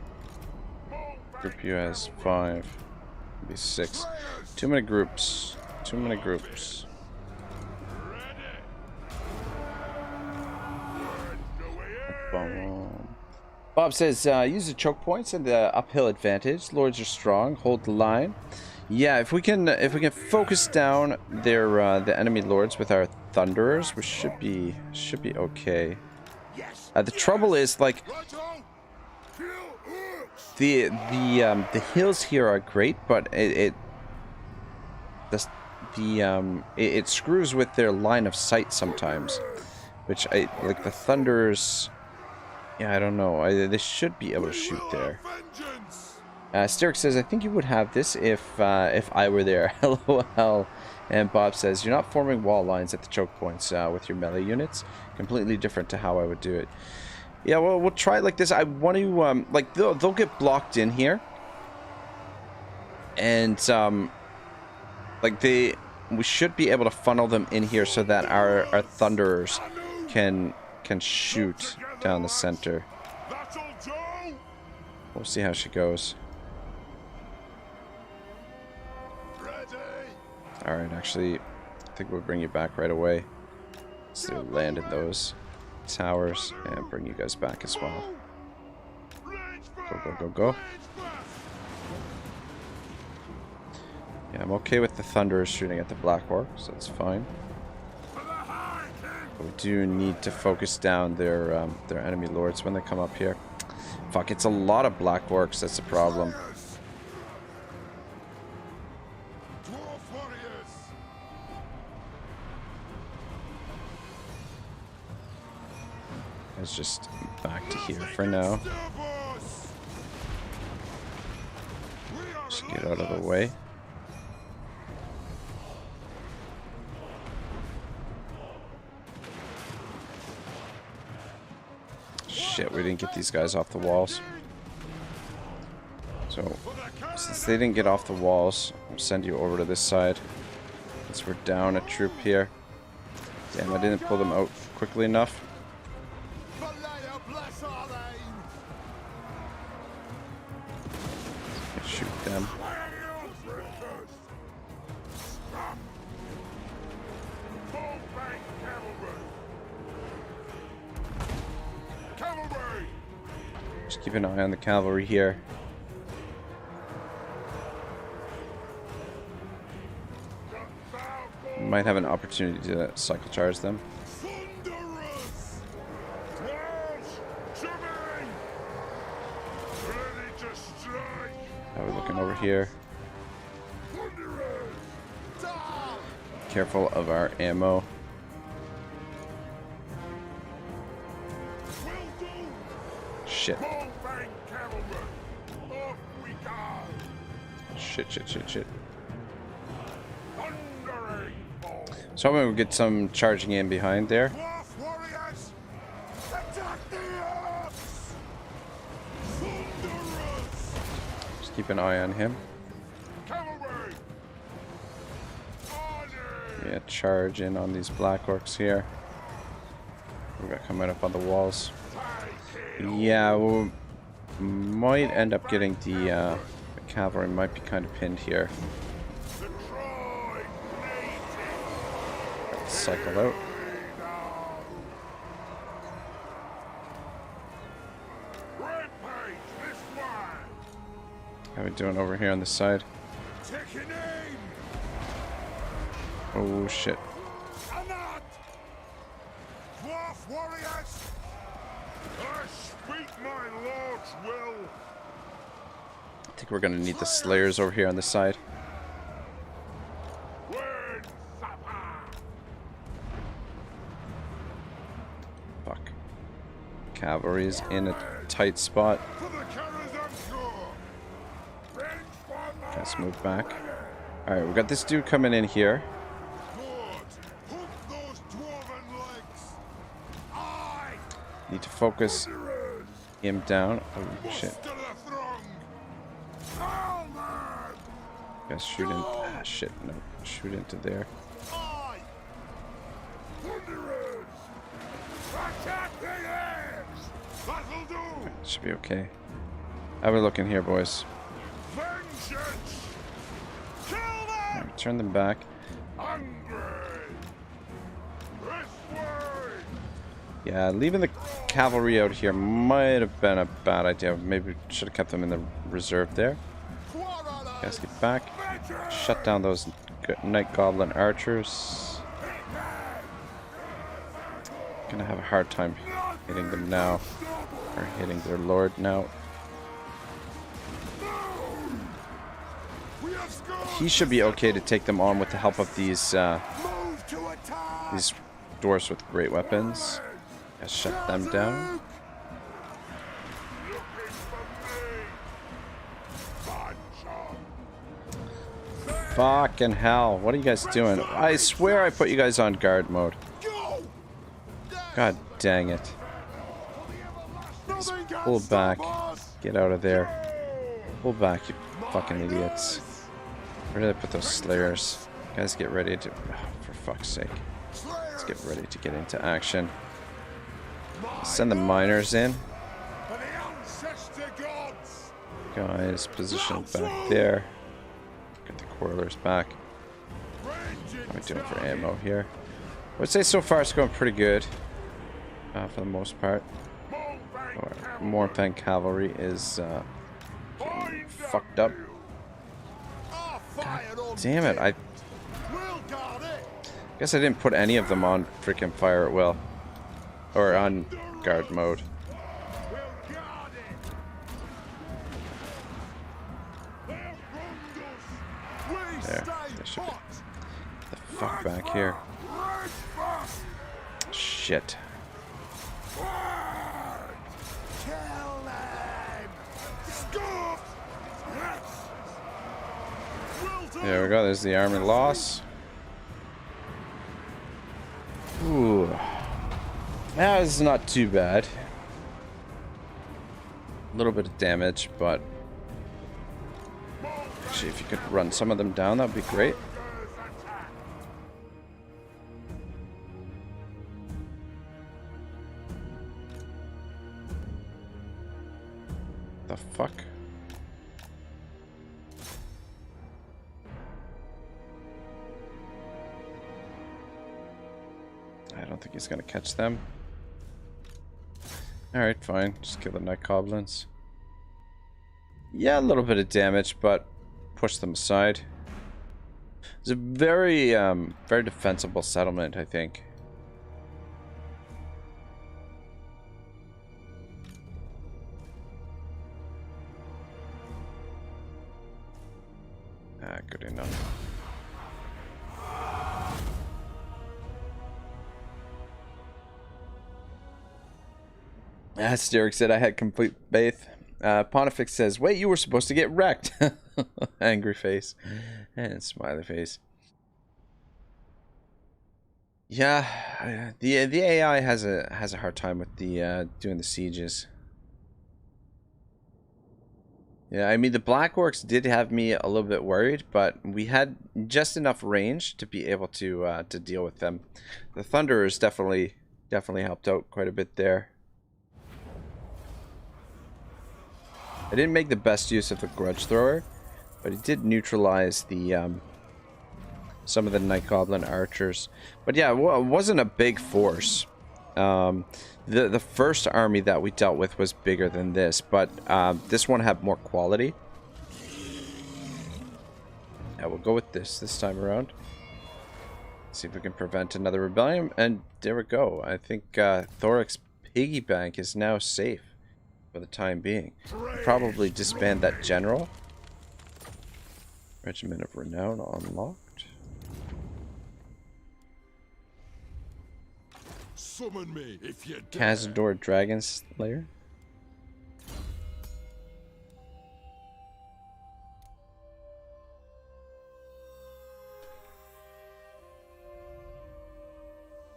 Group you as 5. Maybe 6. Too many groups. Too many groups. Bob says, use the choke points and the uphill advantage. Lords are strong. Hold the line. Yeah, if we can focus down their the enemy lords with our thunderers, we should be okay. The trouble is, like, the hills here are great, but it screws with their line of sight sometimes, which like the thunderers. Yeah, I don't know. They should be able to shoot there. Sterrick says, I think you would have this if I were there. LOL. And Bob says, you're not forming wall lines at the choke points with your melee units. Completely different to how I would do it. Yeah, well, we'll try it like this. I want to, like, they'll get blocked in here. And, like, we should be able to funnel them in here so that our thunderers can shoot down the center. We'll see how she goes. Alright, actually, I think we'll bring you back right away. So land in those towers and bring you guys back as well. Go, go, go, go. Yeah, I'm okay with the Thunderers shooting at the Black Orcs, so that's fine. But we do need to focus down their enemy lords when they come up here. Fuck, it's a lot of Black Orcs, that's the problem. It's just back to here for now. Just get out of the way. Shit, we didn't get these guys off the walls. So, since they didn't get off the walls, I'll send you over to this side. Since we're down a troop here. Damn, I didn't pull them out quickly enough. Shoot them. Just keep an eye on the cavalry here. Might have an opportunity to cycle charge them. How are we looking over here? Careful of our ammo. Shit. Shit. So I'm gonna get some charging in behind there. Just keep an eye on him. Yeah, charge in on these black orcs here. We got coming up on the walls. Yeah, we might end up getting the cavalry. Might be kind of pinned here. Cycle out. How are we doing over here on this side? Oh shit. I think we're gonna need the slayers over here on this side. Fuck. Cavalry's in a tight spot. Let's move back. Alright, we got this dude coming in here. Need to focus him down. Oh shit. Guess shoot in. Ah, shit, no. Shoot into there. Right, should be okay. How are we looking here, boys? Right, turn them back. Yeah, leaving the cavalry out here might have been a bad idea. Maybe we should have kept them in the reserve there. Guys, get back. Shut down those night goblin archers. Gonna have a hard time hitting them now, or hitting their lord now. He should be okay to take them on with the help of these dwarves with great weapons. Let's shut them down. Fucking hell, what are you guys doing? I swear I put you guys on guard mode. God dang it. Just pull back. Get out of there. Pull back, you fucking idiots. Where did I put those slayers? Guys, get ready to... Oh, for fuck's sake. Let's get ready to get into action. Send the miners in. Guys, position back there. Get the quarrelers back. How are we doing for ammo here? I would say so far it's going pretty good. For the most part. Morpeng cavalry is getting fucked up. God damn it, I guess I didn't put any of them on freaking fire at will. Or on guard mode. There, that should be. The fuck back here. Shit. There we go. There's the army loss. Ooh. That is not too bad. A little bit of damage, but actually, if you could run some of them down, that would be great. The fuck? I don't think he's gonna catch them. Alright, fine. Just kill the night goblins. Yeah, a little bit of damage, but push them aside. It's a very, very defensible settlement, I think. Ah, good enough. As Derek said, I had complete faith. Pontifex says, wait, you were supposed to get wrecked. Angry face. And smiley face. Yeah, the AI has a hard time with the doing the sieges. Yeah, I mean the Black Orcs did have me a little bit worried, but we had just enough range to be able to deal with them. The Thunderers definitely helped out quite a bit there. I didn't make the best use of the Grudge Thrower, but it did neutralize the some of the Night Goblin archers. But yeah, well, it wasn't a big force. The first army that we dealt with was bigger than this, but this one had more quality. Yeah, we'll go with this time around. See if we can prevent another rebellion, and there we go. I think Thorek's piggy bank is now safe. For the time being. Probably disband that general. Regiment of Renown unlocked. Summon me if you dare. Cazador Dragon Slayer.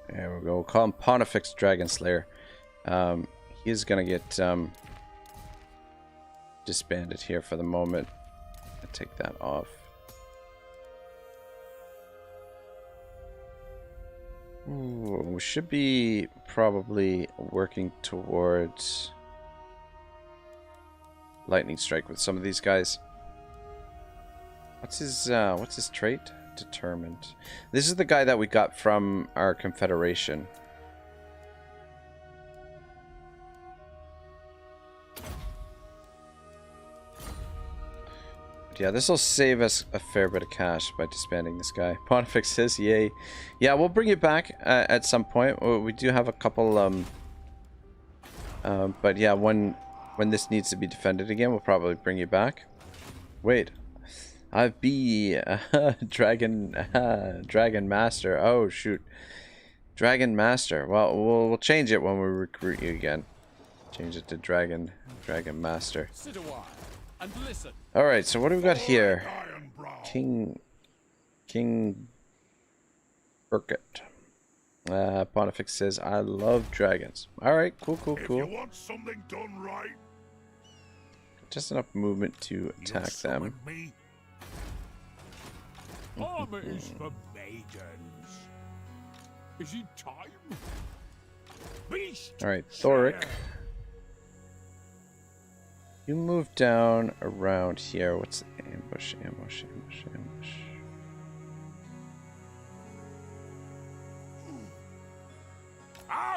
There we go. We'll call him Pontifex Dragon Slayer. He's gonna get disbanded here for the moment. I'll take that off. Ooh, we should be probably working towards lightning strike with some of these guys. What's his trait? Determined. This is the guy that we got from our confederation. Yeah, this will save us a fair bit of cash by disbanding this guy. Pontifex says, yay. Yeah, we'll bring it back at some point. We do have a couple, but yeah, when this needs to be defended again, we'll probably bring you back. Wait. I've be Dragon Master. Oh, shoot. Dragon Master. Well, we'll change it when we recruit you again. Change it to Dragon Master. Sit a while and listen. Alright, so what do we got here? King Burkett. Pontifex says, I love dragons. Alright, cool. If you want something done right, just enough movement to attack them. me. Armor is for maidens. Is it time? Beast. Alright, Thorek. You move down around here. What's the ambush?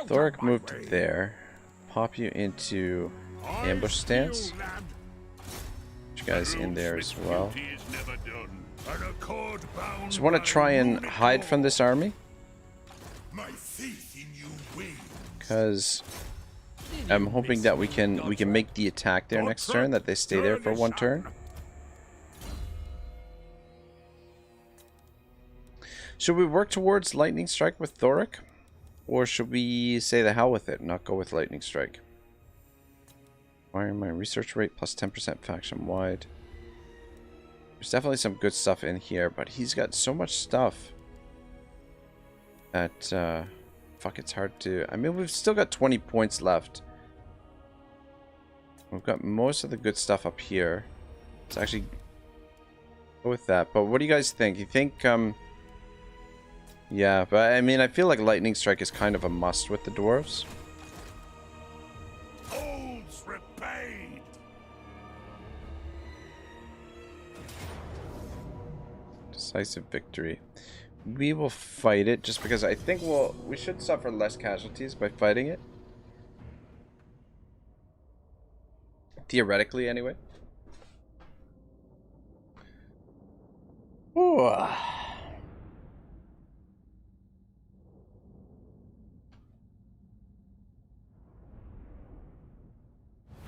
Thorek moved there. Pop you into ambush stance. Put you guys in there as well. Just want to try and hide from this army. Because I'm hoping that we can make the attack there next turn, that they stay there for one turn. Should we work towards Lightning Strike with Thorek? Or should we say the hell with it and not go with Lightning Strike? Why am my research rate plus 10% faction wide? There's definitely some good stuff in here, but he's got so much stuff that, fuck, it's hard to... I mean, we've still got 20 points left. We've got most of the good stuff up here. Let's actually go with that. But what do you guys think? You think, yeah, but I mean, I feel like Lightning Strike is kind of a must with the dwarves. Oaths repaid. Decisive victory. We will fight it just because I think we should suffer less casualties by fighting it. Theoretically, anyway. Ooh.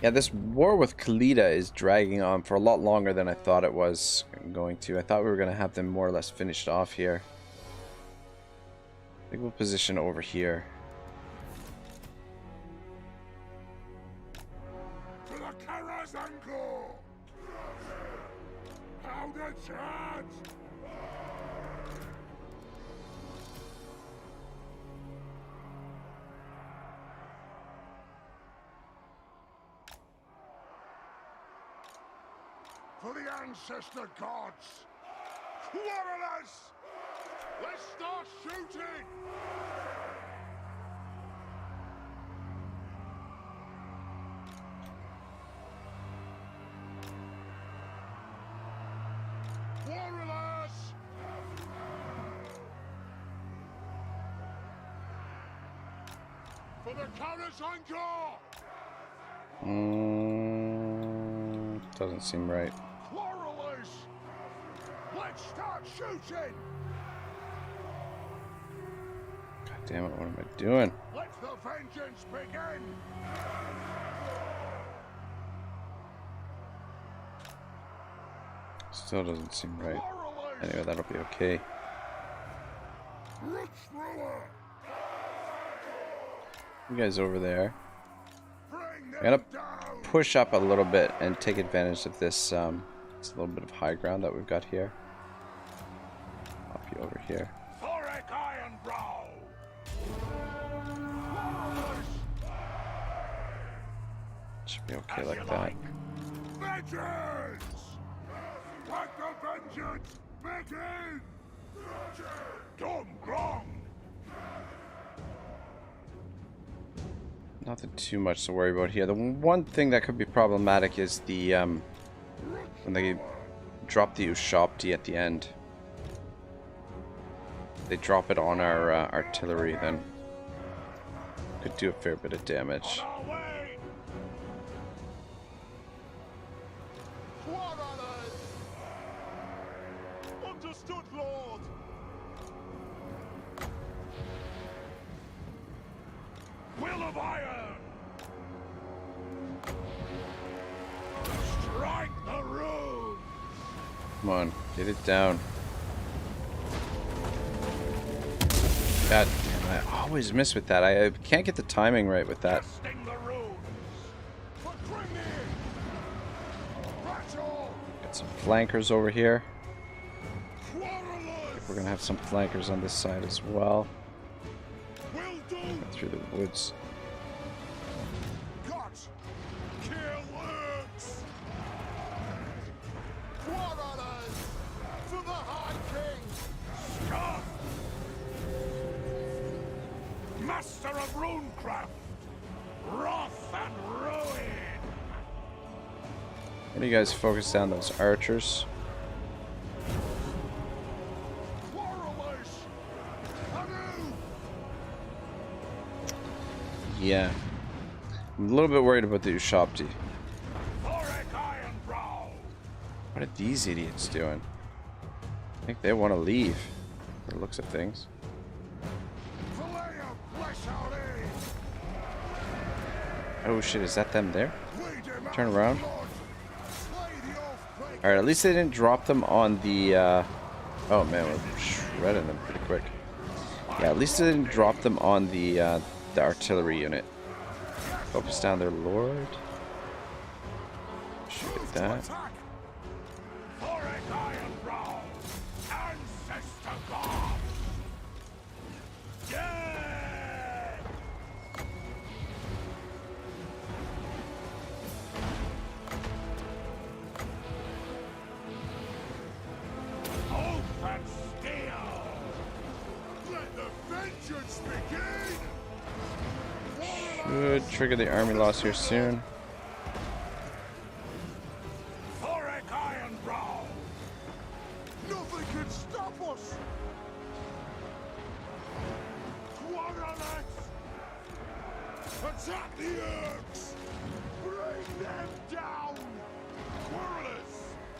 Yeah, this war with Khalida is dragging on for a lot longer than I thought it was going to. I thought we were going to have them more or less finished off here. I think we'll position over here. To the Karazanko! How to charge! For the ancestor gods! Quarrelers! Let's start shooting! Quarrelers! For the Karazanko! Doesn't seem right. Quarrelers! Let's start shooting! God damn it, what am I doing? Let the vengeance begin! Still doesn't seem right. Anyway, that'll be okay. Root thrower! You guys over there. Bring I gotta them down! push up a little bit and take advantage of this, this little bit of high ground that we've got here. Pop you over here. Thorek Ironbrow! Should be okay like that. Vengeance! Let the vengeance begin! Done wrong! Nothing too much to worry about here. The one thing that could be problematic is the, when they drop the Ushopti at the end. They drop it on our artillery, then could do a fair bit of damage. On our way! Quarrelers! Understood, Lord! Will of iron! Strike the room! Come on, get it down. God damn, I always miss with that. I can't get the timing right with that. Testing the runes! For Grimnir! Rattle! Got some flankers over here. Quarrelers! We're gonna have some flankers on this side as well. Will do! Through the woods. Cut! Kill works! Quarrelers! To the High King! Scuff! Master of runecraft! Wrath and ruin! What do you guys focus down those archers? Quarrelers! Anew! Yeah. I'm a little bit worried about the Ushopti. Thorek Ironbrow! What are these idiots doing? I think they want to leave. By the looks of things. Fillet of flesh out in! Oh shit, is that them there? Bleed him Turn out around. blood! Slay the oath-breaker! Alright, at least they didn't drop them on the, oh man, we're shredding them pretty quick. Yeah, at least they didn't drop them on the artillery unit. Focus down their lord. Shoot at that. Thorek Should trigger the army loss here soon. Thorek Ironbrow! Nothing can stop us! Warhammer! Attack the Urks! Bring them down! Quarrelers!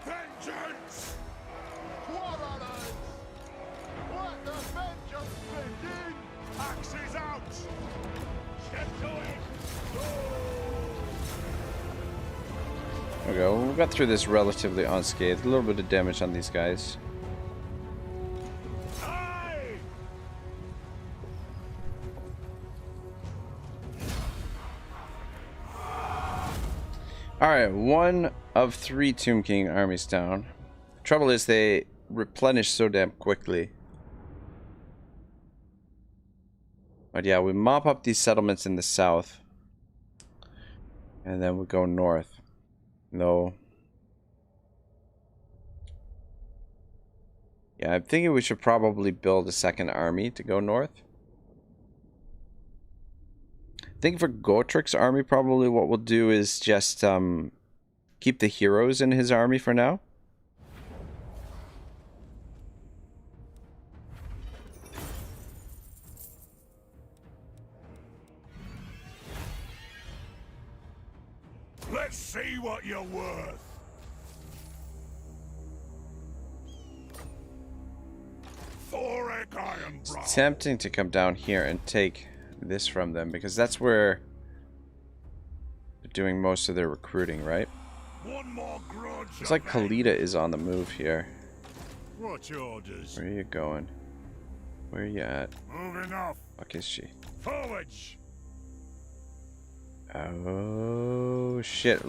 Vengeance! Warhammer! Let the vengeance begin! Axes out! Step to it! There we go. We got through this relatively unscathed. A little bit of damage on these guys. Aye! Alright, 1 of 3 Tomb King armies down. Trouble is they replenish so damn quickly. But yeah, we mop up these settlements in the south. And then we go north. No. Yeah, I'm thinking we should probably build a second army to go north. I think for Gotrik's army, probably what we'll do is just keep the heroes in his army for now. Let's see what you're worth. Thorek Ironbrow. It's tempting to come down here and take this from them because that's where they're doing most of their recruiting, right? One more grudge. Looks like Kalita is on the move here. What's orders? Where are you going? Where are you at? Moving off. Fuck is she? Forwards. Oh shit.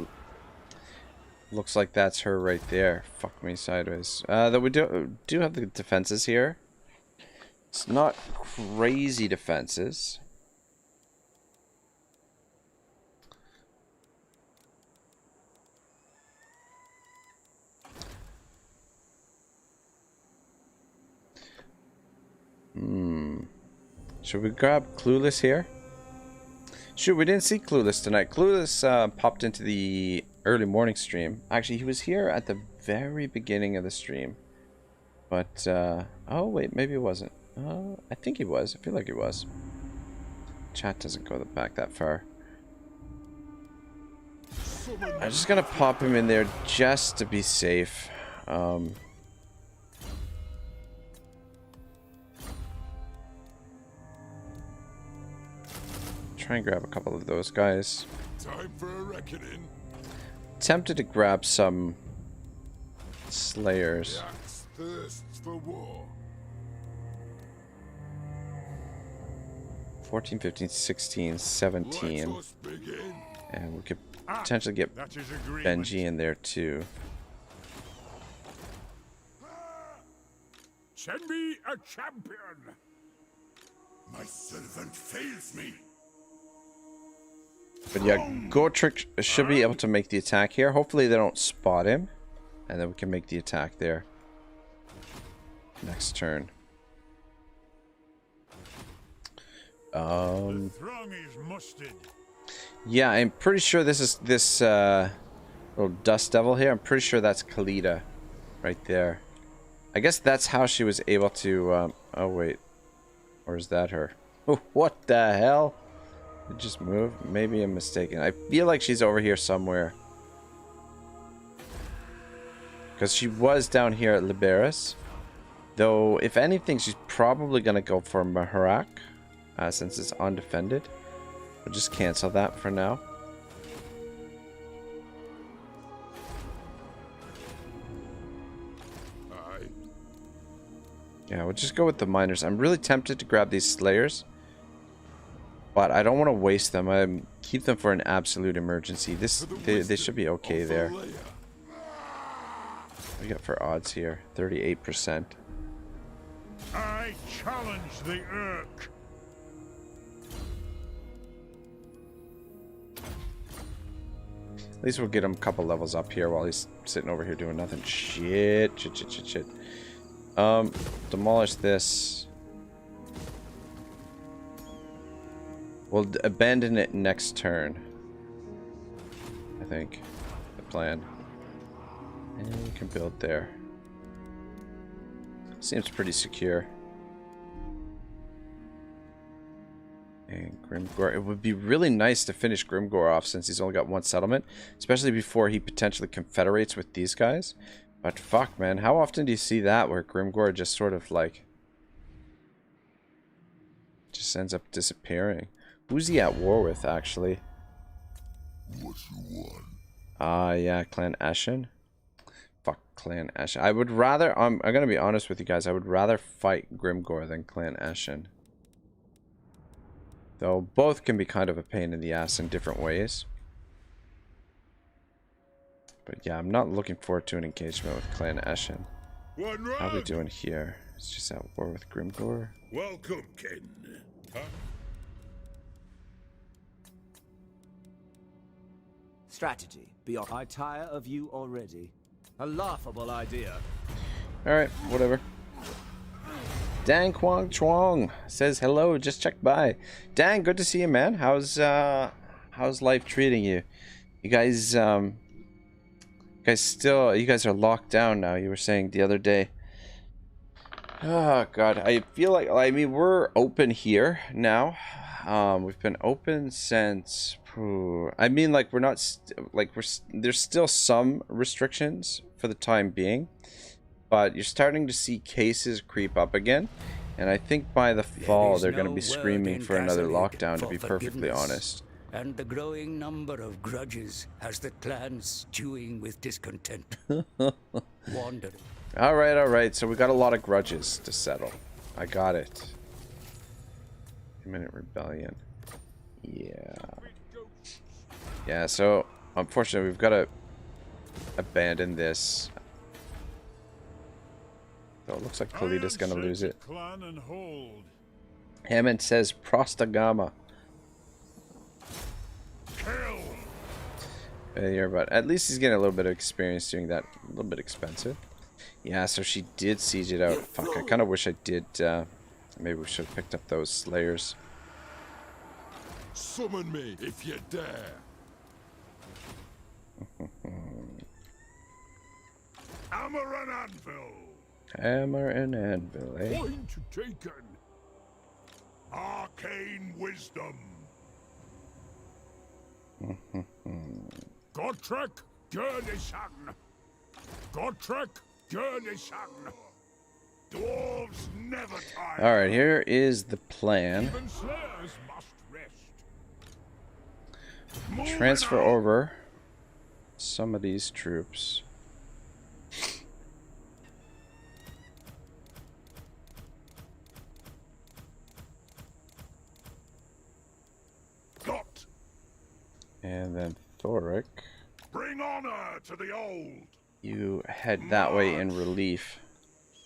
Looks like that's her right there. Fuck me sideways. Though we do have the defenses here. It's not crazy defenses. Should we grab Clueless here? Shoot, we didn't see Clueless tonight. Clueless popped into the early morning stream. Actually, he was here at the very beginning of the stream. But, oh wait, maybe it wasn't. I think he was. I feel like he was. Chat doesn't go back that far. I'm just gonna pop him in there just to be safe. Try and grab a couple of those guys. Time for a reckoning. Tempted to grab some Slayers. The axe thirsts for war. 14, 15, 16, 17. Let us begin. And we could potentially get That is agreement. Benji in there too. Send me a champion. My servant fails me. But yeah, Gotrek should be able to make the attack here. Hopefully they don't spot him. And then we can make the attack there. Next turn. The throng is mustered. Yeah, I'm pretty sure this is this little dust devil here. I'm pretty sure that's Kalita right there. I guess that's how she was able to oh wait. Or is that her? What the hell? It just moved? Maybe I'm mistaken. I feel like she's over here somewhere. Because she was down here at Liberis. Though, if anything, she's probably going to go for Maharak. Since it's undefended. We'll just cancel that for now. Aye. Yeah, we'll just go with the miners. I'm really tempted to grab these Slayers. But I don't want to waste them. I keep them for an absolute emergency. They should be okay there. What do we got for odds here? 38%. I challenge the Urk. At least we'll get him a couple levels up here while he's sitting over here doing nothing. Shit. Demolish this. We'll abandon it next turn. I think. The plan. And we can build there. Seems pretty secure. And Grimgor. It would be really nice to finish Grimgor off since he's only got one settlement. Especially before he potentially confederates with these guys. But fuck, man. How often do you see that where Grimgor just sort of like... just ends up disappearing? Who's he at war with, actually? What you want? Yeah, Clan Ashen. Fuck Clan Ashen. I would rather... I'm gonna be honest with you guys. I would rather fight Grimgor than Clan Ashen. Though both can be kind of a pain in the ass in different ways. But yeah, I'm not looking forward to an engagement with Clan Ashen. How are we doing here? It's just at war with Grimgor. Welcome, Ken. Huh? Strategy beyond. I tire of you already. A laughable idea. Alright, whatever. Dang Kwang Chuang says hello, just checked by. Dang, good to see you, man. How's life treating you? You guys you guys are locked down now, you were saying the other day. Oh god, I feel like, I mean, we're open here now. We've been open since I mean, like, we're not there's still some restrictions for the time being. But you're starting to see cases creep up again, and I think by the fall they're going to be screaming for another lockdown, to be perfectly honest. And the growing number of grudges has the clan stewing with discontent. Wandering. Alright, so we got a lot of grudges to settle. I got it. Imminent rebellion. Yeah, so unfortunately we've got to abandon this. So it looks like Kalita's gonna lose it. Hammond says Prostagama. Failure, but at least he's getting a little bit of experience doing that. A little bit expensive. Yeah, so she did siege it out. Fuck, I kind of wish I did. Maybe we should have picked up those slayers. Summon me if you dare. Hammer and anvil. Hammer and anvil, eh? Point taken. Arcane wisdom. Gotrek Gurnishan. Gotrek Gurnishan. Dwarves never tire. Alright, here is the plan. Even slayers must rest. Transfer over some of these troops. Got. And then Thorek, Bring honor to the old. you head that way in relief.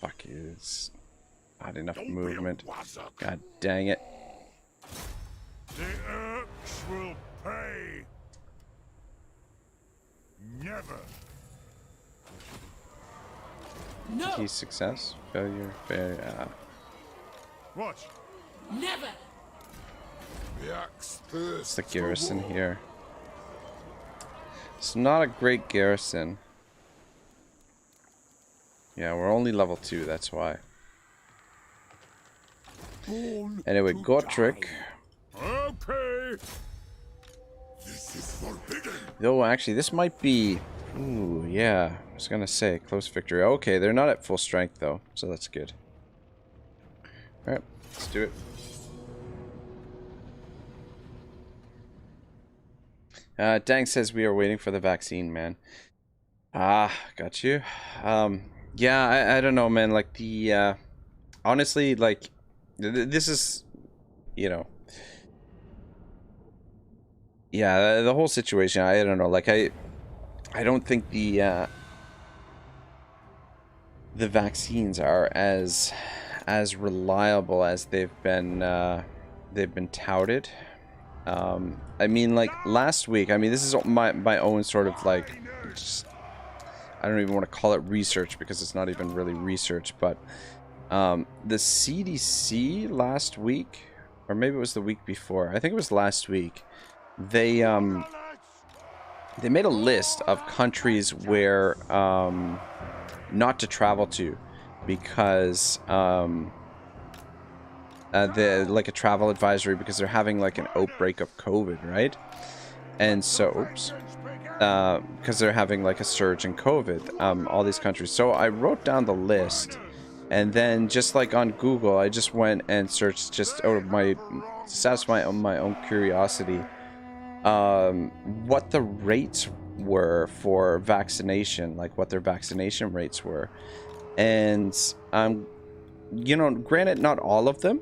Fuck, it's not enough Don't movement. be a wazzock. God dang it. The Urks will pay. Never. Key success, failure, failure. What? Never. The axe It's the garrison here. It's not a great garrison. Yeah, we're only level 2, that's why. Anyway, Gotrek. Okay. This is forbidden. Though, actually, this might be... Ooh, yeah. I was gonna say, close victory. Okay, they're not at full strength, though, so that's good. Alright, let's do it. Dang says we are waiting for the vaccine, man. Ah, got you. Yeah, I don't know, man. Like, the, honestly, like, this is, you know... Yeah, the whole situation, I don't know, like, I don't think the vaccines are as reliable as they've been touted. I mean, like, last week, I mean, this is my own sort of, like, just, I don't even want to call it research because it's not even really research, but the CDC last week or maybe it was the week before. I think it was last week. They made a list of countries where not to travel to because like a travel advisory because they're having like an outbreak of COVID, right? And so, because they're having like a surge in COVID, all these countries. So I wrote down the list, and then just like on Google, I just went and searched just out of my, to satisfy my own curiosity, what the rates were for vaccination, like what their vaccination rates were. And, you know, granted, not all of them,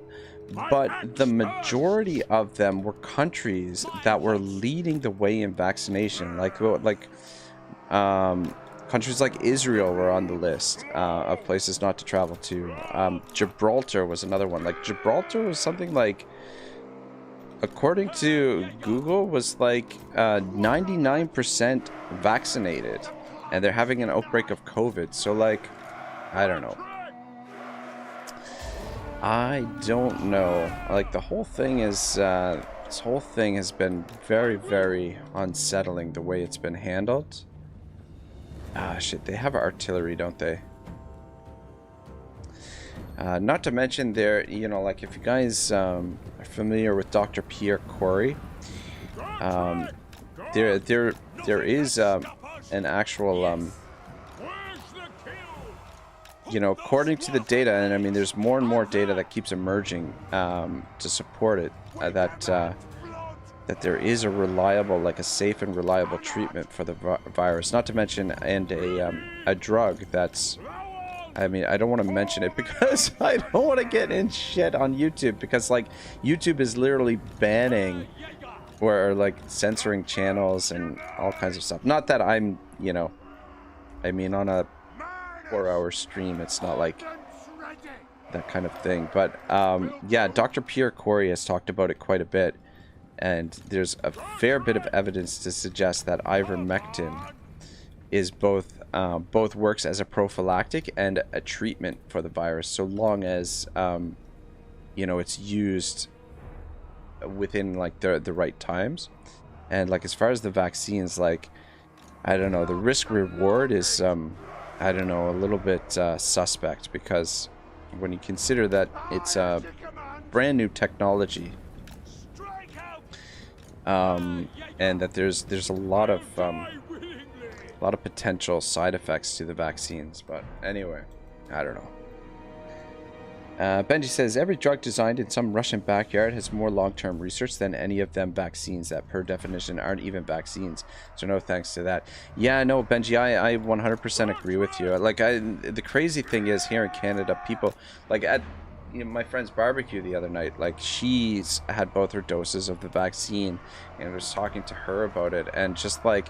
but the majority of them were countries that were leading the way in vaccination. Countries like Israel were on the list of places not to travel to. Gibraltar was another one. Like Gibraltar was something like, according to Google, was like 99% vaccinated, and they're having an outbreak of COVID. So like, I don't know. I don't know. Like the whole thing is, this whole thing has been very, very unsettling the way it's been handled. Ah, shit, they have artillery, don't they? Not to mention there, you know, like if you guys are familiar with Dr. Pierre Corey, there is an actual you know, according to the data, and I mean, there's more and more data that keeps emerging to support it, that there is a reliable, like a safe and reliable treatment for the virus. Not to mention, and a drug that's, I mean, I don't want to mention it because I don't want to get in shit on YouTube, because like YouTube is literally banning or like censoring channels and all kinds of stuff. Not that I'm, you know, I mean, on a 4-hour stream, it's not like that kind of thing. But yeah, Dr. Pierre Corey has talked about it quite a bit, and there's a fair bit of evidence to suggest that ivermectin is both works as a prophylactic and a treatment for the virus, so long as you know, it's used within like the right times. And like as far as the vaccines, like I don't know, the risk reward is I don't know, a little bit suspect, because when you consider that it's a brand new technology, and that there's a lot of potential side effects to the vaccines. But anyway, I don't know. Benji says, every drug designed in some Russian backyard has more long-term research than any of them vaccines that per definition aren't even vaccines. So no thanks to that. Yeah, no, Benji, I 100% agree with you. Like, the crazy thing is, here in Canada, people, like at my friend's barbecue the other night, like she's had both her doses of the vaccine, and I was talking to her about it, and just like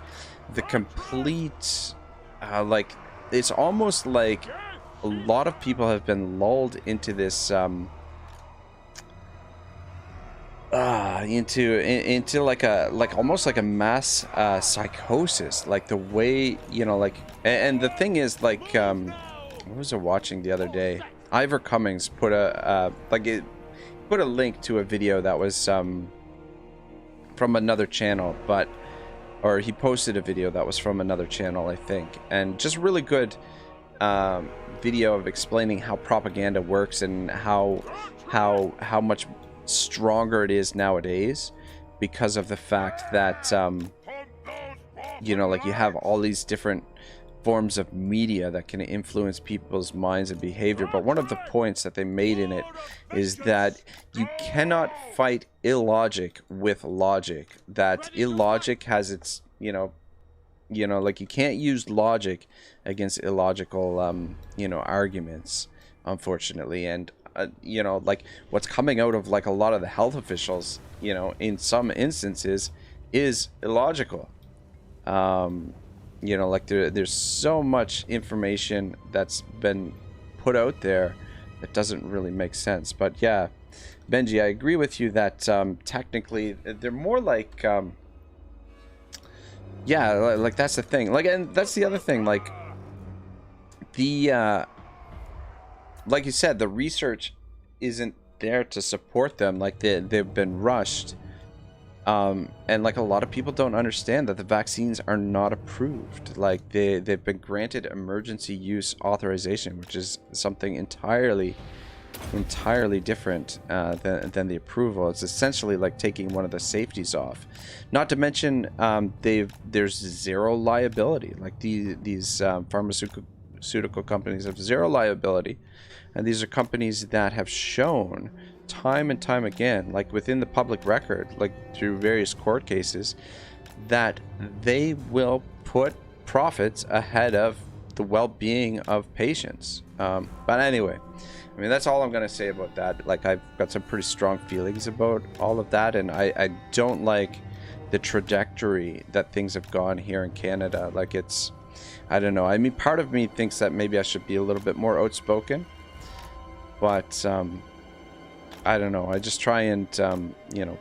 the complete, like, it's almost like a lot of people have been lulled into this into like almost like a mass psychosis, like the way, you know, like, and the thing is, like, what was I watching the other day? Ivor Cummings put a link to a video that was from another channel, or he posted a video that was from another channel, I think, and just really good video of explaining how propaganda works and how much stronger it is nowadays because of the fact that you know, like, you have all these different forms of media that can influence people's minds and behavior. But one of the points that they made in it is that you cannot fight illogic with logic, that illogic has its, you know, like, you can't use logic against illogical, you know, arguments, unfortunately. And, you know, like, what's coming out of, like, a lot of the health officials, you know, in some instances is illogical. You know, like, there's so much information that's been put out there that doesn't really make sense. But yeah, Benji, I agree with you that technically they're more like, yeah, like, that's the thing. Like, and that's the other thing. Like, the like you said, the research isn't there to support them. Like they've been rushed. And like a lot of people don't understand that the vaccines are not approved. Like they've been granted emergency use authorization, which is something entirely different than the approval. It's essentially like taking one of the safeties off. Not to mention, there's zero liability. Like these pharmaceutical companies have zero liability, and these are companies that have shown time and time again, like within the public record, like through various court cases, that they will put profits ahead of the well-being of patients. But anyway, I mean, that's all I'm going to say about that. Like, I've got some pretty strong feelings about all of that, and I don't like the trajectory that things have gone here in Canada. Like, it's, I don't know. I mean, part of me thinks that maybe I should be a little bit more outspoken, but I don't know. I just try and, you know,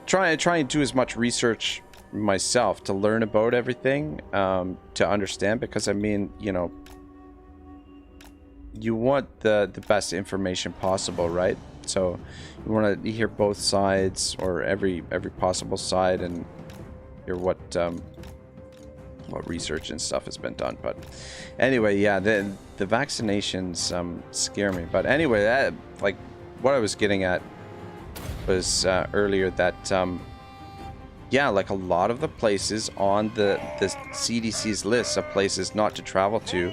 try and do as much research myself to learn about everything, to understand, because I mean, you know, you want the best information possible, right? So you want to hear both sides, or every possible side, and hear what research and stuff has been done. But anyway, yeah, the vaccinations scare me. But anyway, that, like, what I was getting at was earlier that yeah, like a lot of the places on the CDC's list of places not to travel to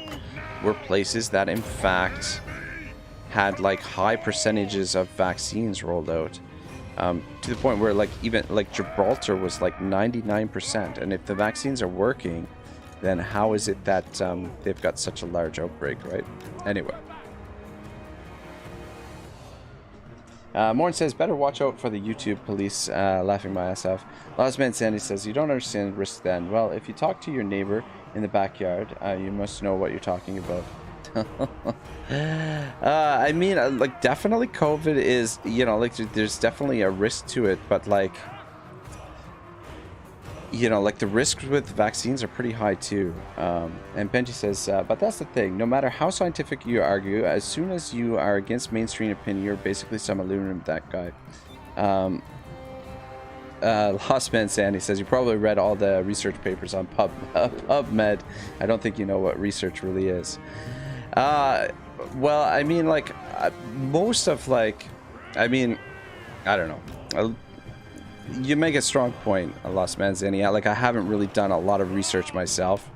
were places that in fact had like high percentages of vaccines rolled out, to the point where like even like Gibraltar was like 99%. And if the vaccines are working, then how is it that they've got such a large outbreak, right? Anyway. Morn says, better watch out for the YouTube police, laughing my ass off. Last Man Sandy says, you don't understand risk then. Well, if you talk to your neighbor in the backyard, you must know what you're talking about. I mean, like, definitely COVID is, you know, like, there's definitely a risk to it, but like, you know, like the risks with vaccines are pretty high too. And Benji says, but that's the thing, no matter how scientific you argue, as soon as you are against mainstream opinion, you're basically some aluminum that guy. Lost Man Sandy says, you probably read all the research papers on PubMed. I don't think you know what research really is. Well, I mean, like, most of, like, I mean, I don't know. You make a strong point, Lost Man Sandy. Like, I haven't really done a lot of research myself.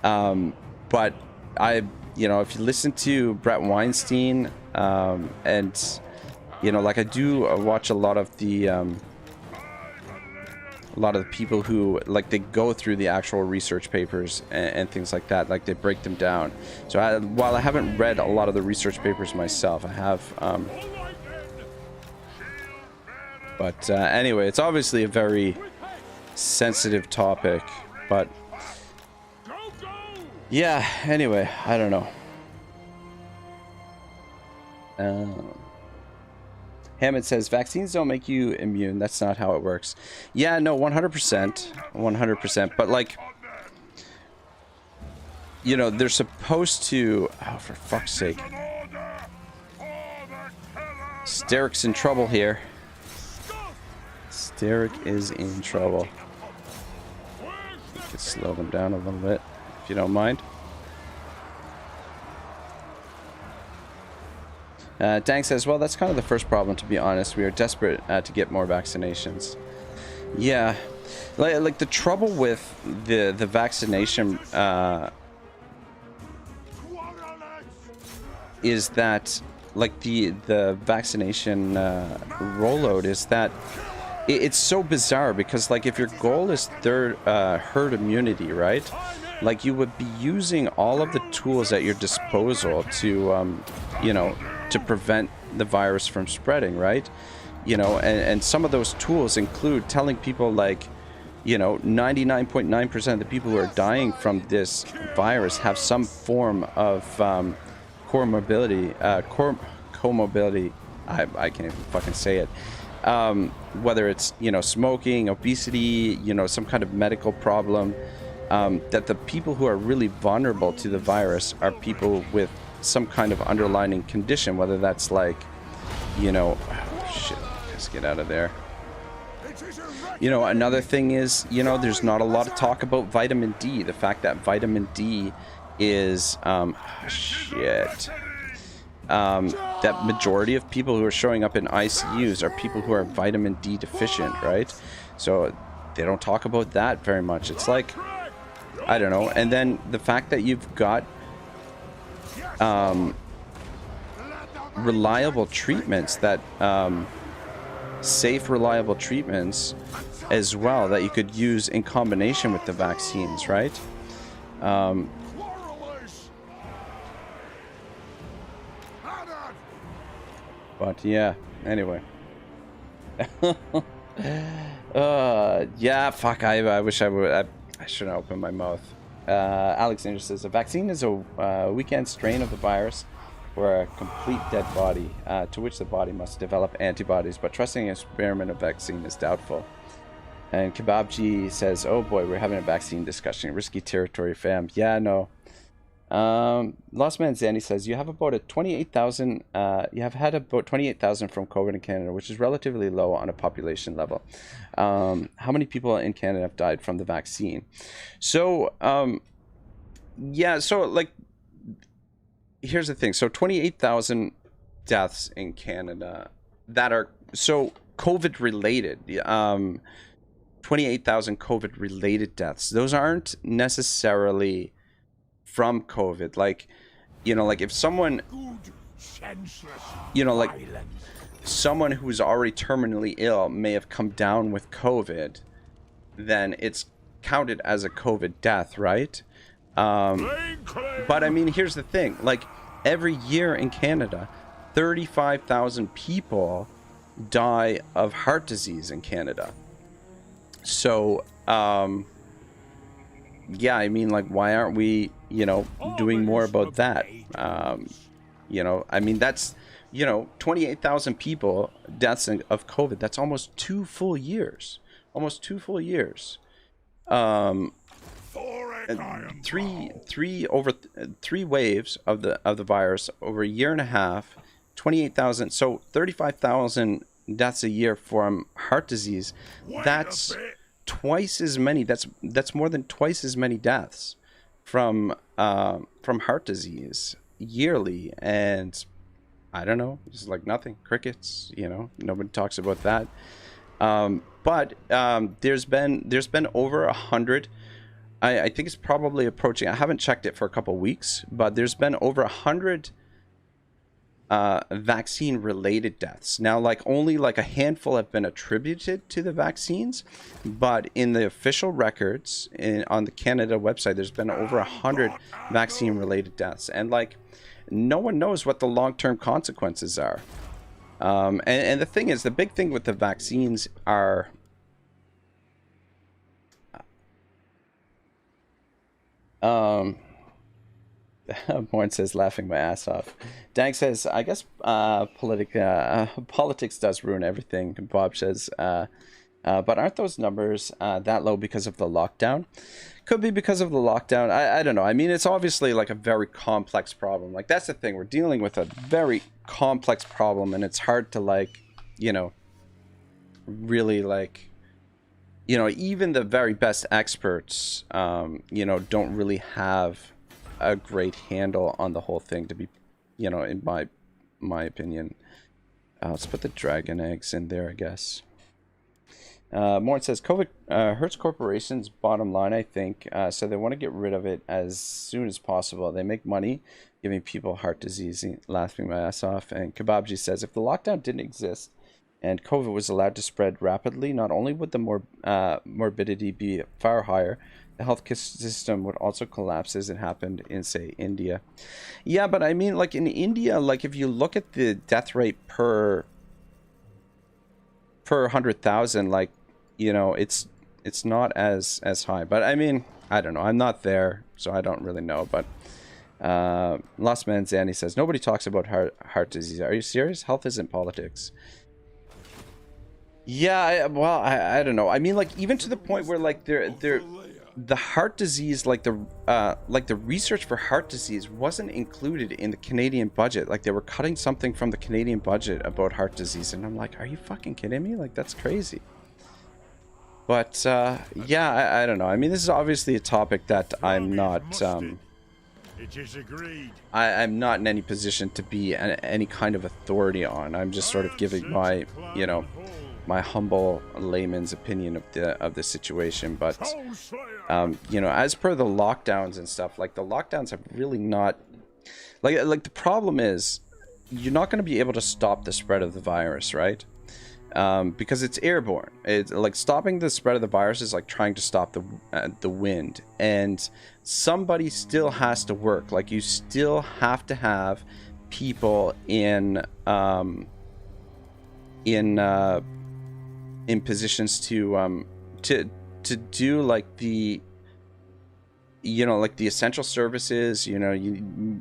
But I, you know, if you listen to Brett Weinstein, and, you know, like, I do watch a lot of the people who, like, they go through the actual research papers and things like that. Like, they break them down. So while I haven't read a lot of the research papers myself, I have, but anyway, it's obviously a very sensitive topic. But yeah, anyway, I don't know. Hammond says, vaccines don't make you immune. That's not how it works. Yeah, no, 100%. 100%. But, like, you know, they're supposed to... Oh, for fuck's sake. Sterek's in trouble here. Sterek is in trouble. We could slow them down a little bit, if you don't mind. Dank says, well, that's kind of the first problem, to be honest. We are desperate to get more vaccinations. Yeah. Like the trouble with the vaccination is that, like, the vaccination rollout is that it's so bizarre, because, like, if your goal is herd immunity, right? Like, you would be using all of the tools at your disposal to, you know, to prevent the virus from spreading, right? You know, and some of those tools include telling people, like, you know, 99.9% of the people who are dying from this virus have some form of comorbidity. I can't even fucking say it. Whether it's, you know, smoking, obesity, you know, some kind of medical problem, that the people who are really vulnerable to the virus are people with some kind of underlying condition, whether that's like, you know, oh, shit, let's get out of there. You know, another thing is, you know, there's not a lot of talk about vitamin D. The fact that vitamin D is, that majority of people who are showing up in ICUs are people who are vitamin D deficient, right? So they don't talk about that very much. It's like, I don't know. And then the fact that you've got reliable treatments, that safe, reliable treatments as well, that you could use in combination with the vaccines, right? But yeah, anyway. Yeah, fuck, I wish I would. I shouldn't open my mouth. Alexander says, a vaccine is a weekend strain of the virus for a complete dead body, to which the body must develop antibodies, but trusting an experiment of vaccine is doubtful. And Kebabji says, oh boy, we're having a vaccine discussion. Risky territory, fam. Yeah, no. Lost Man Zandy says, you have about a 28,000, you have had about 28,000 from COVID in Canada, which is relatively low on a population level. How many people in Canada have died from the vaccine? So, yeah, so like, here's the thing. So 28,000 deaths in Canada that are so COVID related. 28,000 COVID related deaths. Those aren't necessarily from COVID. Like, you know, like if someone, you know, like someone who's already terminally ill may have come down with COVID, then it's counted as a COVID death, right? But I mean, here's the thing, like every year in Canada, 35,000 people die of heart disease in Canada. So, yeah, I mean, like, why aren't we, you know, doing more about that? You know, I mean, that's, you know, 28,000 people, deaths of COVID. That's almost 2 full years. Almost 2 full years. Three waves of the virus over a year and a half. 28,000. So 35,000 deaths a year from heart disease. That's twice as many. That's more than twice as many deaths from heart disease yearly. And I don't know, it's like nothing, crickets, you know, nobody talks about that. But there's been over 100. I think it's probably approaching, I haven't checked it for a couple weeks, but there's been over 100 vaccine related deaths. Now, like, only like a handful have been attributed to the vaccines, but in the official records on the Canada website, there's been over 100 vaccine related deaths. And like, no one knows what the long-term consequences are. And the thing is, the big thing with the vaccines are Morn says, laughing my ass off. Dank says, I guess politics does ruin everything. Bob says, but aren't those numbers that low because of the lockdown? Could be because of the lockdown. I don't know. I mean, it's obviously like a very complex problem. Like, that's the thing. We're dealing with a very complex problem, and it's hard to, like, you know, really, like, you know, even the very best experts, you know, don't really have a great handle on the whole thing, to be, you know, in my opinion. Let's put the dragon eggs in there, I guess. Morn says, COVID hurts corporations' bottom line, I think, so they want to get rid of it as soon as possible. They make money giving people heart disease, laughing my ass off. And Kebabji says, if the lockdown didn't exist and COVID was allowed to spread rapidly, not only would the morbidity be far higher, the health system would also collapse, as it happened in, say, India. Yeah, but I mean, like, in India, like, if you look at the death rate per 100,000, like, you know, it's not as high. But I mean, I don't know. I'm not there, so I don't really know. But Lost Man Zanny says, nobody talks about heart disease. Are you serious? Health isn't politics. Yeah, well, I don't know. I mean, like, even to the point where, like, they're the heart disease, like the research for heart disease wasn't included in the Canadian budget. Like they were cutting something from the Canadian budget about heart disease, and I'm like, are you fucking kidding me? Like that's crazy. But yeah, I don't know. I mean, this is obviously a topic that I'm not It is agreed. I'm not in any position to be any kind of authority on. I'm just sort of giving my, you know, my humble layman's opinion of the situation. But you know, as per the lockdowns and stuff, like the lockdowns have really not, like the problem is you're not going to be able to stop the spread of the virus, right? Because it's airborne. It's like stopping the spread of the virus is like trying to stop the wind, and somebody still has to work. Like you still have to have people in positions to do like the, you know, like the essential services. You know, you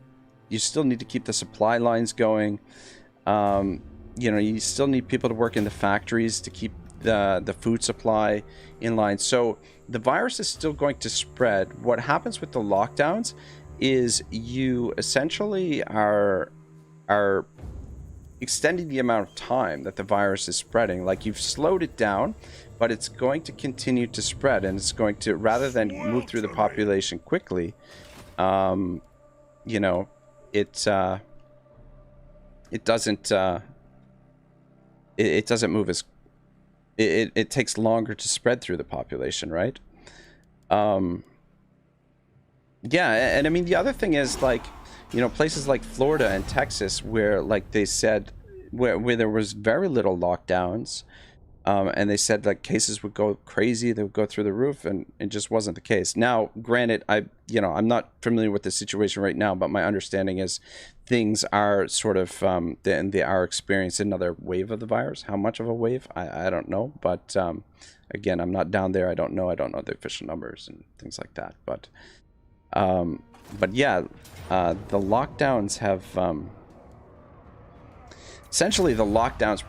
still need to keep the supply lines going. You know, you still need people to work in the factories to keep the food supply in line. So the virus is still going to spread. What happens with the lockdowns is you essentially are extending the amount of time that the virus is spreading. Like you've slowed it down, but it's going to continue to spread, and it's going to, rather than move through the population quickly, you know, it doesn't it doesn't move as it takes longer to spread through the population, right? Yeah, and I mean the other thing is, like, you know, places like Florida and Texas where, like they said, where there was very little lockdowns, and they said like cases would go crazy, they would go through the roof, and it just wasn't the case. Now, granted, you know, I'm not familiar with the situation right now, but my understanding is things are sort of they are experiencing another wave of the virus. How much of a wave, I don't know, but again, I'm not down there. I don't know the official numbers and things like that. But yeah, the lockdowns have essentially, the lockdowns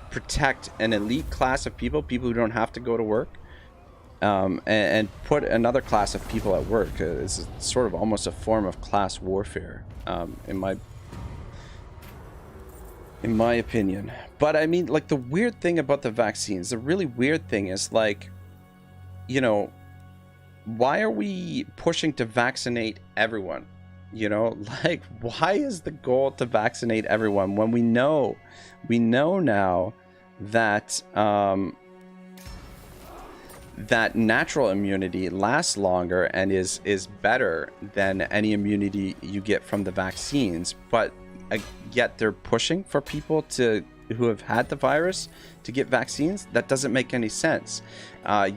protect an elite class of people who don't have to go to work, and put another class of people at work. It's sort of almost a form of class warfare, in my opinion. But I mean, like, the weird thing about the vaccines, the really weird thing is, like, you know, why are we pushing to vaccinate everyone? You know, like, why is the goal to vaccinate everyone when we know now that that natural immunity lasts longer and is better than any immunity you get from the vaccines, but yet they're pushing for people who have had the virus to get vaccines? That doesn't make any sense.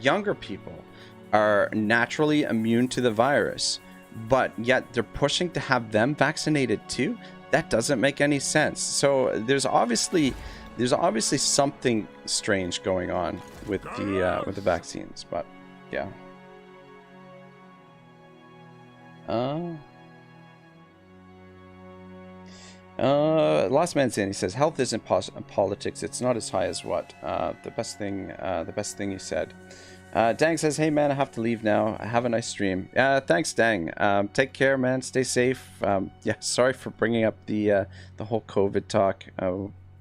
Younger people are naturally immune to the virus, but yet they're pushing to have them vaccinated too? That doesn't make any sense. So there's obviously something strange going on with the vaccines. But yeah. Last Man Standing says health isn't politics. It's not as high as what the best thing you said. Dang says, hey man, I have to leave now. Have a nice stream. Thanks, Dang. Take care, man. Stay safe. Yeah, sorry for bringing up the whole COVID talk.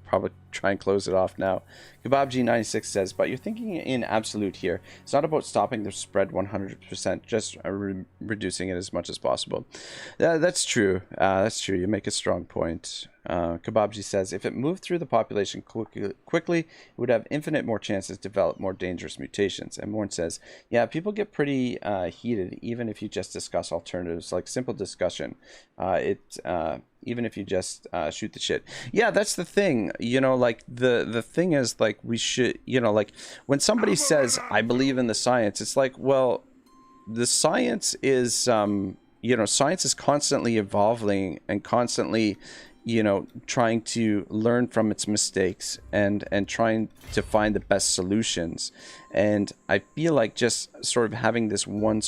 Probably try and close it off now. KebabG96 says, but you're thinking in absolute here. It's not about stopping the spread 100%, just reducing it as much as possible. That's true. That's true. You make a strong point. KebabG says, if it moved through the population quickly, it would have infinite more chances to develop more dangerous mutations. And Morn says, yeah, people get pretty heated, even if you just discuss alternatives, like simple discussion. Even if you just shoot the shit. Yeah, that's the thing. You know, like the thing is, like, we should, you know, like when somebody says, I believe in the science, it's like, well, the science is, you know, science is constantly evolving and constantly, you know, trying to learn from its mistakes and trying to find the best solutions. And I feel like just sort of having this one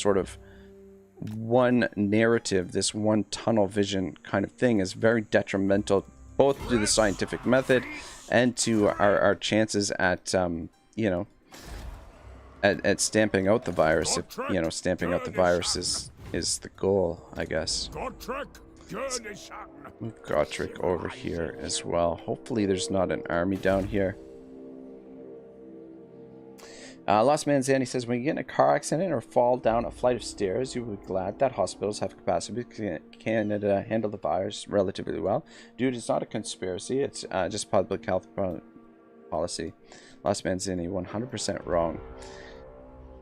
narrative, this one tunnel vision kind of thing is very detrimental both to the scientific method and to our chances at, you know, at stamping out the virus. If, you know, stamping out the virus is the goal, I guess. Move Gotrek over here as well. Hopefully there's not an army down here. Lost Man Zanny says, when you get in a car accident or fall down a flight of stairs, you will be glad that hospitals have capacity to Canada handle the virus relatively well. Dude, it's not a conspiracy. It's just public health policy. Lost Man Zanny, 100% wrong.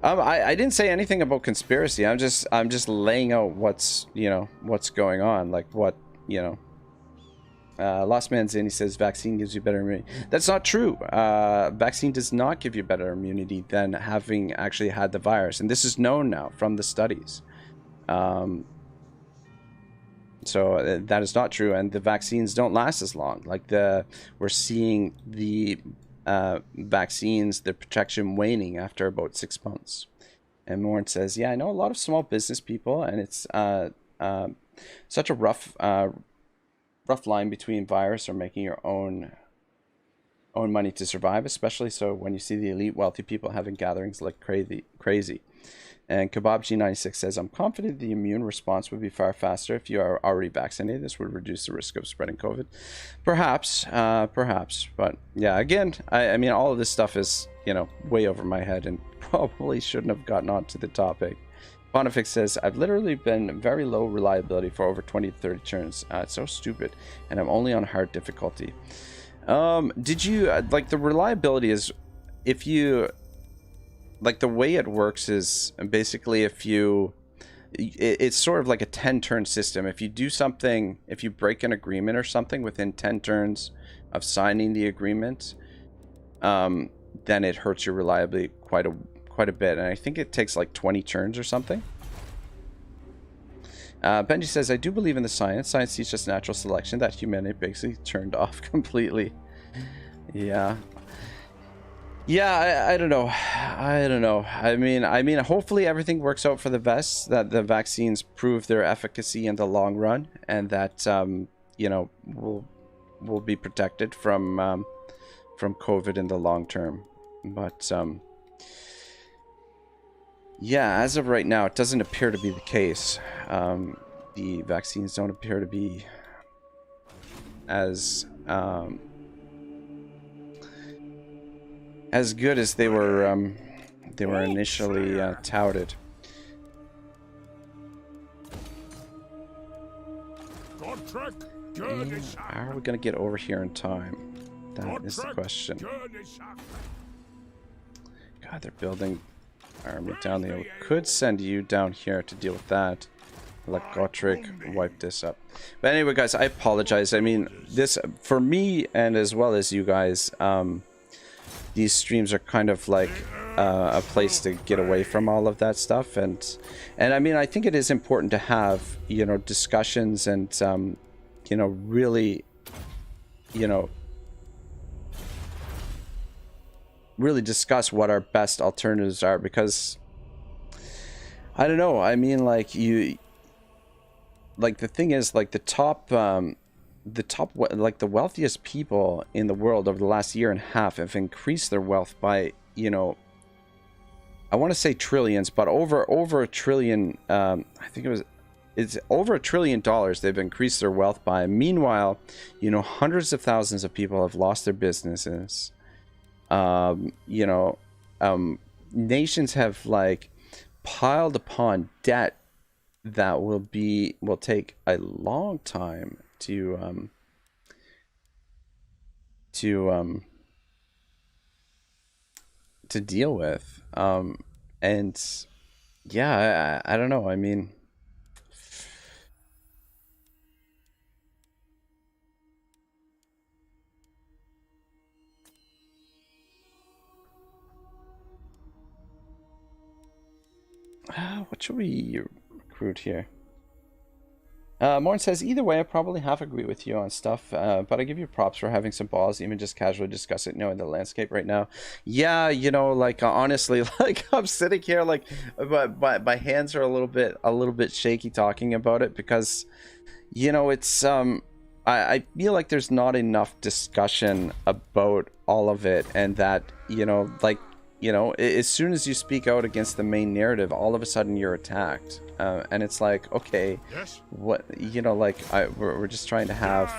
I didn't say anything about conspiracy. I'm just laying out what's, you know, what's going on, like what, you know. Lost Man Zanny says vaccine gives you better immunity. That's not true. Vaccine does not give you better immunity than having actually had the virus, and this is known now from the studies. So that is not true, and the vaccines don't last as long. Like we're seeing the vaccines, the protection waning after about 6 months. And Morin says, yeah, I know a lot of small business people, and it's such a rough line between virus or making your own money to survive, especially so when you see the elite wealthy people having gatherings like crazy. And Kebab G96 says, I'm confident the immune response would be far faster if you are already vaccinated. This would reduce the risk of spreading COVID. Perhaps. But yeah, again, I mean, all of this stuff is, you know, way over my head and probably shouldn't have gotten onto the topic. Pontifex says, I've literally been very low reliability for over 20 to 30 turns. It's so stupid. And I'm only on hard difficulty. Did you, like, the reliability is, if you... Like, the way it works is basically it's sort of like a 10-turn system. If you do something, if you break an agreement or something within 10 turns of signing the agreement, then it hurts your reliability quite a bit. And I think it takes like 20 turns or something. Benji says, I do believe in the science. Science teaches us natural selection that humanity basically turned off completely. Yeah. Yeah, I don't know. I mean, hopefully everything works out for the best, that the vaccines prove their efficacy in the long run, and that, you know, we'll be protected from COVID in the long term. But, yeah, as of right now, it doesn't appear to be the case. The vaccines don't appear to be as good as they were initially touted. And how are we gonna get over here in time? That is the question. God, they're building army down there. We could send you down here to deal with that. Let Gotrek wipe this up. But anyway, guys, I apologize. I mean, this, for me and as well as you guys, these streams are kind of like a place to get away from all of that stuff, and I mean, I think it is important to have, you know, discussions and you know, really, you know, really discuss what our best alternatives are, because I don't know, I mean, like, the thing is, like, the top like the wealthiest people in the world over the last year and a half have increased their wealth by, you know, I want to say trillions, but over a trillion. I think it's over $1 trillion they've increased their wealth by. Meanwhile, you know, hundreds of thousands of people have lost their businesses. You know, nations have like piled upon debt that will take a long time to deal with, and yeah, I don't know, I mean, what should we recruit here? Morn says, either way, I probably half agree with you on stuff, but I give you props for having some balls, even just casually discuss it, knowing the landscape right now. Yeah, you know, like, honestly, like, I'm sitting here, like, my hands are a little bit shaky talking about it, because, you know, it's, I feel like there's not enough discussion about all of it, and that, you know, like, you know, as soon as you speak out against the main narrative, all of a sudden you're attacked. And it's like, okay, Yes? what, you know, like, we're just trying to have,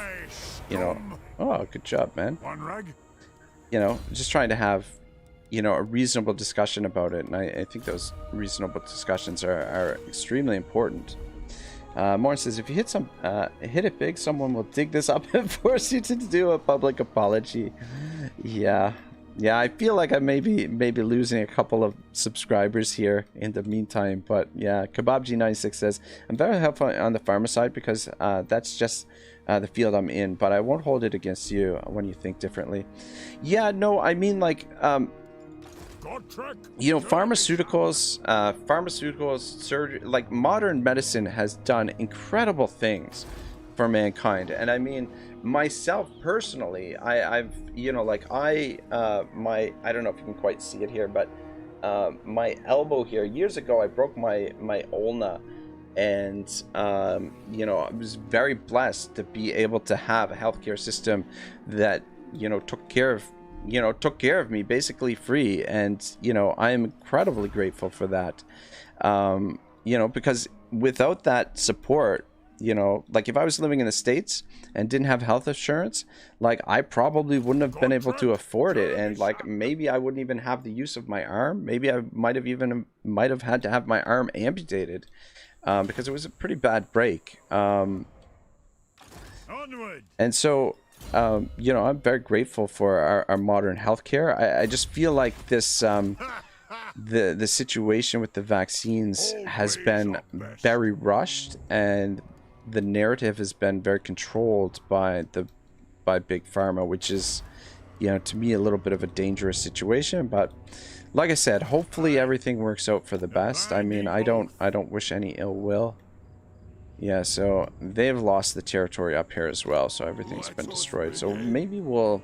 you know, oh, good job, man. One rag? You know, just trying to have, you know, a reasonable discussion about it. And I think those reasonable discussions are extremely important. Morn says, if you hit it big, someone will dig this up and force you to do a public apology. Yeah, I feel like I may be losing a couple of subscribers here in the meantime. But yeah, KebabG96 says, I'm very helpful on the farmer side because that's just the field I'm in. But I won't hold it against you when you think differently. Yeah, no, I mean, like, you know, pharmaceuticals, surgery, like modern medicine has done incredible things for mankind. And I mean, myself personally, I've, you know, like I don't know if you can quite see it here, but my elbow here, years ago, I broke my ulna. And, you know, I was very blessed to be able to have a healthcare system that, you know, took care of me basically free. And, you know, I am incredibly grateful for that. You know, because without that support, you know, like if I was living in the States and didn't have health insurance, like I probably wouldn't have been able to afford it. And like maybe I wouldn't even have the use of my arm. Maybe I might have had to have my arm amputated because it was a pretty bad break. And so, you know, I'm very grateful for our modern healthcare. I just feel like this, the situation with the vaccines has been very rushed, and the narrative has been very controlled by Big Pharma, which is, you know, to me a little bit of a dangerous situation. But like I said, hopefully everything works out for the best. I mean, I don't wish any ill will. Yeah, so they've lost the territory up here as well, so everything's been destroyed. So maybe we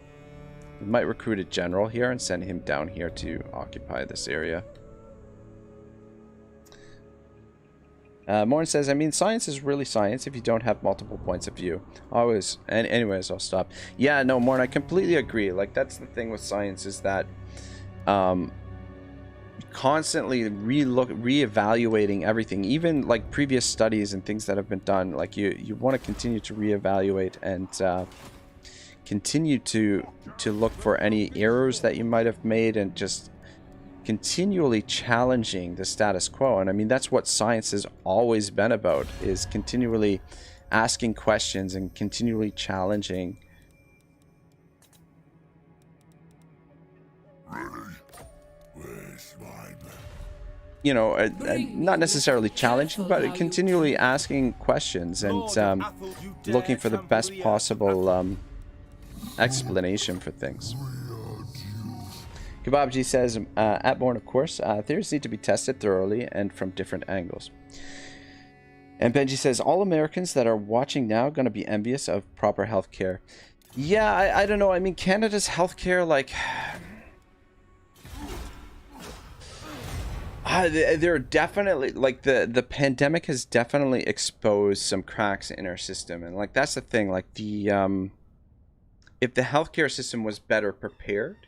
might recruit a general here and send him down here to occupy this area. Morn says, I mean, science is really science if you don't have multiple points of view. Always. And anyways, I'll stop. Yeah, no, Morn, I completely agree. Like, that's the thing with science, is that constantly reevaluating everything, even like previous studies and things that have been done. Like you want to continue to reevaluate and continue to look for any errors that you might have made, and just continually challenging the status quo. And I mean, that's what science has always been about, is continually asking questions and continually challenging. You know, not necessarily challenging, but continually asking questions and looking for the best possible explanation for things. KebabG says, at Born, of course, theories need to be tested thoroughly and from different angles. And Benji says, all Americans that are watching now going to be envious of proper healthcare. Yeah, I don't know. I mean, Canada's healthcare, like, there are definitely, like, the pandemic has definitely exposed some cracks in our system. And like, that's the thing, like the if the healthcare system was better prepared,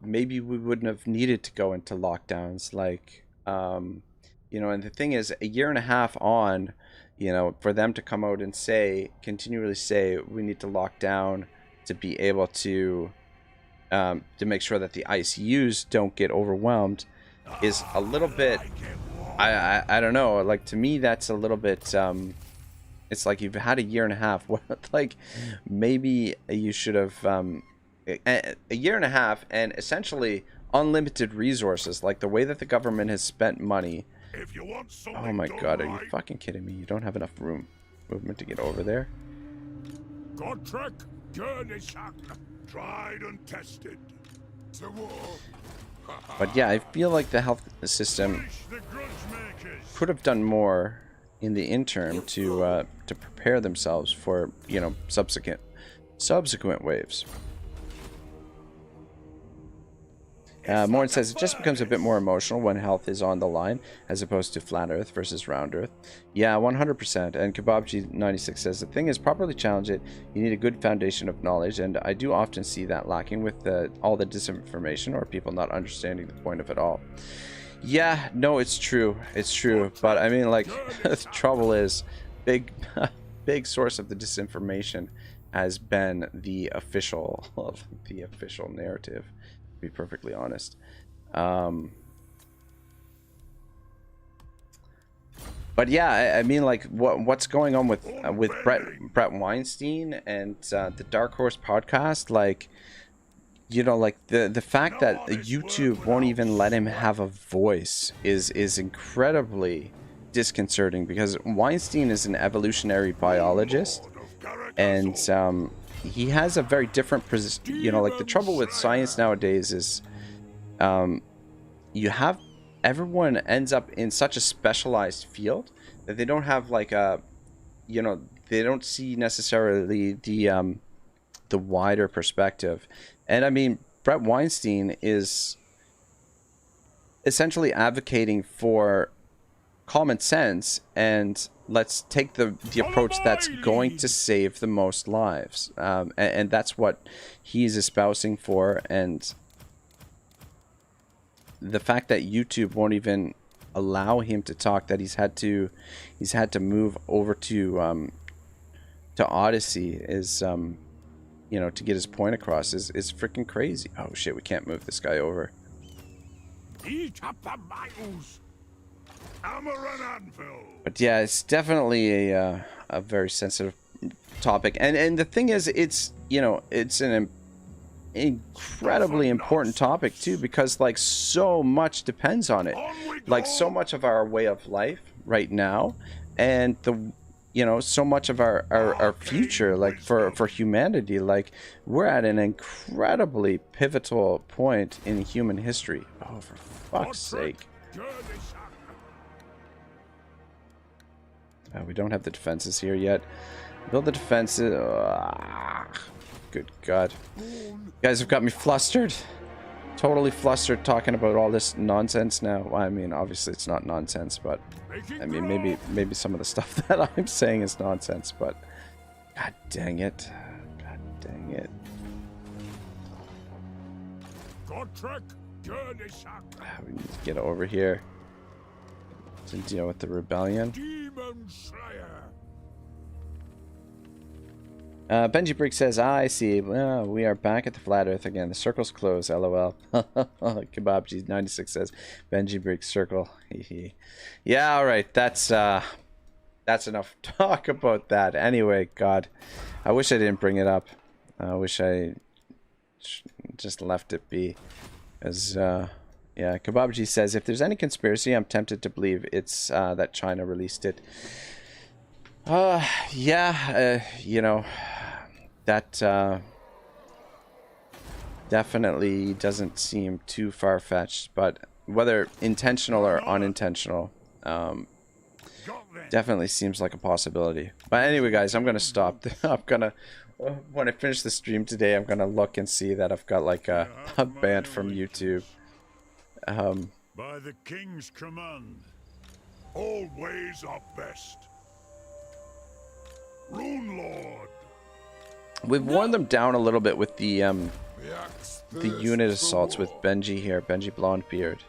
maybe we wouldn't have needed to go into lockdowns. Like, you know, and the thing is, a year and a half on, you know, for them to come out and continually say we need to lock down to be able to make sure that the ICUs don't get overwhelmed, is a little bit, I don't know, like, to me that's a little bit, it's like you've had a year and a half. Like, maybe you should have a year and a half and essentially unlimited resources, like the way that the government has spent money. If you want Oh my god, are you fucking kidding me? You don't have enough movement to get over there? Godtrek, Gurnisak, tried and tested. To war. But yeah, I feel like the health system could have done more in the interim to prepare themselves for, you know, subsequent waves. Morn says it just becomes a bit more emotional when health is on the line as opposed to flat earth versus round earth. Yeah, 100%. And Kebabji96 says the thing is, properly challenge it, you need a good foundation of knowledge, and I do often see that lacking with all the disinformation or people not understanding the point of it all. Yeah, no, it's true. It's true. But I mean, like, the trouble is, big source of the disinformation has been the official narrative, to be perfectly honest. But yeah, I mean, like, what's going on with Brett Weinstein and the Dark Horse podcast, like, you know, like the fact that YouTube won't even let him have a voice is incredibly disconcerting, because Weinstein is an evolutionary biologist, and he has a very different you know, like, the trouble with science nowadays is you have everyone ends up in such a specialized field that they don't have like a, you know, they don't see necessarily the wider perspective. And I mean, Brett Weinstein is essentially advocating for common sense, and let's take the approach that's going to save the most lives, and that's what he's espousing for. And the fact that YouTube won't even allow him to talk, that he's had to move over to Odyssey, is you know, to get his point across, is freaking crazy. Oh shit, we can't move this guy over. But yeah, it's definitely a very sensitive topic, and the thing is, it's, you know, it's an incredibly important topic too, because like so much depends on it, like so much of our way of life right now, and the, you know, so much of our future, like for humanity. Like, we're at an incredibly pivotal point in human history. Oh, for fuck's sake. We don't have the defenses here yet. Build the defenses. Good God. You guys have got me flustered. Totally flustered talking about all this nonsense now. Well, I mean, obviously it's not nonsense, but I mean, maybe some of the stuff that I'm saying is nonsense, but God dang it. God dang it. We need to get over here to deal with the rebellion. Benji Brick says, I see. We are back at the flat earth again. The circle's closed, lol. Kebabji96 says, Benji Brick circle. Yeah, alright. That's enough talk about that. Anyway, God. I wish I didn't bring it up. I wish I just left it be. As, yeah, Kebabji says, if there's any conspiracy, I'm tempted to believe it's that China released it. Yeah, you know, that definitely doesn't seem too far-fetched, but whether intentional or unintentional, definitely seems like a possibility. But anyway, guys, I'm gonna stop. I'm gonna, when I finish the stream today, I'm gonna look and see that I've got like a ban from YouTube. By the king's command, all ways are best. Rune Lord. We've worn them down a little bit with the unit assaults with Benji here, Benji Blondebeard.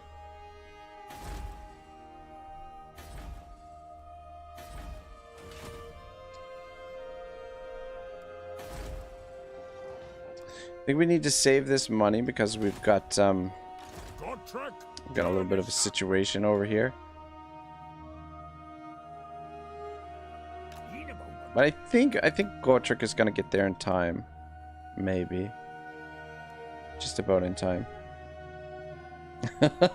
I think we need to save this money because we've got a little bit of a situation over here. But I think Gotrek is gonna get there in time. Maybe. Just about in time.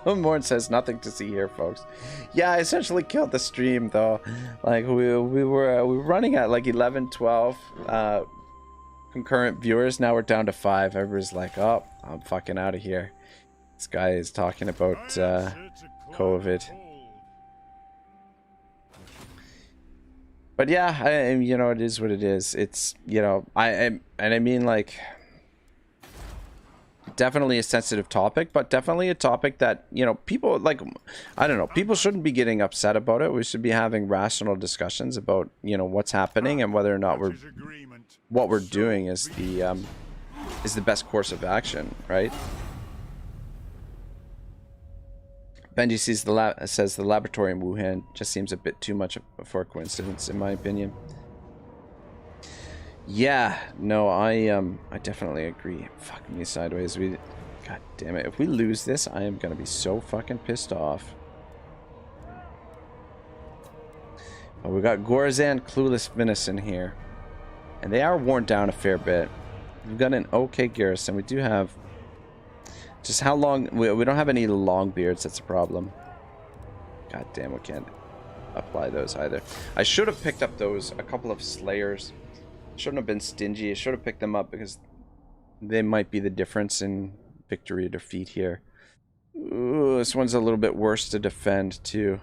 Morn says nothing to see here, folks. Yeah, I essentially killed the stream though. Like we were running at like 11, 12 concurrent viewers. Now we're down to 5. Everybody's like, oh, I'm fucking out of here. This guy is talking about COVID. But yeah, you know, it is what it is. It's, you know, I mean, like, definitely a sensitive topic, but definitely a topic that, you know, people like, I don't know, people shouldn't be getting upset about it. We should be having rational discussions about, you know, what's happening and whether or not what we're doing is the best course of action, right? Benji says the laboratory in Wuhan just seems a bit too much for a coincidence, in my opinion. Yeah, no, I definitely agree. Fuck me sideways. God damn it. If we lose this, I am gonna be so fucking pissed off. But we got Gorzan, Clueless Venison here. And they are worn down a fair bit. We've got an okay garrison. We do have... Just how long... We don't have any long beards, that's a problem. God damn, we can't apply those either. I should have picked up those, a couple of Slayers. Shouldn't have been stingy. I should have picked them up because they might be the difference in victory or defeat here. Ooh, this one's a little bit worse to defend too.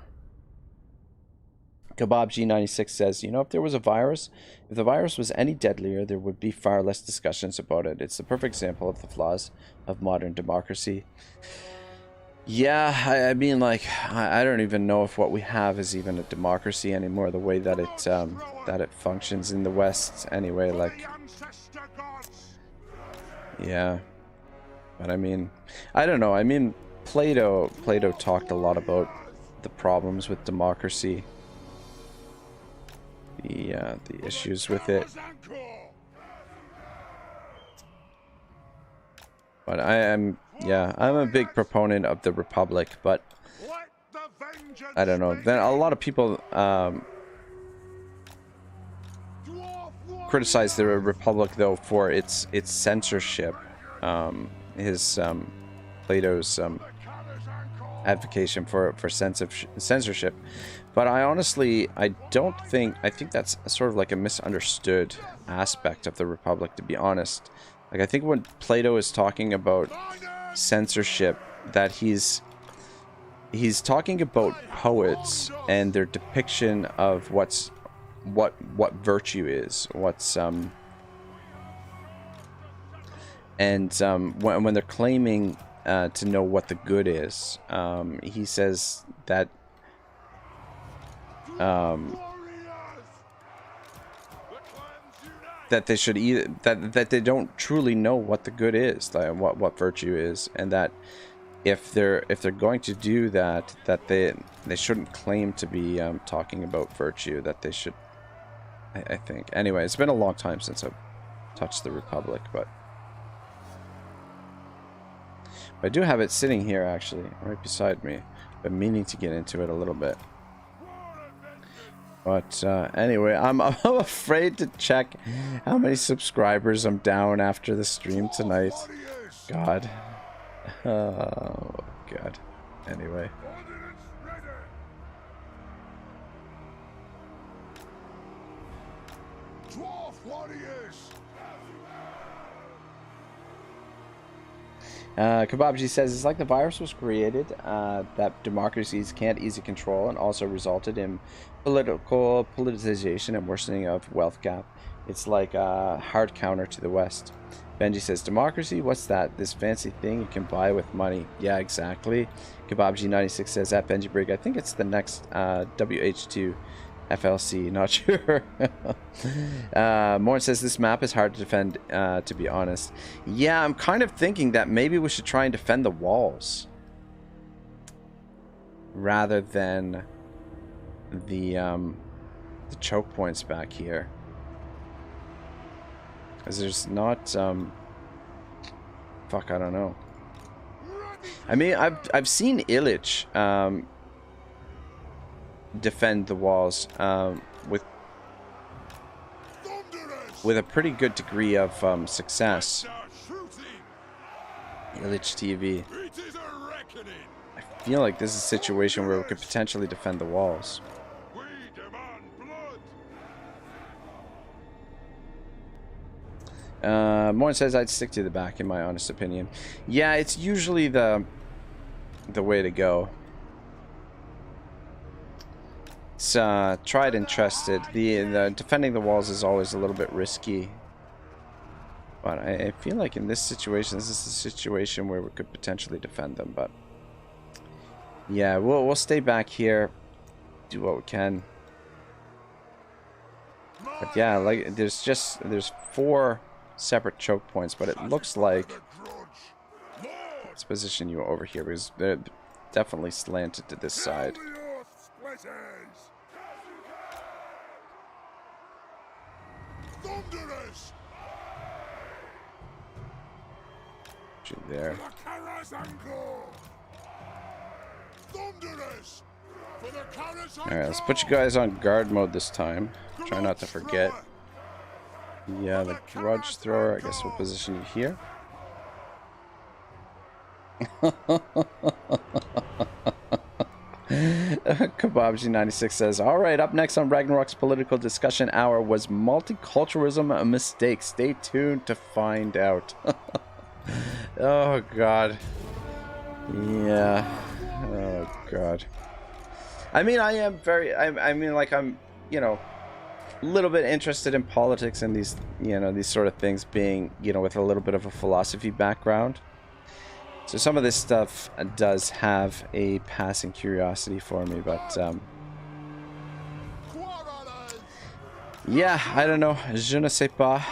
Kebab G96 says, you know, if there was a virus, if the virus was any deadlier, there would be far less discussions about it. It's the perfect example of the flaws of modern democracy. Yeah, I mean, like, I don't even know if what we have is even a democracy anymore, the way that it functions in the West anyway, like, yeah. But I mean, I don't know. I mean, Plato talked a lot about the problems with democracy, the issues with it. But I'm a big proponent of the Republic, but I don't know. Then a lot of people criticize the Republic though for its censorship. Plato's advocation for censorship. But I think that's sort of like a misunderstood aspect of the Republic, to be honest. Like, I think when Plato is talking about censorship, that he's talking about poets and their depiction of what virtue is, when they're claiming to know what the good is, he says that that they should that they don't truly know what the good is, like what virtue is, and that if they're going to do that, that they shouldn't claim to be talking about virtue. That they should, I think. Anyway, it's been a long time since I've touched the Republic, but I do have it sitting here actually, right beside me. Been meaning to get into it a little bit. But anyway, I'm afraid to check how many subscribers I'm down after the stream tonight. God. Oh, God. Anyway. Kebabji says, it's like the virus was created that democracies can't easily control and also resulted in politicization and worsening of wealth gap. It's like a hard counter to the West. Benji says, democracy? What's that? This fancy thing you can buy with money. Yeah, exactly. Kebabji96 says, at Benji Brig, I think it's the next WH2 FLC, not sure. Morn says this map is hard to defend, to be honest. Yeah, I'm kind of thinking that maybe we should try and defend the walls rather than the choke points back here, because there's not fuck, I don't know. I mean, I've seen Illich defend the walls with a pretty good degree of success. Illich TV. I feel like this is a situation where we could potentially defend the walls. Morn says I'd stick to the back, in my honest opinion. Yeah, it's usually the way to go. It's tried and trusted. The defending the walls is always a little bit risky. But I feel like in this situation, this is a situation where we could potentially defend them. But yeah, we'll stay back here, do what we can. But yeah, like there's 4 separate choke points, but it looks like let's position you over here because they're definitely slanted to this side. There. Alright, let's put you guys on guard mode this time. Try not to forget. Yeah, the grudge thrower, I guess we'll position you here. Kebabji96 says, alright, up next on Ragnarok's political discussion hour, was multiculturalism a mistake? Stay tuned to find out. Oh god. Yeah. Oh god. I mean, I am very I mean, like, I'm, you know, a little bit interested in politics and these, you know, these sort of things, being, you know, with a little bit of a philosophy background. So some of this stuff does have a passing curiosity for me, but yeah, I don't know. Je ne sais pas.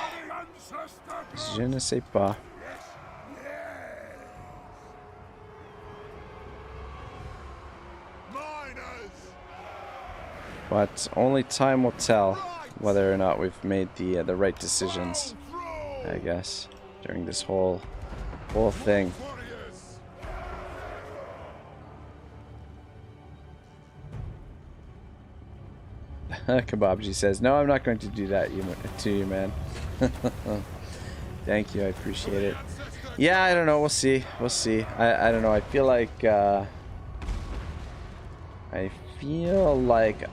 Je ne sais pas. But only time will tell whether or not we've made the right decisions, I guess, during this whole thing. Kebabji says, "No, I'm not going to do that to you, man." Thank you, I appreciate it. Yeah, I don't know. We'll see. We'll see. I don't know. I feel like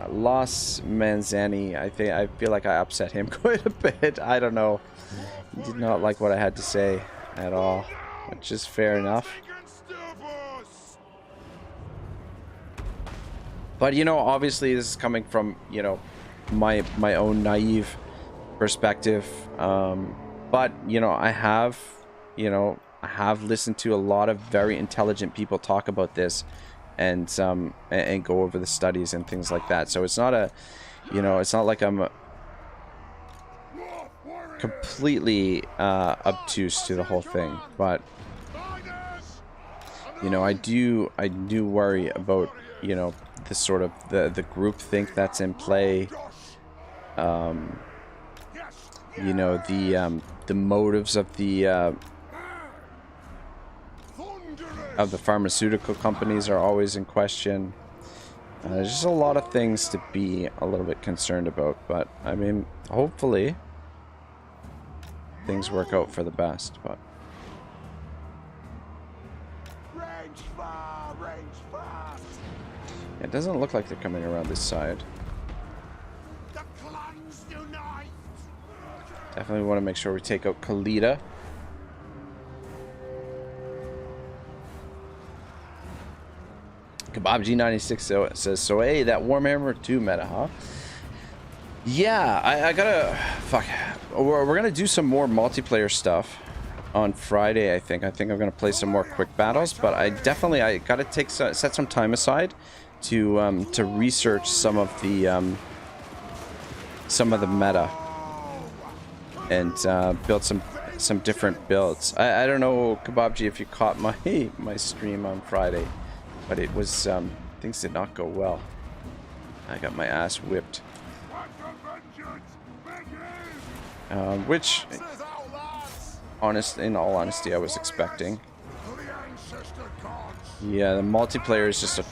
Los Manzani, I feel like I upset him quite a bit. I don't know. He did not like what I had to say at all, which is fair enough. But, you know, obviously this is coming from, you know, my own naive perspective. But, you know, I have listened to a lot of very intelligent people talk about this and go over the studies and things like that. So it's not a, you know, it's not like I'm completely obtuse to the whole thing. But, you know, I do worry about, you know, the sort of the groupthink that's in play. You know, the motives of the pharmaceutical companies are always in question. There's just a lot of things to be a little bit concerned about, but I mean, hopefully things work out for the best. But it doesn't look like they're coming around this side. Definitely want to make sure we take out Khalida. Kebabji96 says, so hey, that Warhammer 2 meta, huh? Yeah, I gotta... Fuck. We're gonna do some more multiplayer stuff on Friday, I think. I think I'm gonna play some more quick battles, but I gotta set some time aside to research some of the meta and build some different builds. I don't know, Kebabji, if you caught my stream on Friday, but it was things did not go well. I got my ass whipped, which, in all honesty, I was expecting. Yeah, the multiplayer is just a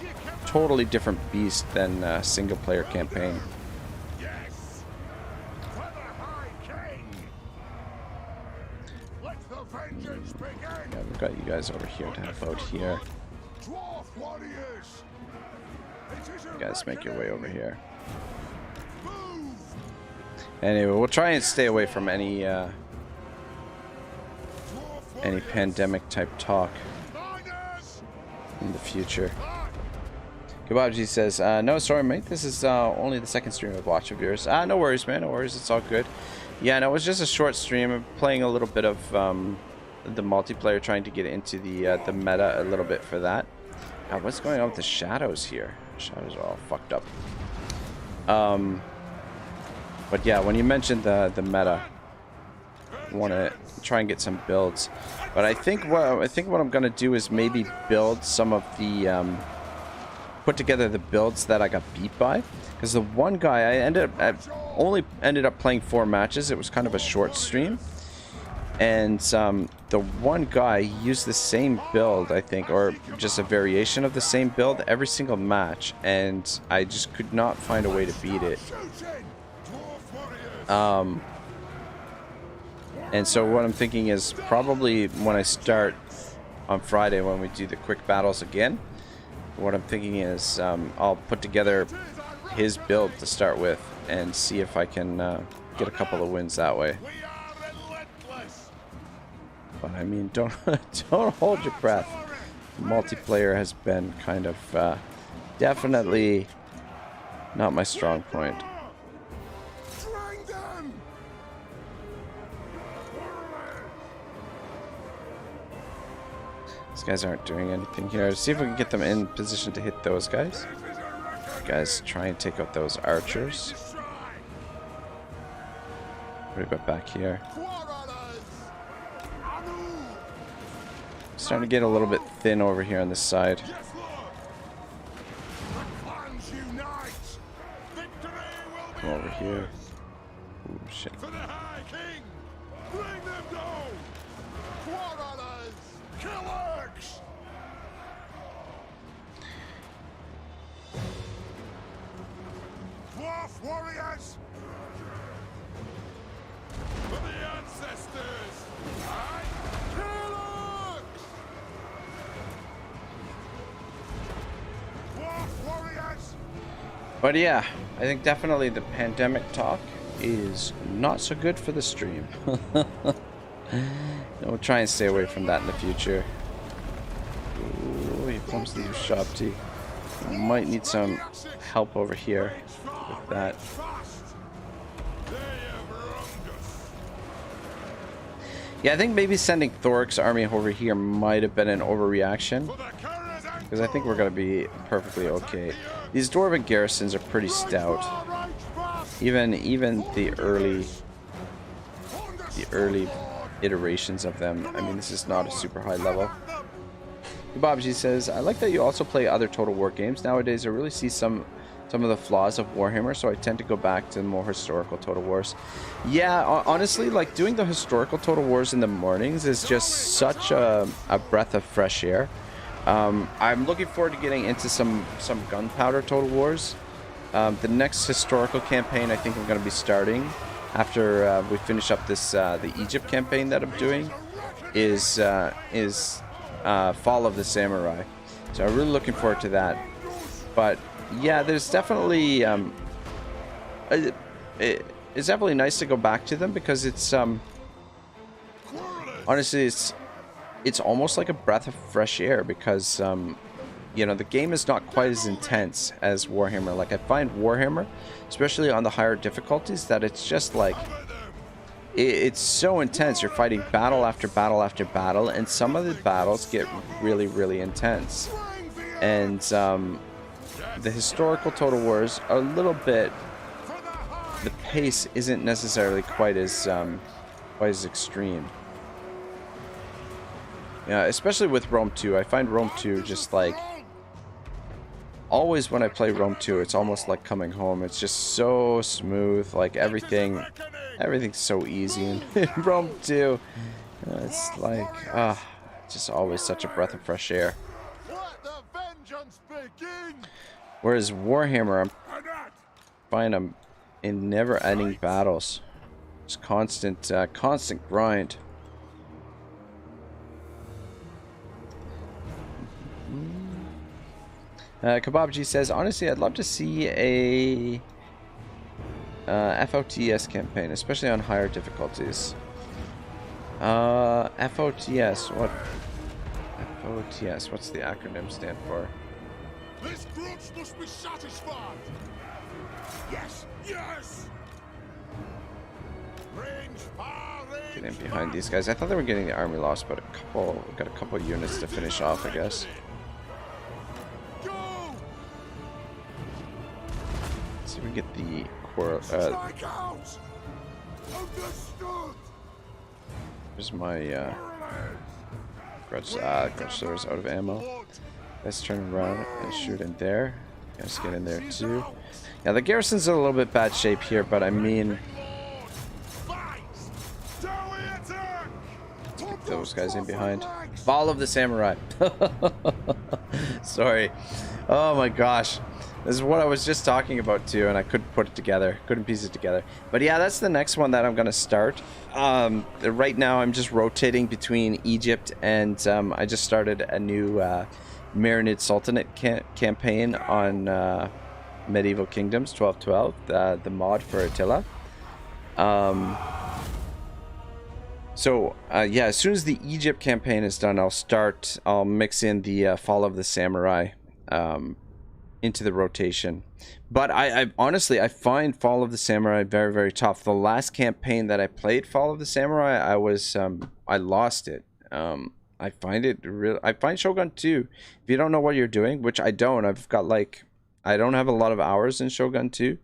totally different beast than a single-player campaign. Yeah, we've got you guys over here to help out here. You guys make your way over here. Anyway, we'll try and stay away from any pandemic type talk in the future. Kebabji says, no, sorry, mate. This is only the second stream I've watched of yours. No worries, man. No worries. It's all good. Yeah, no, it was just a short stream. I'm playing a little bit of the multiplayer, trying to get into the meta a little bit for that. What's going on with the shadows here? The shadows are all fucked up. But yeah, when you mentioned the meta, I want to try and get some builds. But I think what I'm gonna do is maybe build some of the put together the builds that I got beat by, because the one guy I only ended up playing 4 matches. It was kind of a short stream, and the one guy used the same build, I think, or just a variation of the same build every single match, and I just could not find a way to beat it. And so what I'm thinking is probably when I start on Friday, when we do the quick battles again, what I'm thinking is I'll put together his build to start with and see if I can get a couple of wins that way. But I mean, don't hold your breath. Multiplayer has been kind of definitely not my strong point. These guys aren't doing anything here. Let's see if we can get them in position to hit those guys. Guys, try and take out those archers. What do we got back here? Starting to get a little bit thin over here on this side. Come over here. Ooh, shit. Warriors! For the ancestors! Warriors! But yeah, I think definitely the pandemic talk is not so good for the stream. We'll try and stay away from that in the future. Ooh, here comes the shop tea. Might need some help over here with that. Yeah, I think maybe sending Thorek's army over here might have been an overreaction, because I think we're going to be perfectly okay. These Dwarven garrisons are pretty stout. Even the early iterations of them. I mean, this is not a super high level. Babji says, I like that you also play other Total War games. Nowadays, I really see some of the flaws of Warhammer, so I tend to go back to more historical Total Wars. Yeah, honestly, like, doing the historical Total Wars in the mornings is just such a breath of fresh air. I'm looking forward to getting into some Gunpowder Total Wars. The next historical campaign I think I'm going to be starting after we finish up this the Egypt campaign that I'm doing is Fall of the Samurai. So I'm really looking forward to that. But yeah, there's definitely it's definitely nice to go back to them, because it's honestly it's almost like a breath of fresh air, because you know, the game is not quite as intense as Warhammer. Like, I find Warhammer, especially on the higher difficulties, that it's just like it's so intense. You're fighting battle after battle after battle, and some of the battles get really, really intense. And the historical Total Wars are a little bit, the pace isn't necessarily quite as extreme. Yeah, especially with Rome 2. I find Rome 2 just like, always when I play Rome 2, it's almost like coming home. It's just so smooth, like everything's so easy in Rome 2. It's like, just always such a breath of fresh air. Whereas Warhammer, I'm in never-ending battles. Just constant grind. Kebabji says, honestly, I'd love to see a FOTS campaign, especially on higher difficulties. FOTS, what? FOTS, what's the acronym stand for? His grudge must be satisfied. Yes, yes. Range far, range Get in behind these guys. I thought they were getting the army lost, but got a couple units to finish off, I guess. Go! See if we get the core. Strike out! Understood! There's my grudge swords out of ammo. Let's turn around and shoot in there. Let's get in there too. Yeah, the garrison's in a little bit bad shape here, but I mean, get those guys in behind. Fall of the Samurai. Sorry. Oh my gosh. This is what I was just talking about too, and I couldn't put it together. Couldn't piece it together. But yeah, that's the next one that I'm going to start. Right now, I'm just rotating between Egypt and I just started a new Marinid Sultanate campaign on Medieval Kingdoms 1212, the mod for Attila. Yeah, as soon as the Egypt campaign is done, I'll mix in the Fall of the Samurai into the rotation. But I honestly, I find Fall of the Samurai very, very tough. The last campaign that I played Fall of the Samurai, I lost it. I find Shogun 2, if you don't know what you're doing, which I don't, I don't have a lot of hours in Shogun 2.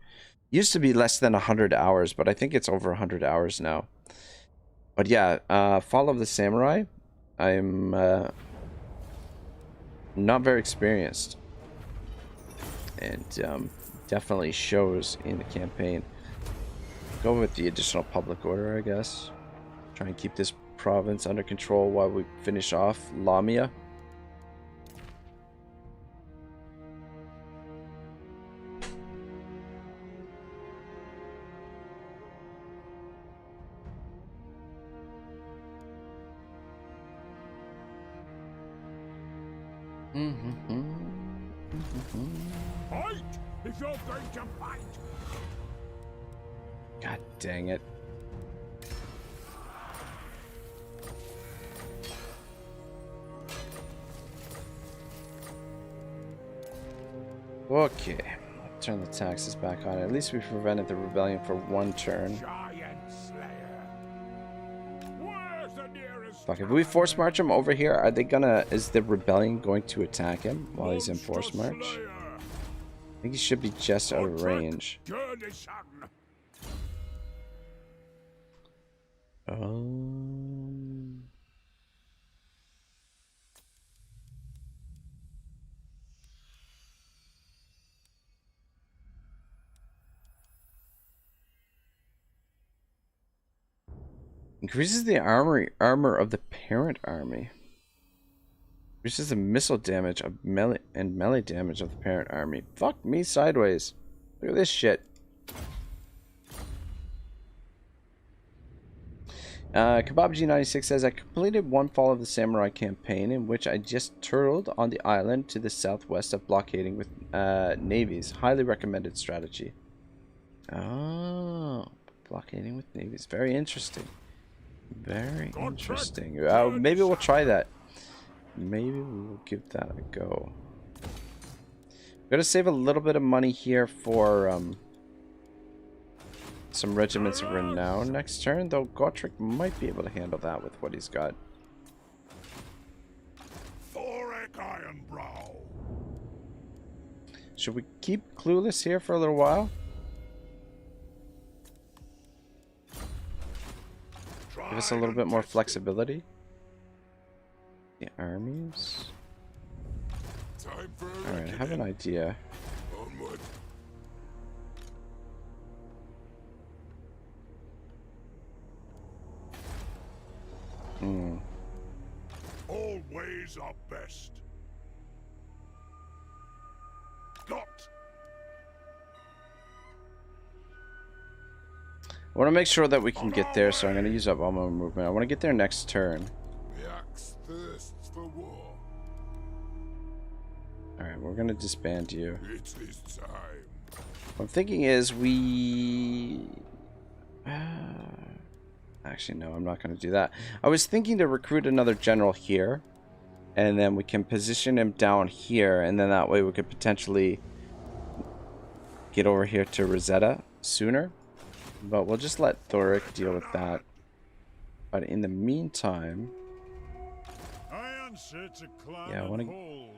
Used to be less than 100 hours, but I think it's over 100 hours now. But yeah, Fall of the Samurai, I'm not very experienced. And definitely shows in the campaign. Go with the additional public order, I guess. Try and keep this province under control while we finish off Lamia. Fight! If you're going to fight! God dang it. Okay, turn the taxes back on. At least we prevented the rebellion for one turn. Giant Slayer! Where's the nearest Fuck, if we force march him over here, is the rebellion going to attack him while he's in force march? I think he should be just out of range. Increases the armor of the parent army. Increases the missile damage of melee damage of the parent army. Fuck me sideways. Look at this shit. Kebabji96 says, I completed one Fall of the Samurai campaign in which I just turtled on the island to the southwest of blockading with navies. Highly recommended strategy. Oh, blockading with navies. Very interesting. Very interesting. Maybe we'll try that. Maybe we will give that a go. Gotta save a little bit of money here for some regiments of renown next turn, though Gotrek might be able to handle that with what he's got. Thorek Ironbrow. Should we keep Clueless here for a little while? Give us a little bit more flexibility. The armies. Alright, I have an idea. Onward. All ways are best. Got. I want to make sure that we can get there, so I'm going to use up all my movement. I want to get there next turn. The axe thirsts for war. Alright, we're going to disband you. It is time. What I'm thinking is we... Actually, no, I'm not going to do that. I was thinking to recruit another general here. and then we can position him down here, and then that way we could potentially get over here to Rosetta sooner. But we'll just let Thorek deal with that. But in the meantime, yeah, I want to.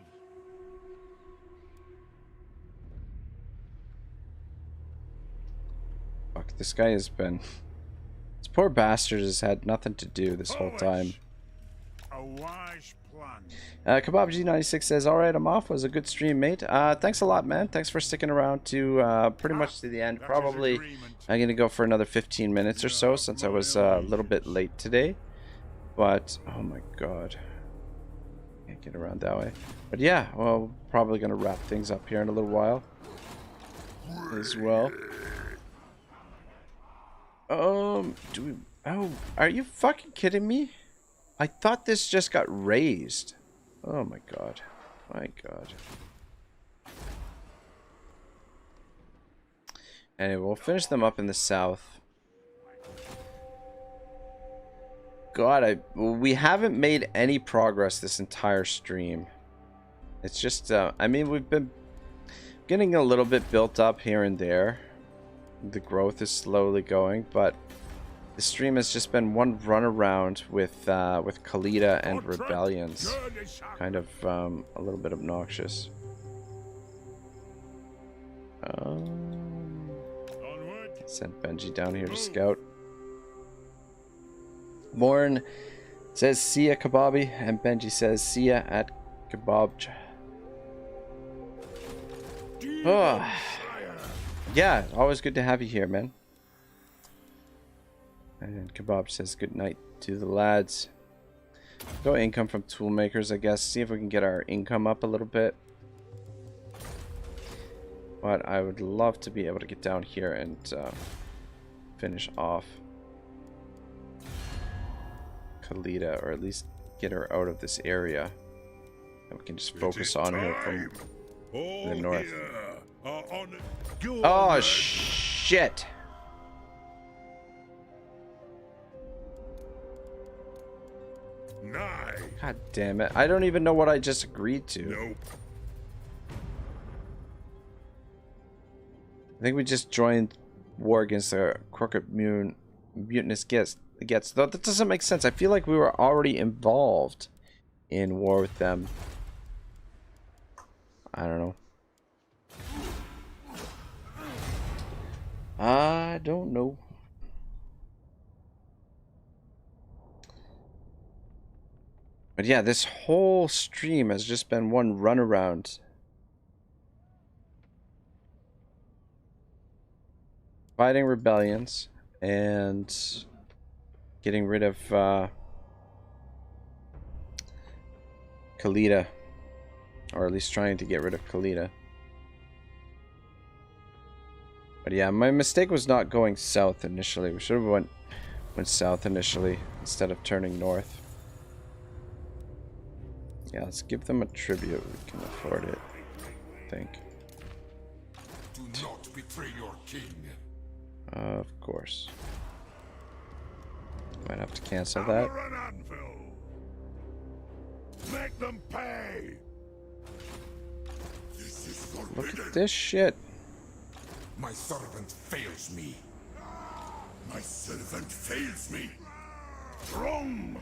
Fuck, this guy has been. This poor bastard has had nothing to do this whole time. A wise plan. KebabG96 says, "Alright, I'm off. Was a good stream, mate. Thanks a lot, man. Thanks for sticking around to pretty much to the end. Probably I'm gonna go for another 15 minutes or so since I was a little bit late today. But oh my god, can't get around that way. But yeah, well, probably gonna wrap things up here in a little while as well. Do we? Oh, are you fucking kidding me? I thought this just got raised. Oh my god. My god. Anyway, we'll finish them up in the south. God, we haven't made any progress this entire stream. It's just, I mean, we've been getting a little bit built up here and there. The growth is slowly going, but the stream has just been one run around with Khalida and Rebellions. Kind of a little bit obnoxious. Sent Benji down here to scout. Morn says see ya Kebabi, and Benji says see ya at Kebab. Oh. Yeah, always good to have you here, man. And Kebab says good night to the lads. Go income from toolmakers, I guess. See if we can get our income up a little bit. But I would love to be able to get down here and finish off Khalida, or at least get her out of this area. And we can just focus on her from the north. Oh, shit. God damn it. I don't even know what I just agreed to. Nope. I think we just joined war against the crooked mutinous gets. Though that doesn't make sense. I feel like we were already involved in war with them. I don't know. I don't know. But yeah, this whole stream has just been one runaround. Fighting rebellions and getting rid of Khalida. Or at least trying to get rid of Khalida. But yeah, my mistake was not going south initially. We should have went south initially instead of turning north. Yeah, let's give them a tribute. We can afford it, I think. Do not betray your king. Of course. Might have to cancel that. Hammer and anvil. Make them pay. This is forbidden. Look at this shit. My servant fails me. My servant fails me. Wrong.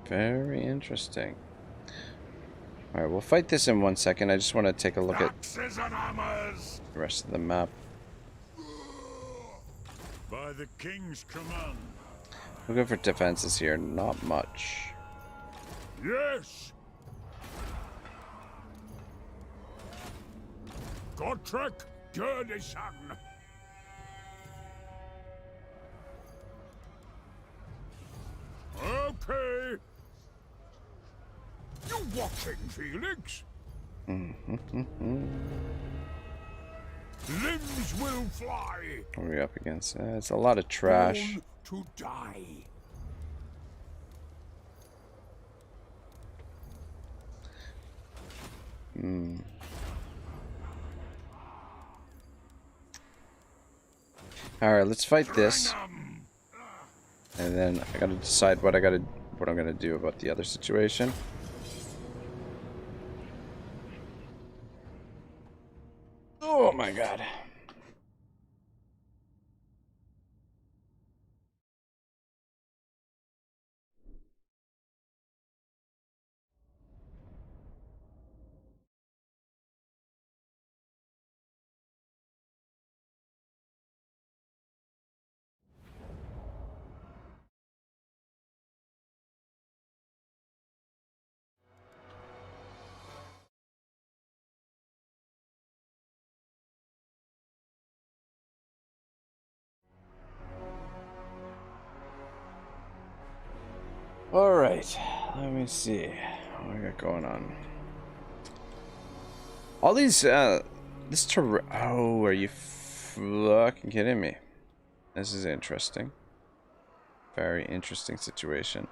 Very interesting. Alright, we'll fight this in 1 second. I just want to take a look at Axes and hammers. the rest of the map. By the king's command. We'll go for defenses here. Not much. Yes. Gotrek Gurdisan. Okay. You watching, Felix? Limbs will fly. What are we up against? It's a lot of trash. Born to die. Alright, let's fight this. And then I gotta decide what I gotta what I'm gonna do about the other situation. Oh my god. Alright, let me see what we got going on. All these, this terrain. Oh, are you fucking kidding me? This is interesting. Very interesting situation.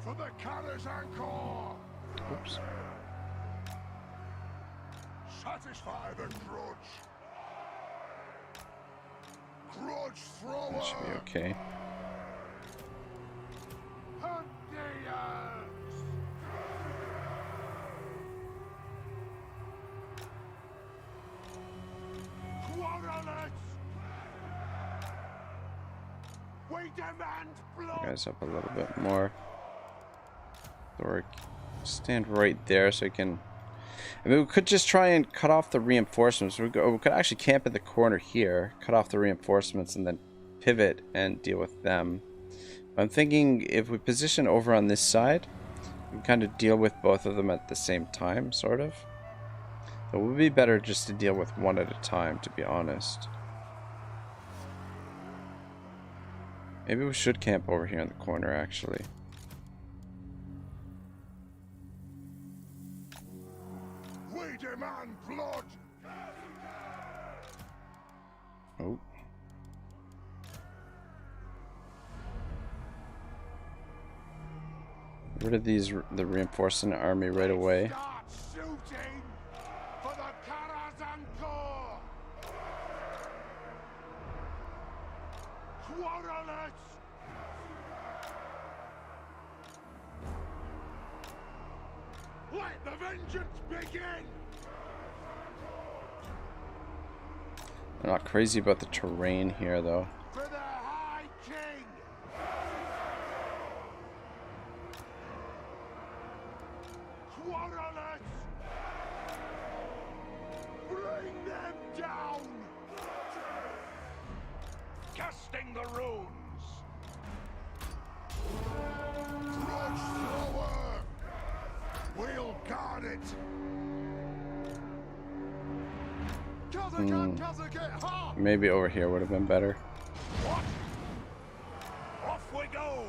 For the Carrier's Anchor! Oops. Satisfy the grudge. Grudge thrower! That should be okay. Hundians! Quarrelers! We demand blood! You guys up a little bit more. Thorek, stand right there so I can. I mean, we could just try and cut off the reinforcements. We could actually camp in the corner here, cut off the reinforcements, and then pivot and deal with them. I'm thinking if we position over on this side, we can kind of deal with both of them at the same time, sort of. It would be better just to deal with one at a time, to be honest. Maybe we should camp over here in the corner, actually. We demand blood! Oh. Rid of the reinforcing army right away. Start shooting for the Carrier's Anchor! Quarrelers! Let the vengeance begin! I'm not crazy about the terrain here, though. For the High King! Quarrelers! Bring them down! Casting the runes! Grudge thrower! We'll guard it! Maybe over here would have been better. What? Off we go!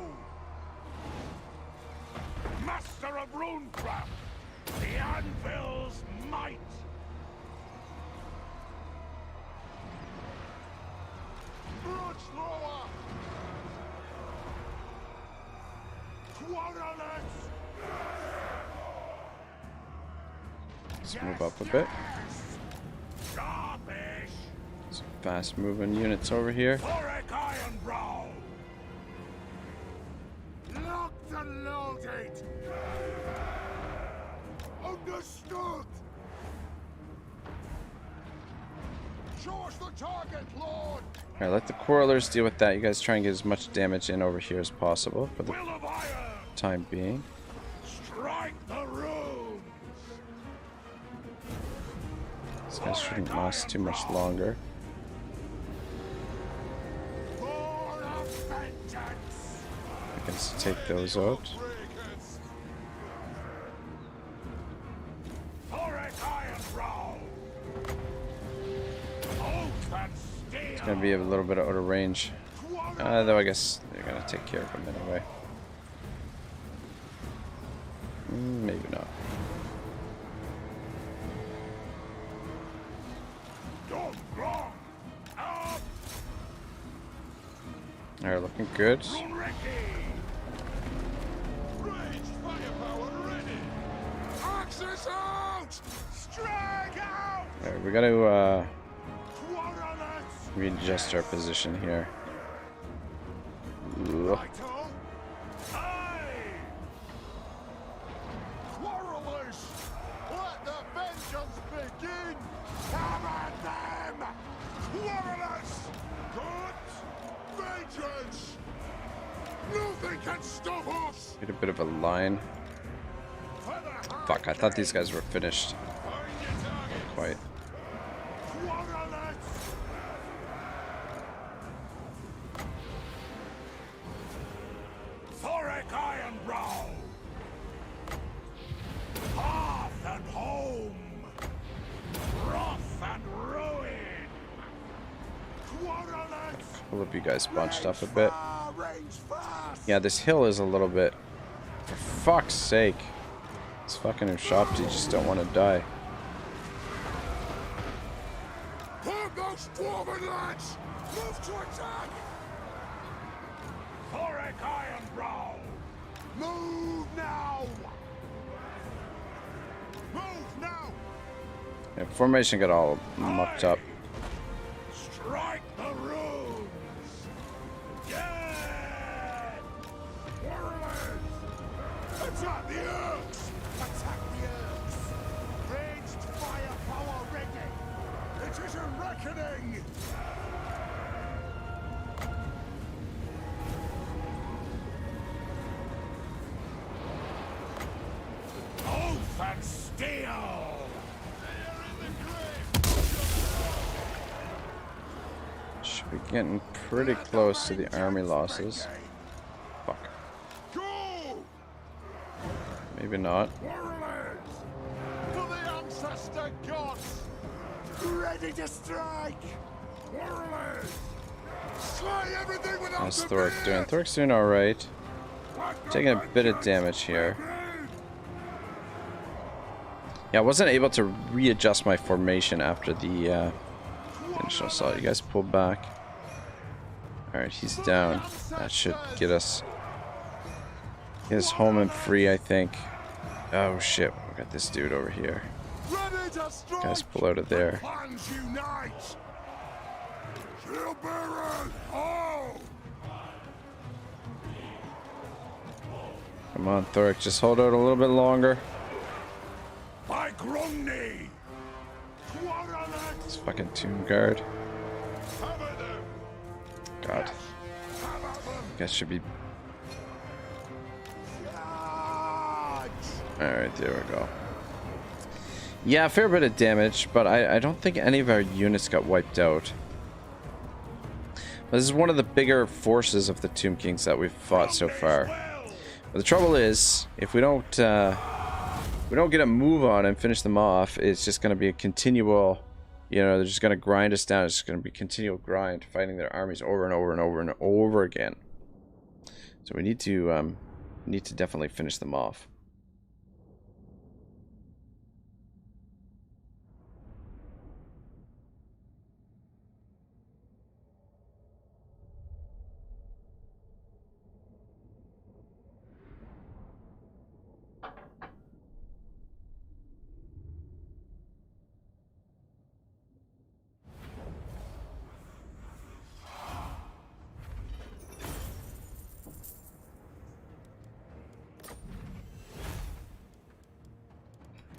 Master of runecraft, the anvil's might! Grudge thrower! Quarrelers! Let's move up a bit. Sharpish! Some fast moving units over here. Thorek Ironbrow! Locked and loaded! Understood! Show us the target, Lord! Alright, let the Quarrelers deal with that. You guys try and get as much damage in over here as possible for the Will of iron! time being. Strike the runes! These guys shouldn't last too much longer. For of vengeance! I guess take those out. Thorek Ironbrow! Oath and steel! It's gonna be a little bit out of range. Though I guess they're gonna take care of them anyway. Maybe not. Alright, looking good. Alright, we gotta readjust our position here. Ugh. Nothing can stop us. Get a bit of a line. Fuck, I thought these guys were finished. Not quite. Thorek Ironbrow. Hearth and home. Wrath and ruin. A couple of you guys bunched up a bit. Yeah, this hill is a little bit... For fuck's sake. This fucking Ushopti just don't want to die. Those Dwarven lads! Move to attack! Thorek Ironbrow! Move now! Move now! Yeah, formation got all mucked up. Strike the runes! Yeah! Warriors! Attack the Urks! Attack the Urks! Raged firepower ready! It is a reckoning! Oath and steel! Should be getting pretty close to the army losses. Fuck. Go! Maybe not. Warriors! For the ancestor gods! Ready to strike! Warriors! Slay everything without How's the Thorek doing? beard! Thorik's doing alright. Taking a bit of damage here. Yeah, I wasn't able to readjust my formation after the initial assault. You guys pulled back. Alright, he's down. That should get us home and free, I think. Oh shit, we got this dude over here. Ready to strike! Guys pull out of there. Plans unite! Shield bearer! Oh! Come on, Thorek, just hold out a little bit longer. By Grumney! This fucking Tomb Guard. God. You guys should be... Alright, there we go. Yeah, a fair bit of damage, but I don't think any of our units got wiped out. This is one of the bigger forces of the Tomb Kings that we've fought so far. But the trouble is, if we don't get a move on and finish them off, it's just going to be a continual, you know, they're just going to grind us down. It's just going to be a continual grind, fighting their armies over and over and over and over again. So we need to definitely finish them off.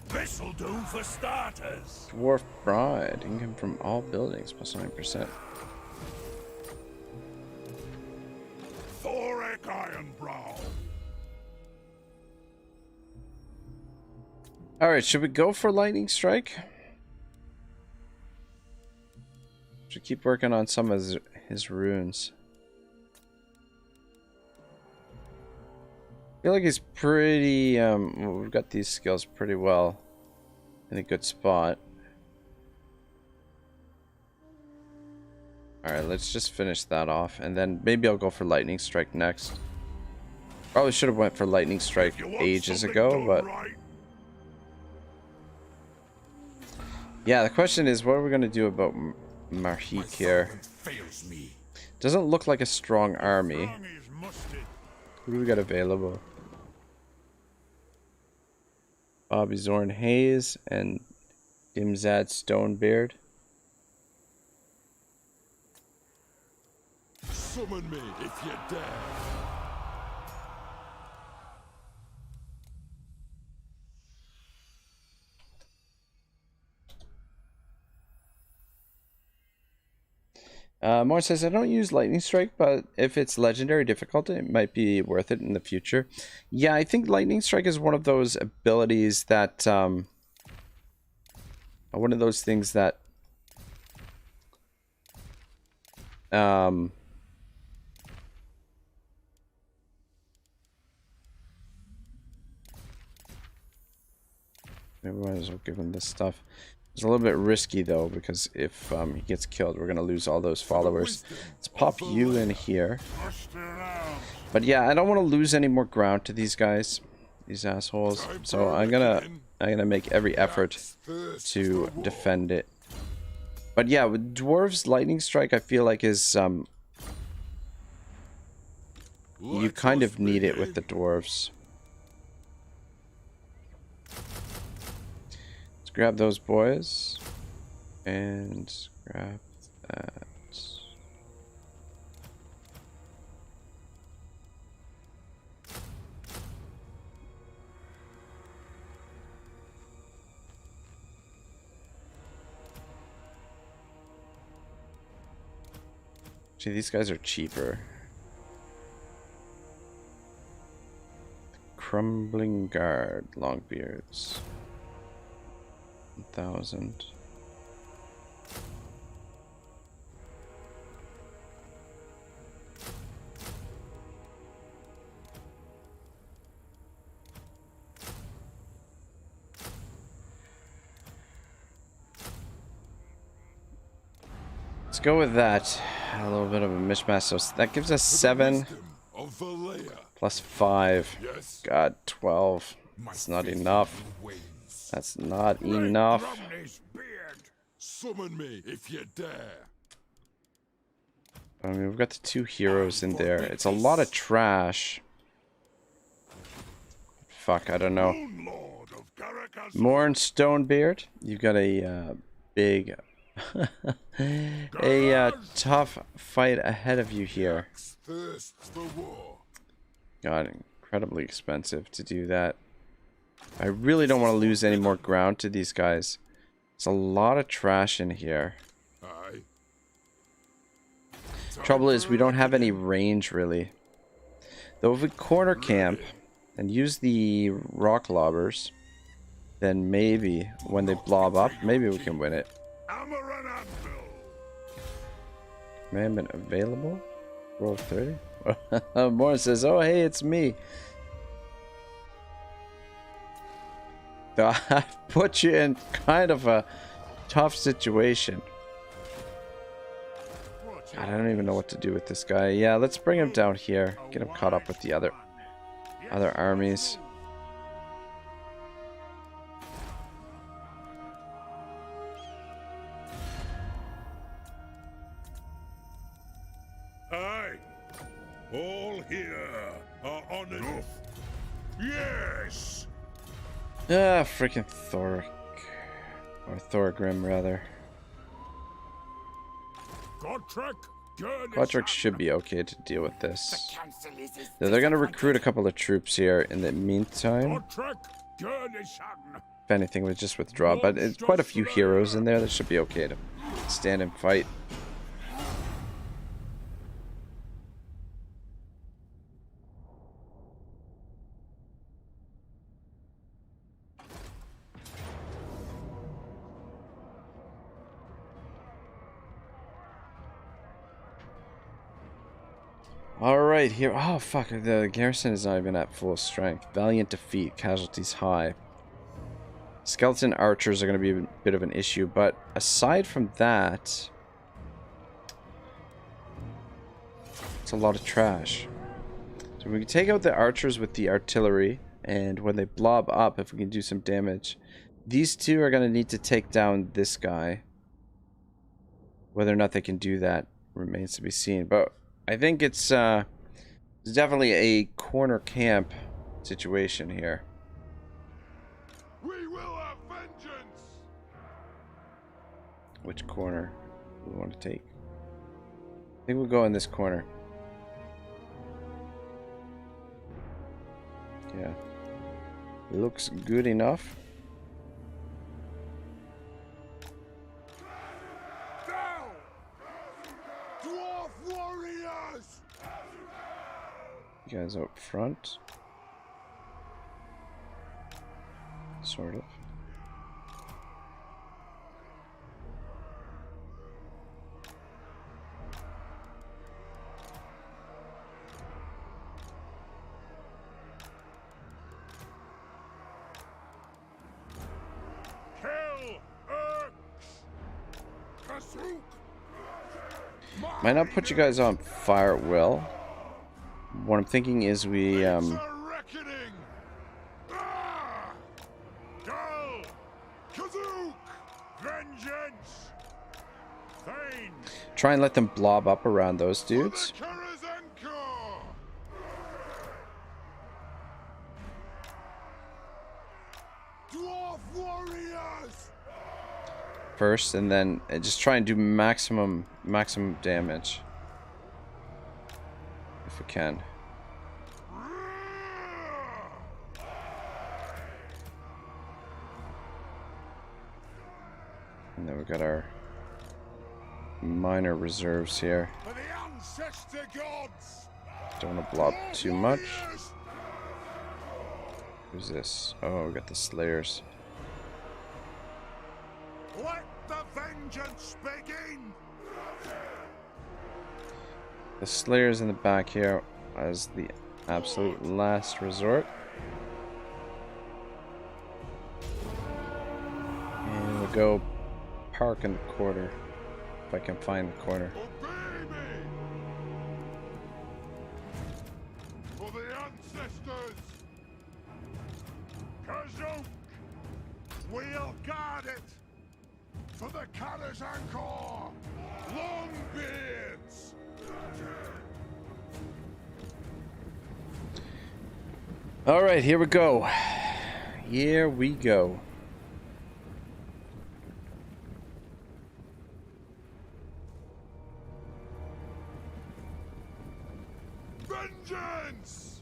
This'll do for starters. Dwarf Bride, income from all buildings plus 9%. Thorek Ironbrow. Alright, should we go for Lightning Strike? Should keep working on some of his runes. I feel like he's pretty, we've got these skills pretty well in a good spot. Alright, let's just finish that off, and then maybe I'll go for Lightning Strike next. Probably should have went for Lightning Strike ages ago, but... Yeah, the question is, what are we going to do about Marhik here? Doesn't look like a strong army. Tongue is musty. Who do we got available? Bobby Zorn Hayes and Dimzad Stonebeard. Summon me if you dare. Moore says, I don't use Lightning Strike, but if it's legendary difficulty, it might be worth it in the future. Yeah, I think Lightning Strike is one of those abilities that, one of those things that, maybe we might as well give him this stuff. It's a little bit risky though, because if he gets killed, we're gonna lose all those followers. Let's pop you in here. But yeah, I don't want to lose any more ground to these guys, these assholes. So I'm gonna make every effort to defend it. But yeah, with Dwarves, Lightning Strike, I feel like is you kind of need it with the Dwarves. Grab those boys and grab that. Actually, these guys are cheaper. Crumbling Guard, Longbeards. 1,000. Let's go with that. A little bit of a mishmash. So that gives us 7 plus 5. God, 12. That's not enough. That's not enough. Summon me if you dare. I mean, we've got the 2 heroes in there. It's a lot of trash. Fuck, I don't know. Morn Stonebeard, you've got a big, tough fight ahead of you here. God, incredibly expensive to do that. I really don't want to lose any more ground to these guys. There's a lot of trash in here. Trouble is, we don't have any range, really. Though if we corner camp and use the rock lobbers, then maybe, when they blob up, maybe we can win it. Commandment available? Roll 30? Morris says, oh hey, it's me. I put you in kind of a tough situation. I don't even know what to do with this guy. Yeah, let's bring him down here. Get him caught up with the other armies. Aye. All here are honored. Yes. Ah, freaking Thorek. Or Thorgrim, rather. Godric should be okay to deal with this. They're going to recruit a couple of troops here in the meantime. If anything, we just withdraw. But it's quite a few heroes in there that should be okay to stand and fight. Alright, here. Oh, fuck. The garrison is not even at full strength. Valiant defeat. Casualties high. Skeleton archers are going to be a bit of an issue, but aside from that, it's a lot of trash. So we can take out the archers with the artillery, and when they blob up, if we can do some damage, these two are going to need to take down this guy. Whether or not they can do that remains to be seen. But I think it's definitely a corner camp situation here. We will have vengeance. Which corner do we want to take? I think we'll go in this corner. Yeah. Looks good enough. Down! Dwarf warriors! You guys out front. Sort of. Might not put you guys on fire at will. What I'm thinking is we try and let them blob up around those dudes. Dwarf warriors! First, and then just try and do maximum damage if we can. And then we got our minor reserves here. For the ancestor gods! Don't want to blob too much. Who's this? Oh, we got the Slayers. Let the vengeance begin! The Slayers in the back here as the absolute last resort. And we'll go park in the corner, if I can find the corner. Obey me! For the ancestors! Kazuk! We'll guard it! For the Karazankor! Longbeards! Alright, here we go. Here we go. Vengeance!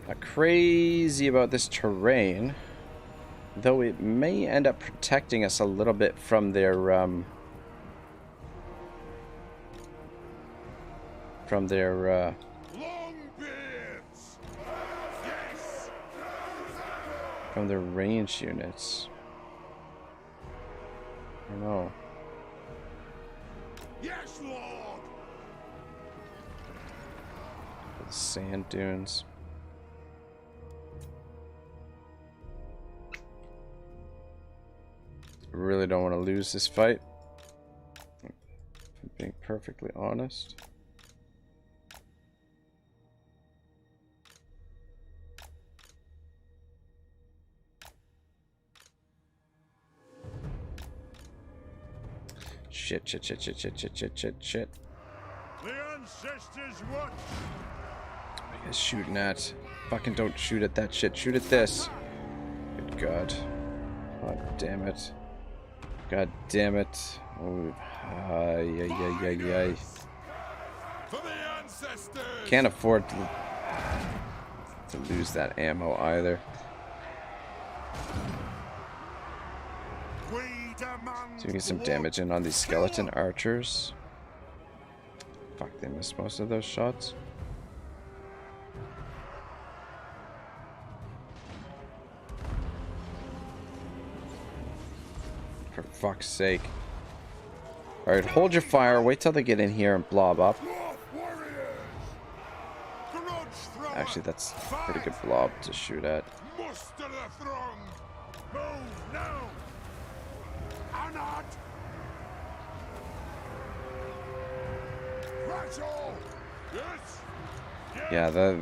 Not crazy about this terrain, though it may end up protecting us a little bit from their Longbeards! Yes! from their range units. I don't know. Yes, Lord! The sand dunes. Really don't want to lose this fight, if I'm being perfectly honest. Shit. The ancestors watch! What are you guys shooting at? Fucking don't shoot at that shit. Shoot at this. Good God. God damn it. God damn it. Oh, ay. For the ancestors! Can't afford to lose that ammo either. We demand So we get some damage in on these skeleton archers. Fuck, they missed most of those shots. For fuck's sake. Alright, hold your fire. Wait till they get in here and blob up. Dwarf warriors! Grudge thrower! Actually, that's a pretty good blob to shoot at. Muster the throng! Move now! Anot! Yeah,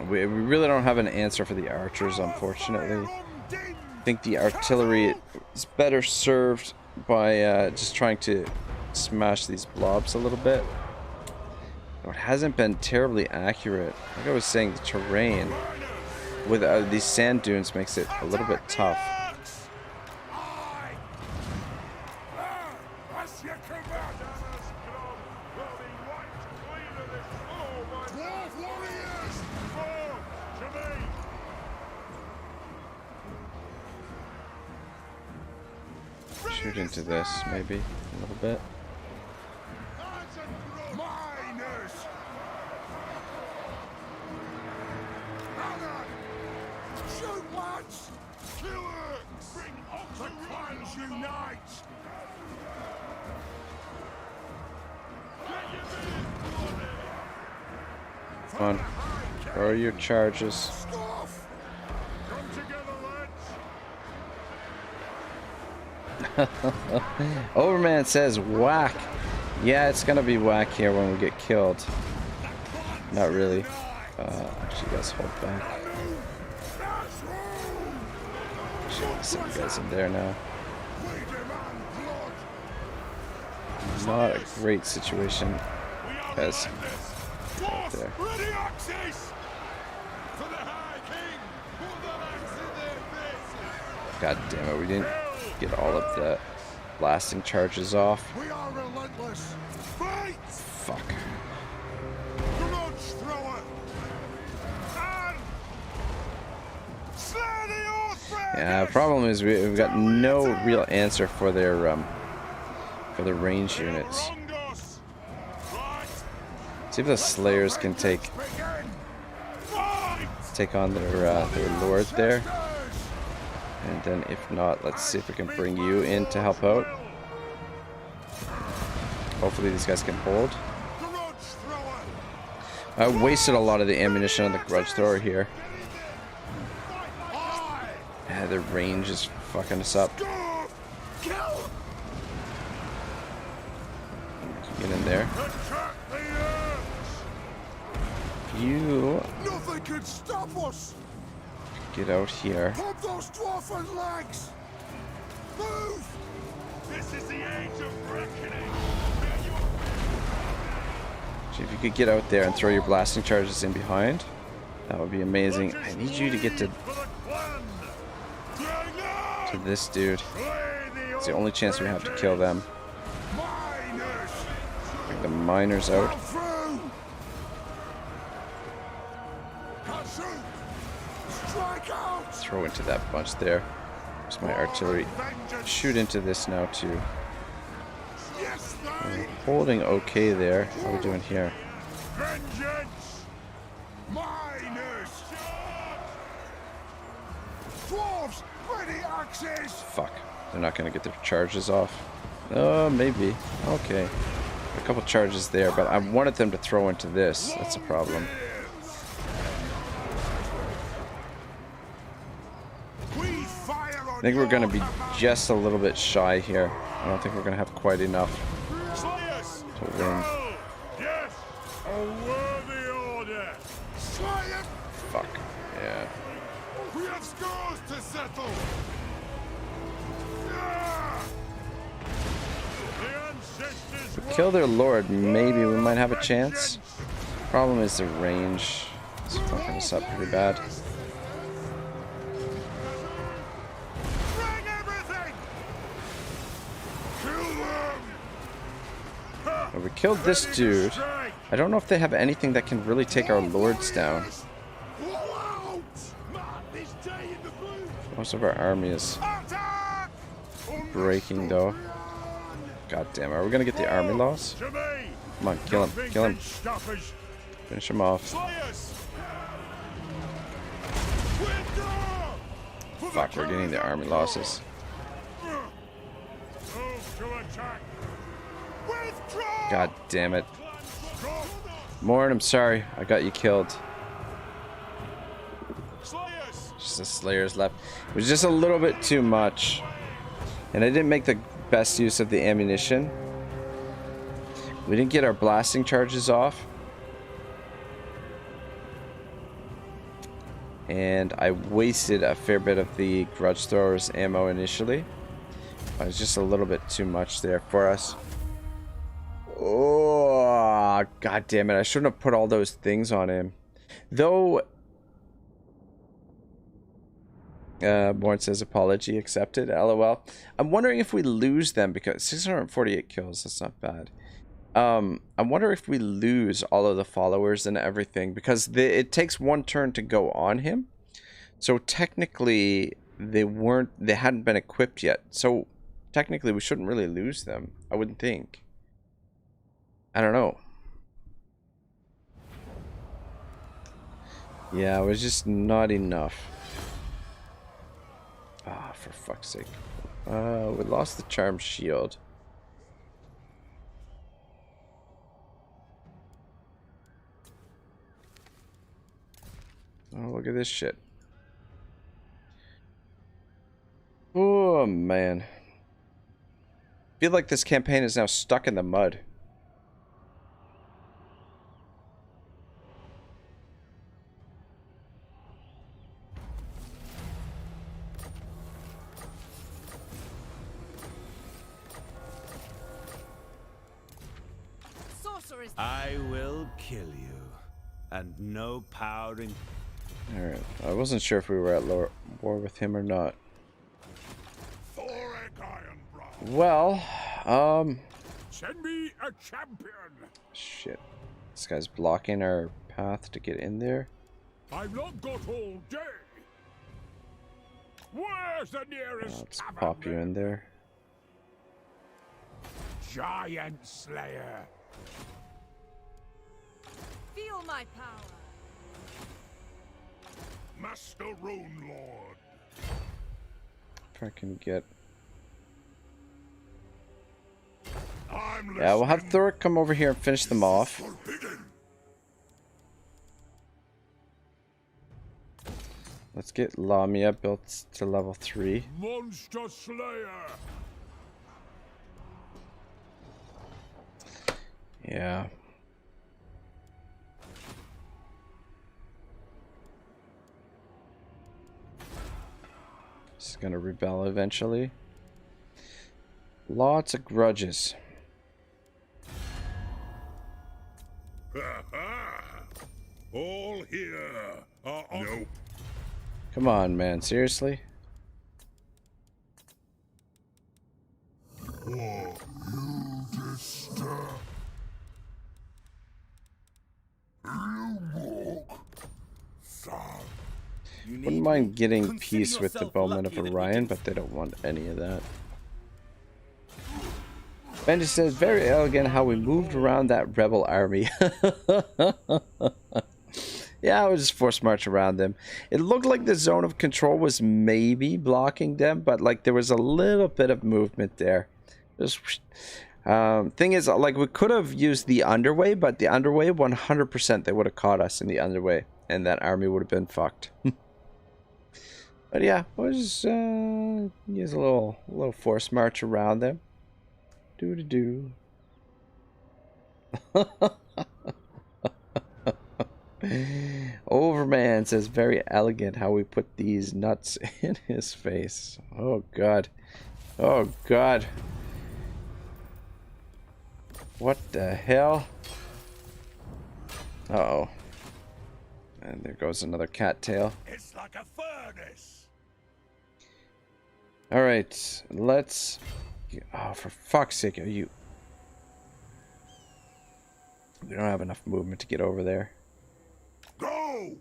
we really don't have an answer for the archers, unfortunately. I think the artillery is better served by just trying to smash these blobs a little bit. It hasn't been terribly accurate. Like I was saying, the terrain with these sand dunes makes it a little bit tough. Shoot into this, maybe a little bit. Come on, throw your charges. Overman says whack. Yeah, it's gonna be whack here when we get killed. Not really. Actually, guys, hold back. Actually, some guys in there now. Not a great situation, guys. Right there. God damn it, we didn't get all of the blasting charges off. We are relentless. Fight! Fuck. Yeah, the problem is we've got no real answer for their range units. See if the Slayers can take on their lord there. And then if not, let's see if we can bring you in to help out. Hopefully these guys can hold. I wasted a lot of the ammunition on the grudge thrower here. Yeah, their range is fucking us up. Get in there. You Nothing can stop us. Get out here. Pump those dwarven legs. Move. This is the age of reckoning. If you could get out there and throw your blasting charges in behind, that would be amazing. I need you to get to this dude. It's the only chance we have to kill them. Bring the miners out. Throw into that bunch there. There's my artillery. Shoot into this now too. We're holding okay there. How are we doing here? Vengeance! Miners! Dwarves! Ready axes! Fuck. They're not going to get their charges off. Oh, maybe. Okay. A couple charges there, but I wanted them to throw into this. That's a problem. I think we're going to be just a little bit shy here. I don't think we're going to have quite enough to win. Yes! A worthy order! Fuck. Yeah. We have scores to settle! If we kill their lord, maybe we might have a chance. Problem is the range is fucking us up pretty bad. Well, we killed this dude. I don't know if they have anything that can really take our lords down. Most of our army is breaking though. God damn it. Are we gonna get the army loss? Come on, kill him. Kill him. Finish him off. Fuck, we're getting the army losses. God damn it. Morn, I'm sorry. I got you killed. Just the Slayers left. It was just a little bit too much. And I didn't make the best use of the ammunition. We didn't get our blasting charges off. And I wasted a fair bit of the grudge thrower's ammo initially. It was just a little bit too much there for us. Oh, god damn it. I shouldn't have put all those things on him. Though, Born says apology accepted. LOL. I'm wondering if we lose them because 648 kills, that's not bad. I wonder if we lose all of the followers and everything because it takes one turn to go on him. So technically they hadn't been equipped yet. So technically we shouldn't really lose them, I wouldn't think. I don't know. Yeah, it was just not enough. Ah, for fuck's sake. We lost the charm shield. Oh, look at this shit. Oh, man. I feel like this campaign is now stuck in the mud. I will kill you, and no power in... Alright, I wasn't sure if we were at war with him or not. Thorek Ironbrow. Well, Send me a champion. shit. This guy's blocking our path to get in there. I've not got all day. Where's the nearest Let's tavern? pop you in there. Giant Slayer. Feel my power. Master Rune Lord. If I can get... I'm Yeah, we'll have listening. Thorek come over here and finish them off. Forbidden. Let's get Lamia built to level 3. Monster Slayer. Yeah. She's gonna rebel eventually. Lots of grudges. Ha ha! All here are nope. Come on, man. Seriously? What you disturb. You walk. Wouldn't mind getting peace with the Bowmen of Orion, but they don't want any of that. Benji says, very elegant how we moved around that rebel army. Yeah, I would just force march around them. It looked like the zone of control was maybe blocking them, but like there was a little bit of movement there. Just, thing is, like we could have used the underway, but the underway 100% they would have caught us in the underway, and that army would have been fucked. But yeah, we'll just use a little force march around them. Do. Overman says, very elegant how we put these nuts in his face. Oh god. Oh god. What the hell? Uh-oh. And there goes another cattail. It's like a furnace. Alright, let's... Oh, for fuck's sake, are you... We don't have enough movement to get over there. Go!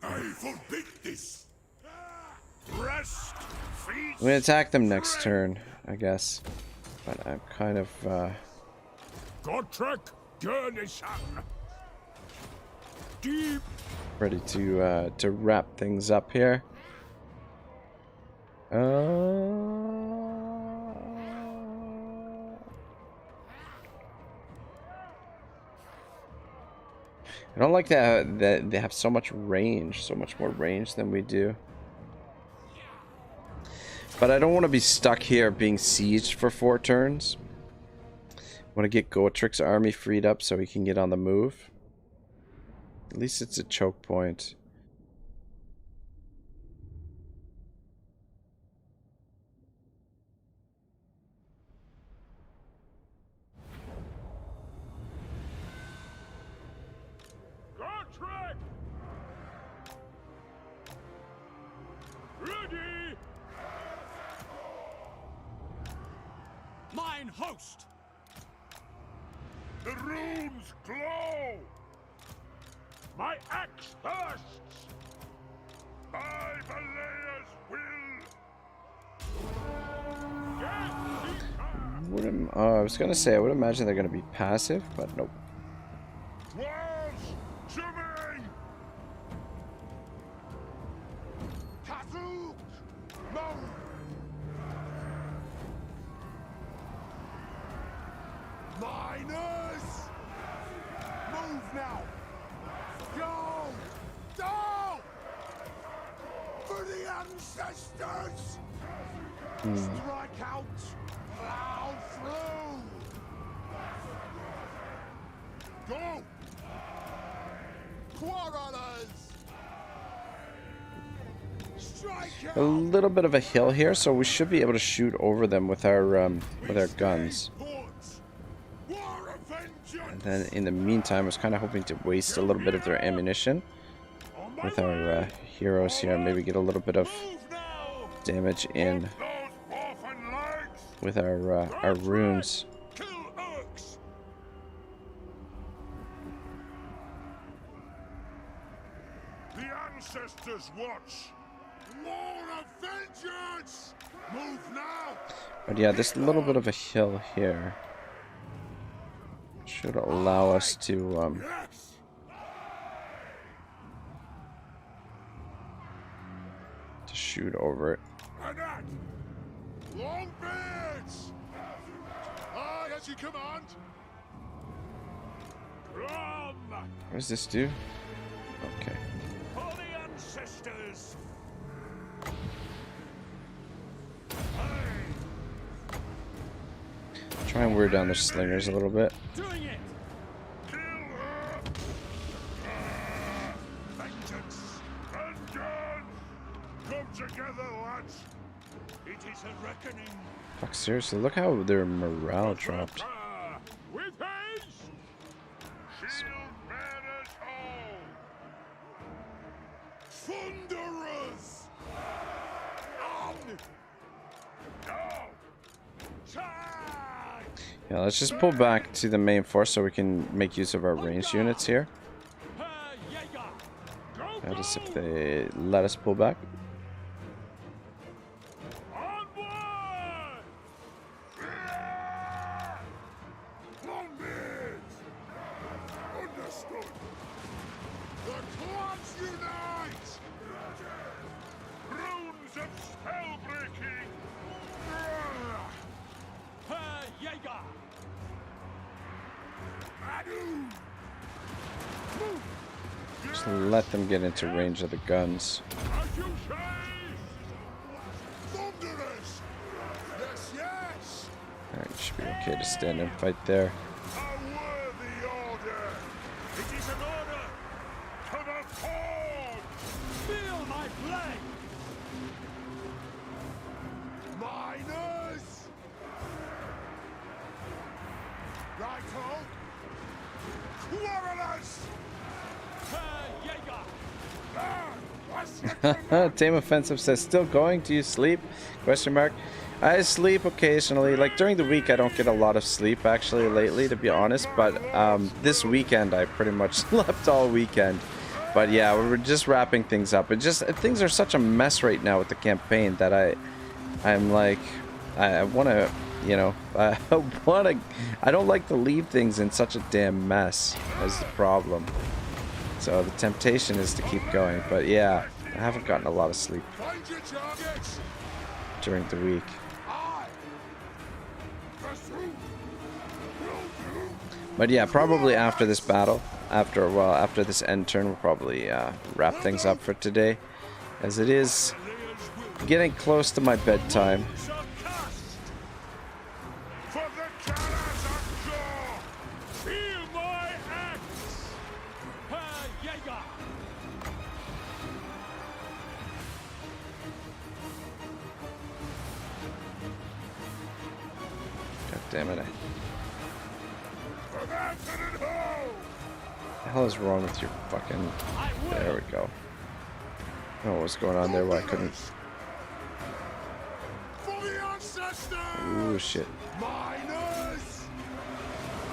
I forbid this. Rest. Feast. I'm gonna attack them next turn, I guess. But I'm kind of, Gotrek Gurnison. Deep. ready to wrap things up here. I don't like that they have so much range, so much more range than we do. But I don't want to be stuck here being sieged for 4 turns. Want to get Gotrik's army freed up so he can get on the move. At least it's a choke point. Gotrek! Ready! Mine host! The runes glow! My axe thirsts! By Valea's will! I was gonna say I would imagine they're gonna be passive, but nope. Dwarves to me! Kazuk! No! Miners! Move now! Go! Go! For the ancestors! Strike out! Plow through! Go! Quarrelers! Strike out! A little bit of a hill here, so we should be able to shoot over them with our guns. And then in the meantime, I was kind of hoping to waste a little bit of their ammunition with our heroes here, maybe get a little bit of damage in with our runes. The ancestors watch. War of vengeance. Move now. But yeah, this little bit of a hill here should allow us to shoot over it. Anak! Longbeards! Aye, as you command. Come! What does this do? Okay. For the ancestors! Try and wear down the slingers a little bit. Doing it! Kill her! Vengeance! Vengeance! Come together, lads! It is a reckoning. Fuck, seriously, look how their morale dropped. With haste! Shield bearers all! Thunderers! On! Now! Charge! Yeah, let's just pull back to the main force so we can make use of our ranged units here. Notice if they let us pull back. Onward! Longbeards! Understood! The clans unite! Runes of spell-breaking! Adu! Just let them get into range of the guns. As you say! Thunderers! Yes, yes! Alright, should be okay to stand and fight there. A worthy order! It is an order! To the forge! Feel my blade! Miners! Righto! Quarrelers! Tame Offensive says, still going? Do you sleep? Question mark. I sleep occasionally. Like during the week I don't get a lot of sleep actually lately, to be honest, but this weekend I pretty much slept all weekend. But yeah, we were just wrapping things up. Things are such a mess right now with the campaign that I'm like, I want to, you know, I don't like to leave things in such a damn mess as the problem. So the temptation is to keep going, but yeah, I haven't gotten a lot of sleep Find your targets! during the week. Aye! Press through! But yeah, probably after this battle, after this end turn, we'll probably wrap things up for today, as it is getting close to my bedtime. For Feel my axe! Herr Jäger! God damn it. Abandon it all! What the hell is wrong with your fucking... There we go. I don't know what's going on there, why I couldn't... For the ancestors! Ooh, shit. Miners!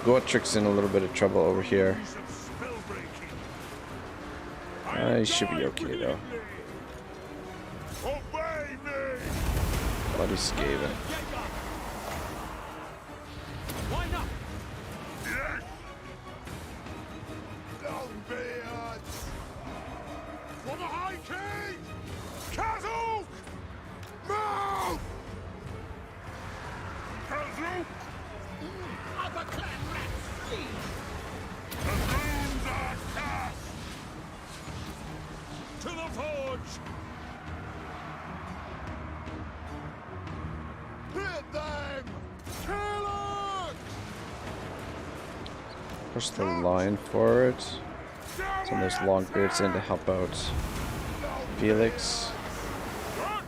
Gotrik's in a little bit of trouble over here. Piece of spellbreaking. He should be okay, though. Obey me! Bloody Skaven. Why not? Yes! Longbeards! For the High King! Kazuk! Move! Kazuk! Other clan rats, flee! The runes are cast! To the forge! Hit them! Kill it! Push the line forward. Send those Longbeards in to help out Felix. I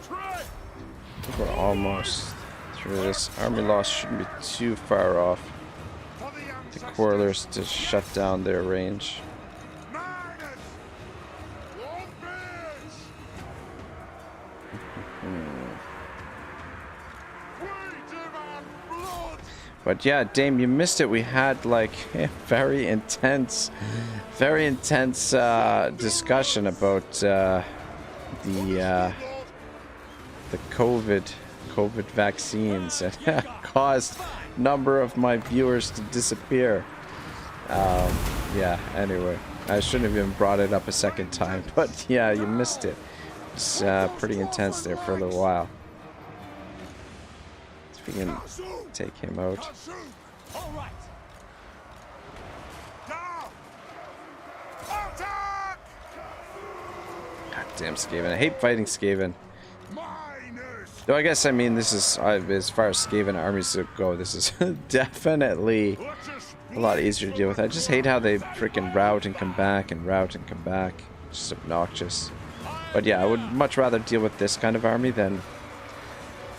think we're almost through this. Army loss shouldn't be too far off. The Quarrelers to shut down their range. But yeah, Dame, you missed it. We had like a very intense discussion about the COVID vaccines, and caused a number of my viewers to disappear. Yeah. Anyway, I shouldn't have even brought it up a second time, but yeah, you missed it. It's pretty intense there for a little while. If we can take him out. All right. God damn Skaven. I hate fighting Skaven. Though I guess, I mean, this is, as far as Skaven armies go, this is definitely a lot easier to deal with. I just hate how they freaking route and come back and route and come back. It's just obnoxious. But yeah, I would much rather deal with this kind of army than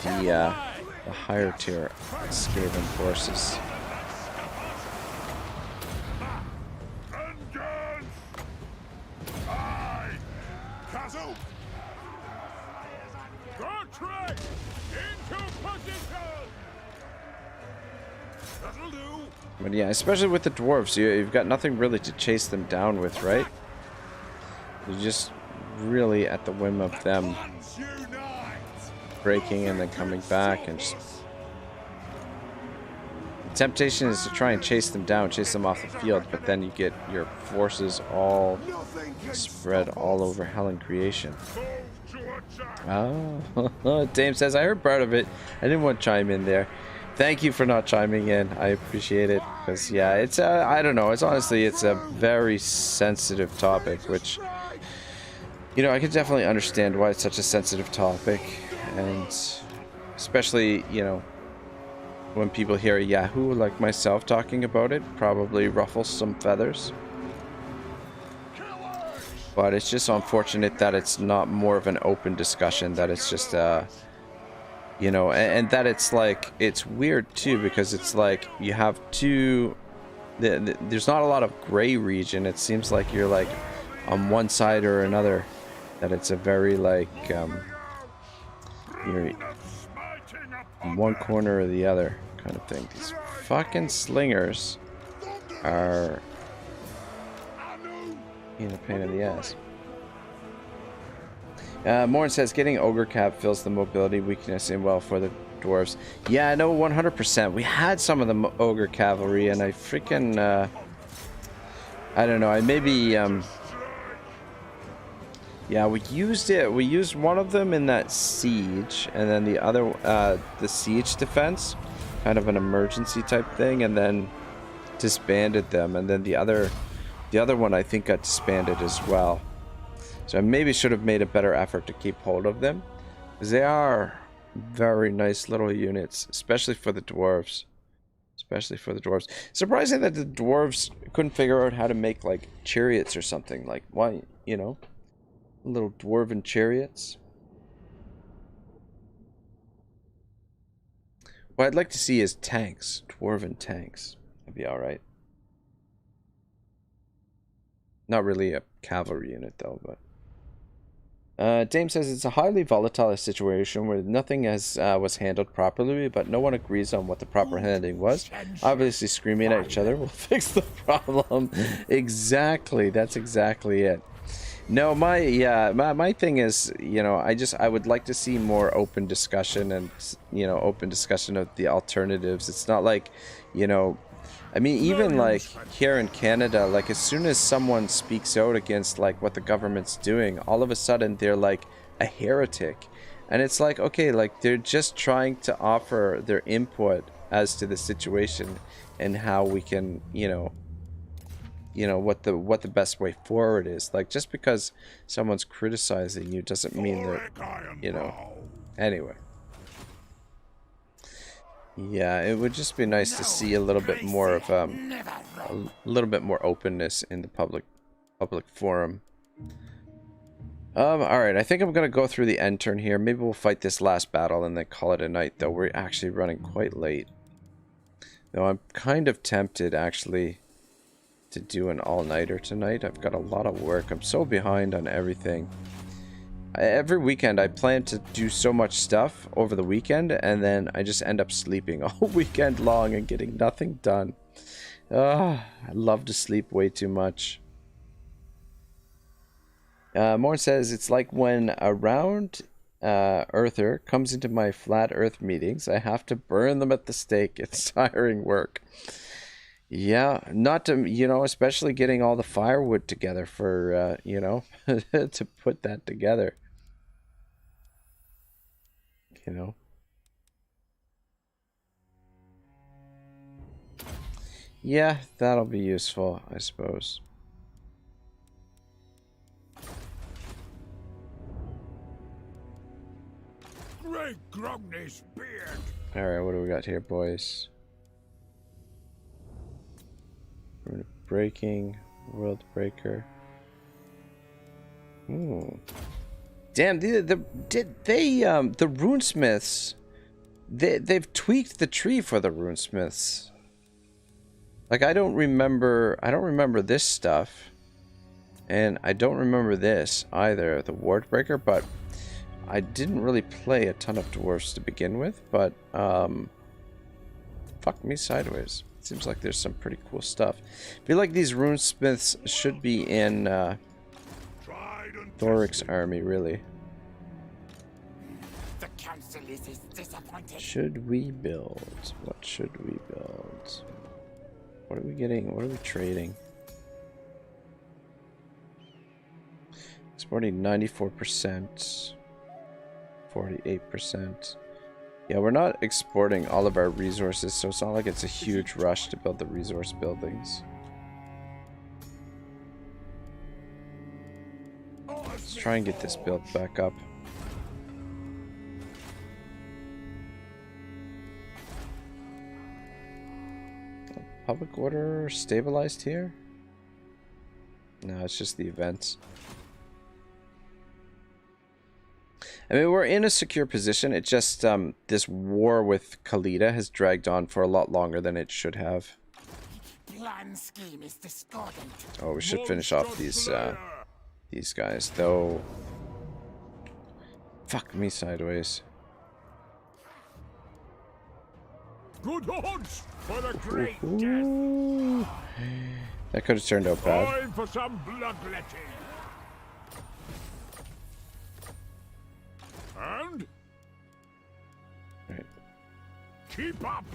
the higher tier Skaven forces. But yeah, especially with the dwarves, you've got nothing really to chase them down with, right? You're just really at the whim of them breaking and then coming back, and just... The temptation is to try and chase them down, chase them off the field, but then you get your forces all spread all over hell and creation. Oh, Dame says, I heard part of it. I didn't want to chime in there. Thank you for not chiming in. I appreciate it. Because, yeah, it's, I don't know. It's honestly, it's a very sensitive topic, which, you know, I can definitely understand why it's such a sensitive topic. And especially, you know, when people hear a Yahoo like myself talking about it, probably ruffles some feathers. But it's just unfortunate that it's not more of an open discussion, that it's just, you know, and that it's like, it's weird too, because it's like you have two, there's not a lot of gray region. It seems like you're like on one side or another, that it's a very like, you're in one corner or the other kind of thing. These fucking slingers are being a pain in the ass. Morn says, getting Ogre Cap fills the mobility weakness in well for the dwarves. Yeah, I know 100%. We had some of the Ogre Cavalry, and I freaking, I don't know, I maybe, yeah, we used it. We used one of them in that siege, and then the other, the siege defense, kind of an emergency type thing, and then disbanded them, and then the other one I think got disbanded as well. So I maybe should have made a better effort to keep hold of them, because they are very nice little units, especially for the dwarves. especially for the dwarves. Surprising that the dwarves couldn't figure out how to make like chariots or something. Like why, you know, little dwarven chariots. What I'd like to see is tanks, dwarven tanks. That'd be all right. Not really a cavalry unit though, but. Dame says it's a highly volatile situation where nothing was handled properly, but no one agrees on what the proper handling was. Obviously, screaming at each other will fix the problem. Exactly, that's exactly it. No, my thing is, you know, I would like to see more open discussion and, you know, open discussion of the alternatives. It's not like, you know. I mean, even like here in Canada, like as soon as someone speaks out against like what the government's doing, all of a sudden they're like a heretic. And it's like, okay, like they're just trying to offer their input as to the situation and how we can, you know, what the best way forward is. Like just because someone's criticizing you doesn't mean that, you know, anyway. Yeah, it would just be nice to see a little bit more of a little bit more openness in the public forum. All right, I think I'm gonna go through the end turn here. Maybe we'll fight this last battle and then call it a night. Though we're actually running quite late. Though I'm kind of tempted actually to do an all-nighter tonight. I've got a lot of work. I'm so behind on everything. Every weekend I plan to do so much stuff over the weekend, and then I just end up sleeping all weekend long and getting nothing done. I love to sleep way too much. Morn says, it's like when a round earther comes into my flat earth meetings, I have to burn them at the stake. It's tiring work. Yeah, not to, you know, especially getting all the firewood together for, you know, to put that together. You know. Yeah, that'll be useful, I suppose. Great Grogny's beard. Alright, what do we got here, boys? Rune of Breaking, World Breaker. Damn, the runesmiths, they've tweaked the tree for the runesmiths. Like I don't remember this stuff, and I don't remember this either, the Ward Breaker. But I didn't really play a ton of dwarves to begin with. But fuck me sideways. It seems like there's some pretty cool stuff. I feel like these runesmiths should be in Thorek's army, really. The council is disappointed. Should we build? What should we build? What are we getting? What are we trading? Exporting 94%. 48%. Yeah, we're not exporting all of our resources, so it's not like it's a huge rush to build the resource buildings. Let's try and get this built back up. Public order stabilized here? No, it's just the events. I mean, we're in a secure position. It just, this war with Khalida has dragged on for a lot longer than it should have. Plan scheme is discordant. Oh, we should finish off these guys, though. Fuck me sideways. Good odds for the great Ooh. That could have turned out bad. Time for some bloodletting. And Right. Keep up.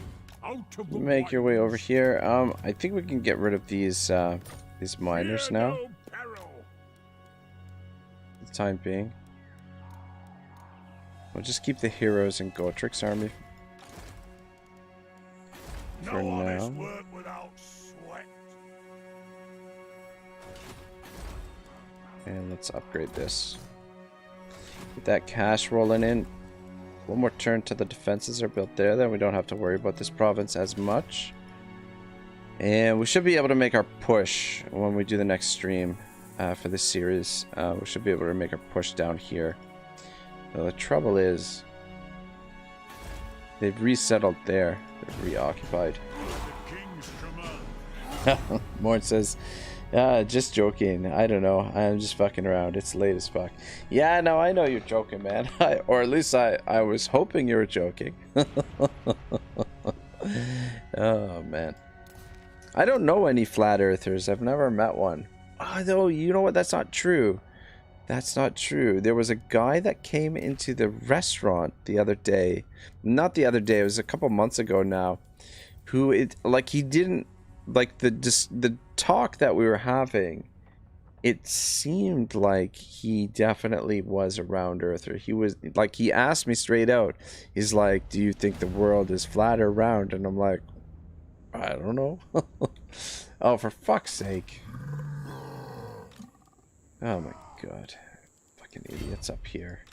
Out of the Make your way over here. I think we can get rid of these miners now. No peril. For the time being. We'll just keep the heroes in Gotrik's army for No honest now. work without sweat. And let's upgrade this. Get that cash rolling in. One more turn till the defenses are built there, then we don't have to worry about this province as much. And we should be able to make our push when we do the next stream for this series. We should be able to make our push down here. The trouble is, they've resettled there. They're reoccupied. Morn says, just joking. I don't know. I'm just fucking around. It's late as fuck. Yeah, no, I know you're joking, man. Or at least I was hoping you were joking. Oh, man. I don't know any flat earthers. I've never met one. Although, you know what? That's not true. That's not true. There was a guy that came into the restaurant the other day. Not the other day. It was a couple months ago now. Who he didn't like the talk that we were having. It seemed like he definitely was a round earther. He was like, he asked me straight out. He's like, "Do you think the world is flat or round?" And I'm like, I don't know. Oh, for fuck's sake. Oh my god. Fucking idiots up here.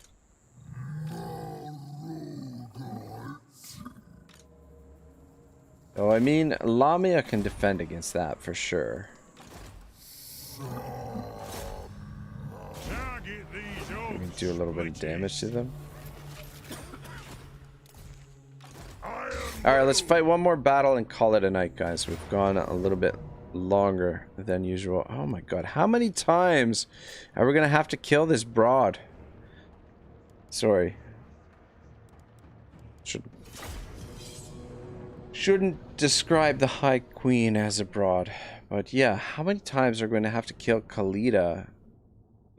Oh, I mean, Lamia can defend against that for sure. We can do a little bit of damage to them. Alright, let's fight one more battle and call it a night, guys. We've gone a little bit longer than usual. Oh my god, how many times are we gonna have to kill this broad? Sorry. Shouldn't describe the High Queen as a broad. But yeah, how many times are we gonna have to kill Khalida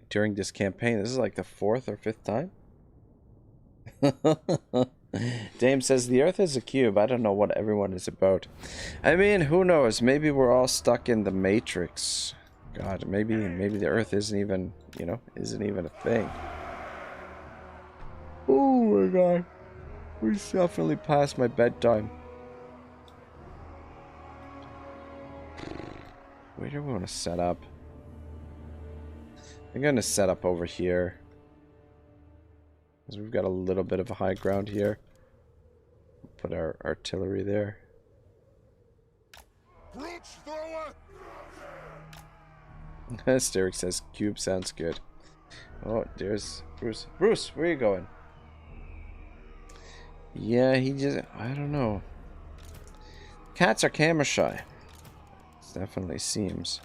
during this campaign? This is like the 4th or 5th time? Dame says the Earth is a cube. I don't know what everyone is about. I mean, who knows? Maybe we're all stuck in the Matrix. God, maybe the Earth isn't even, you know, isn't even a thing. Oh my god, we're definitely past my bedtime. Where do we want to set up? I'm gonna set up over here. Because we've got a little bit of a high ground here. Put our artillery there. Steric says cube sounds good. Oh, there's Bruce. Bruce, where are you going? Yeah, he just, I don't know. Cats are camera shy. It definitely seems.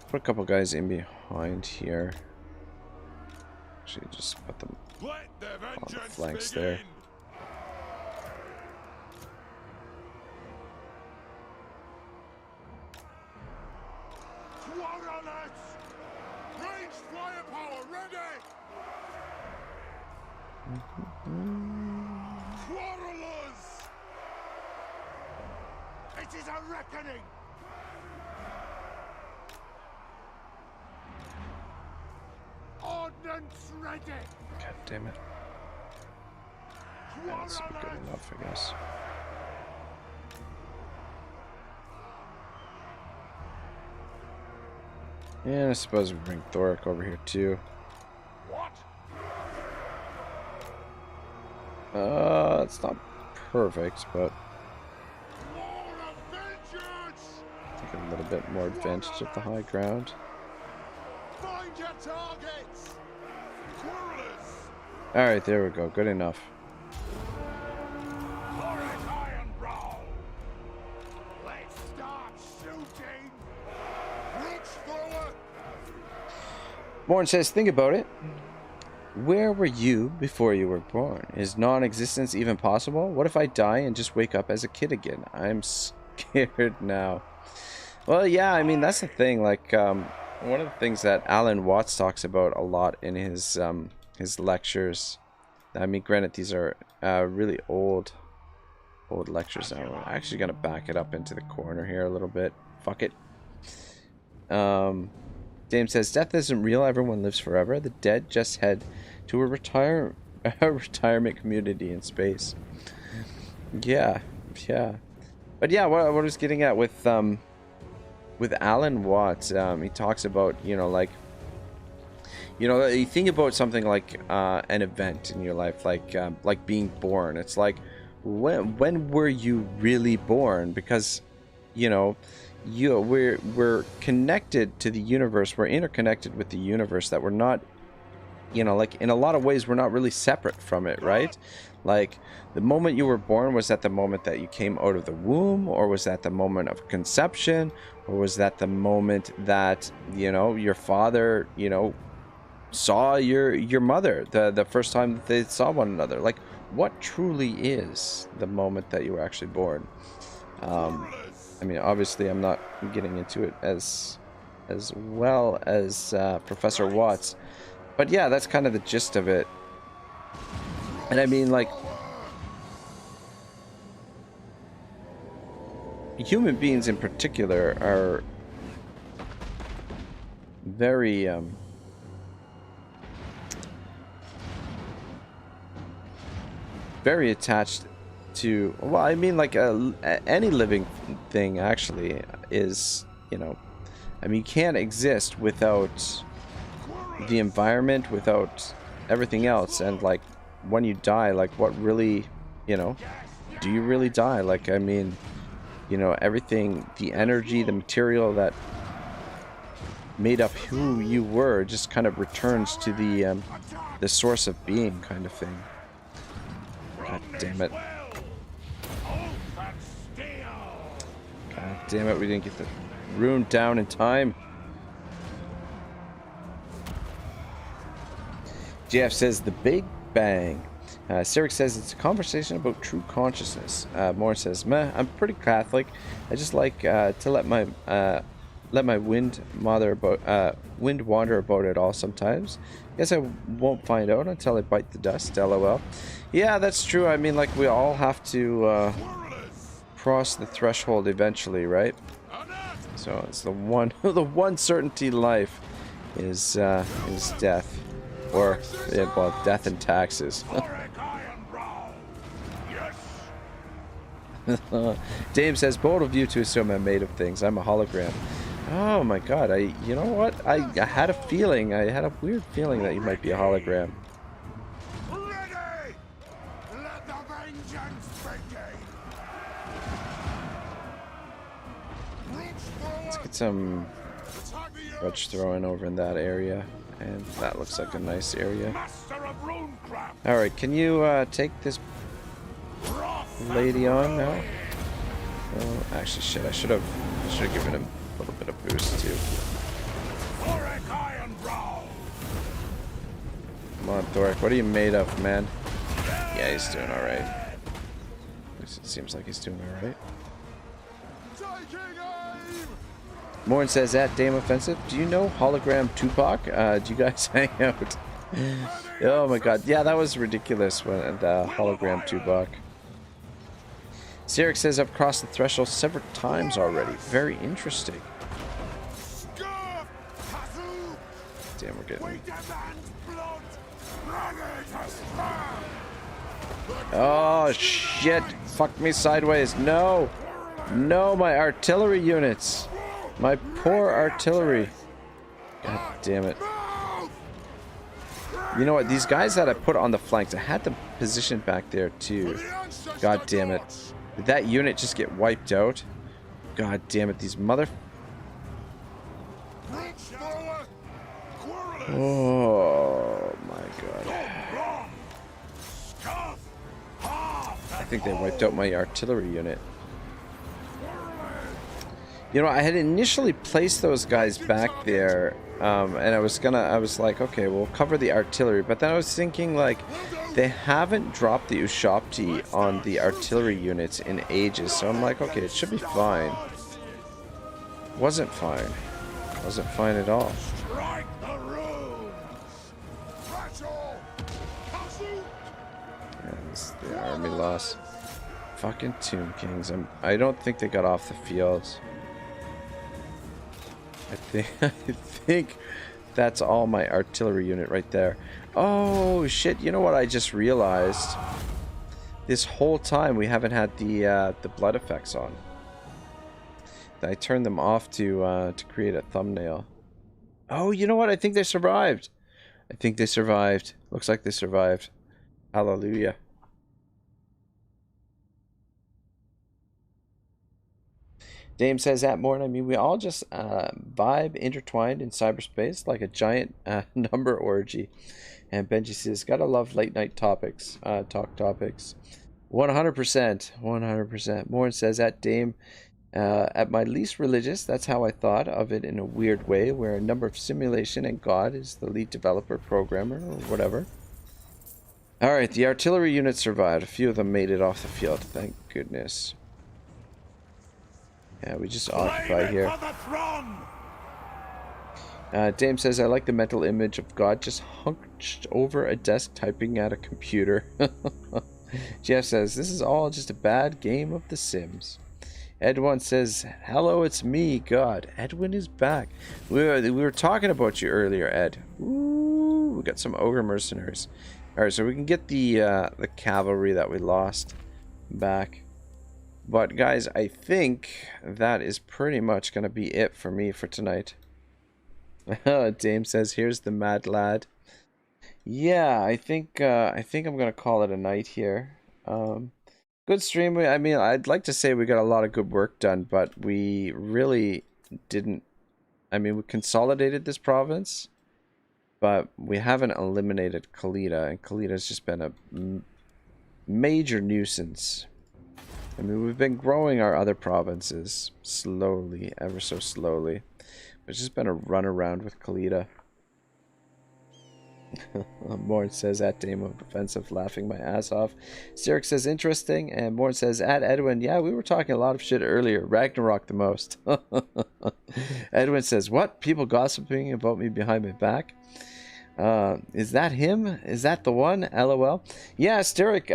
Put a couple guys in behind here. Actually, just put them on the flanks there. It is a reckoning. Ordnance ready. God damn it. That's good enough, I guess. Yeah, I suppose we bring Thorek over here too. What? It's not perfect, but take a little bit more advantage of the high ground. Find your targets. Alright, there we go. Good enough. Thorek Ironbrow. Let's start shooting. Roots thrower. Morn says, think about it. Where were you before you were born? Is non-existence even possible? What if I die and just wake up as a kid again? I'm scared now. Well, yeah, I mean, that's the thing. Like, one of the things that Alan Watts talks about a lot in his lectures. I mean, granted, these are really old lectures now. We're actually gonna back it up into the corner here a little bit. Fuck it. Dame says, death isn't real. Everyone lives forever. The dead just head to a retirement community in space. Yeah. But yeah, what I was getting at with Alan Watts, he talks about, you know, like, You know, you think about something like an event in your life, like being born. It's like, when were you really born? Because, you know, we're connected to the universe. We're interconnected with the universe. That we're not, you know, like in a lot of ways, we're not really separate from it, right? Like the moment you were born, was that the moment that you came out of the womb, or was that the moment of conception, or was that the moment that, you know, your father, you know, saw your mother, the first time that they saw one another? Like, what truly is the moment that you were actually born? I mean, obviously I'm not getting into it as well as Professor Watts, but yeah, that's kind of the gist of it. And I mean, like, human beings in particular are very very attached to, well, I mean, like any living thing actually is, you know, I mean, you can't exist without the environment, without everything else. And like, when you die, like, what really, you know, do you really die? Like, I mean, you know, everything, the energy, the material that made up who you were just kind of returns to the source of being, kind of thing. God damn it. God damn it, we didn't get the room down in time. Jeff says the Big Bang. Sirik says it's a conversation about true consciousness. Moore says, meh, I'm pretty Catholic. I just like to let my wind wander about it all sometimes. Guess I won't find out until I bite the dust. LOL. Yeah, that's true. I mean, like, we all have to cross the threshold eventually, right? So it's the one the one certainty in life is death, or yeah, well, death and taxes. Dame says, bold of you to assume I'm made of things. I'm a hologram. Oh my god, you know what? I had a feeling, I had a weird feeling that you might be a hologram. Ready! Let the vengeance begin! Let's get some grudge throwing over in that area. And that looks like a nice area. Alright, can you take this lady on now? Oh, actually, shit, I should have given him a little bit of boost too. Thorek Ironbrow! Come on, Thorek, what are you made of, man? Yeah, he's doing alright. At least it seems like he's doing alright. Morn says, at Dame Offensive, do you know Hologram Tupac? Do you guys hang out? Oh my god, yeah, that was ridiculous when Hologram Tupac. Sirik says, I've crossed the threshold several times already. Very interesting. Damn, we're getting... Oh, shit. Fuck me sideways. No. No, my artillery units. My poor artillery. God damn it. You know what? These guys that I put on the flanks, I had them positioned back there too. God damn it. Did that unit just get wiped out? God damn it. These mother... Oh my god. I think they wiped out my artillery unit. You know, I had initially placed those guys back there, and I was like, okay, we'll cover the artillery, but then I was thinking, like, they haven't dropped the Ushopti on the artillery units in ages, so I'm like, okay, it should be fine. Wasn't fine. Wasn't fine at all. That's the army loss. Fucking Tomb Kings. I don't think they got off the field. I think that's all my artillery unit right there. Oh shit! You know what I just realized? This whole time we haven't had the blood effects on. I turned them off to create a thumbnail. Oh, you know what? I think they survived. I think they survived. Looks like they survived. Hallelujah. Dame says that more, I mean, we all just vibe intertwined in cyberspace like a giant number orgy. And Benji says, gotta love late night topics, talk topics. 100%, 100%. Morn says, at Dame, at my least religious, that's how I thought of it in a weird way, where a number of simulation and God is the lead developer, programmer, or whatever. Alright, the artillery units survived. A few of them made it off the field, thank goodness. Yeah, we just occupy here. Dame says, I like the mental image of God just hunched over a desk typing at a computer. Jeff says, this is all just a bad game of The Sims. Edwin says, hello, it's me, God. Edwin is back. We were talking about you earlier, Ed. Ooh, we got some ogre mercenaries. Alright, so we can get the cavalry that we lost back. But guys, I think that is pretty much going to be it for me for tonight. Dame says, here's the mad lad. Yeah, I think I'm going to call it a night here. Good stream. I mean, I'd like to say we got a lot of good work done, but we really didn't. I mean, we consolidated this province, but we haven't eliminated Kalita, and Kalita's just been a major nuisance. I mean, we've been growing our other provinces slowly, ever so slowly. It's just been a run around with Kalita. Morn says, at Dame of Offensive, laughing my ass off. Cyrix says, interesting. And Morn says, at Edwin, yeah, we were talking a lot of shit earlier. Ragnarok the most. Edwin says, what? People gossiping about me behind my back? Is that him? Is that the one? LOL. Yeah, Styric,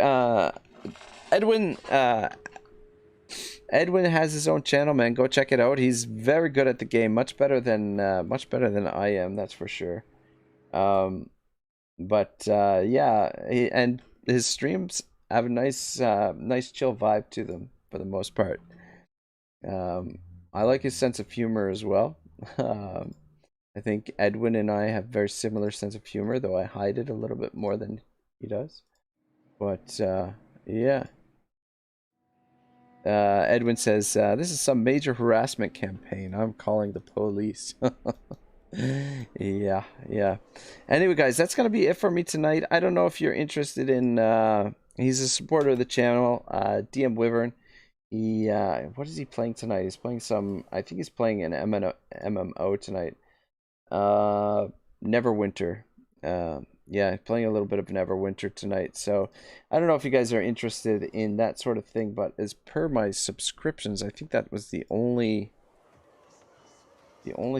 Edwin has his own channel, man. Go check it out. He's very good at the game, much better than I am. That's for sure. Yeah, and his streams have a nice chill vibe to them for the most part. I like his sense of humor as well. I think Edwin and I have very similar sense of humor, though I hide it a little bit more than he does. But yeah. Edwin says, this is some major harassment campaign. I'm calling the police. Yeah. Anyway, guys, that's going to be it for me tonight. I don't know if you're interested in... he's a supporter of the channel, DM Wyvern. He, what is he playing tonight? He's playing some... I think he's playing an MMO tonight. Neverwinter. Yeah, playing a little bit of Neverwinter tonight. So I don't know if you guys are interested in that sort of thing, but as per my subscriptions, I think that was the only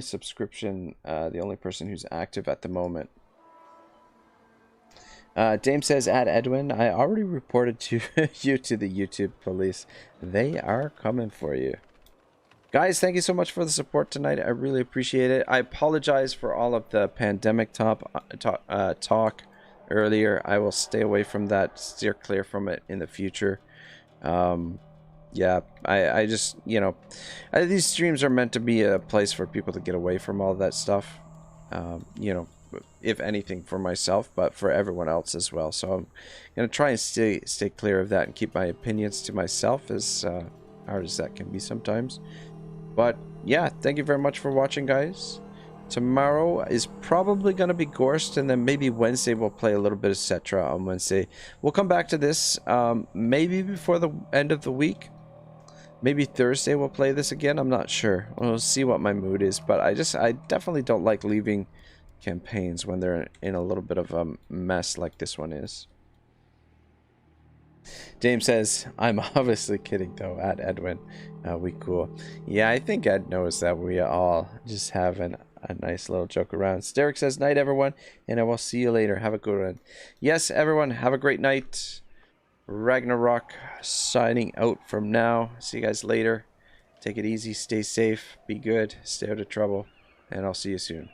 subscription, the only person who's active at the moment. Dame says, at Edwin, I already reported to you to the YouTube police. They are coming for you. Guys, thank you so much for the support tonight. I really appreciate it. I apologize for all of the pandemic talk earlier. I will stay away from that, steer clear from it in the future. Yeah, I just, you know, these streams are meant to be a place for people to get away from all that stuff. You know, if anything for myself, but for everyone else as well. So I'm going to try and stay clear of that and keep my opinions to myself, as hard as that can be sometimes. But yeah, thank you very much for watching, guys. Tomorrow is probably going to be Gorst, and then maybe Wednesday we'll play a little bit of Cetra on Wednesday. We'll come back to this maybe before the end of the week. Maybe Thursday we'll play this again. I'm not sure. We'll see what my mood is. But I definitely don't like leaving campaigns when they're in a little bit of a mess like this one is. Dame says, I'm obviously kidding though, at Edwin. We cool. Yeah, I think Ed knows that we all just having a nice little joke around. Sterrick says, night everyone, and I will see you later. Have a good one. Yes, everyone, have a great night. Ragnarok signing out from now. See you guys later. Take it easy, stay safe, be good, stay out of trouble, and I'll see you soon.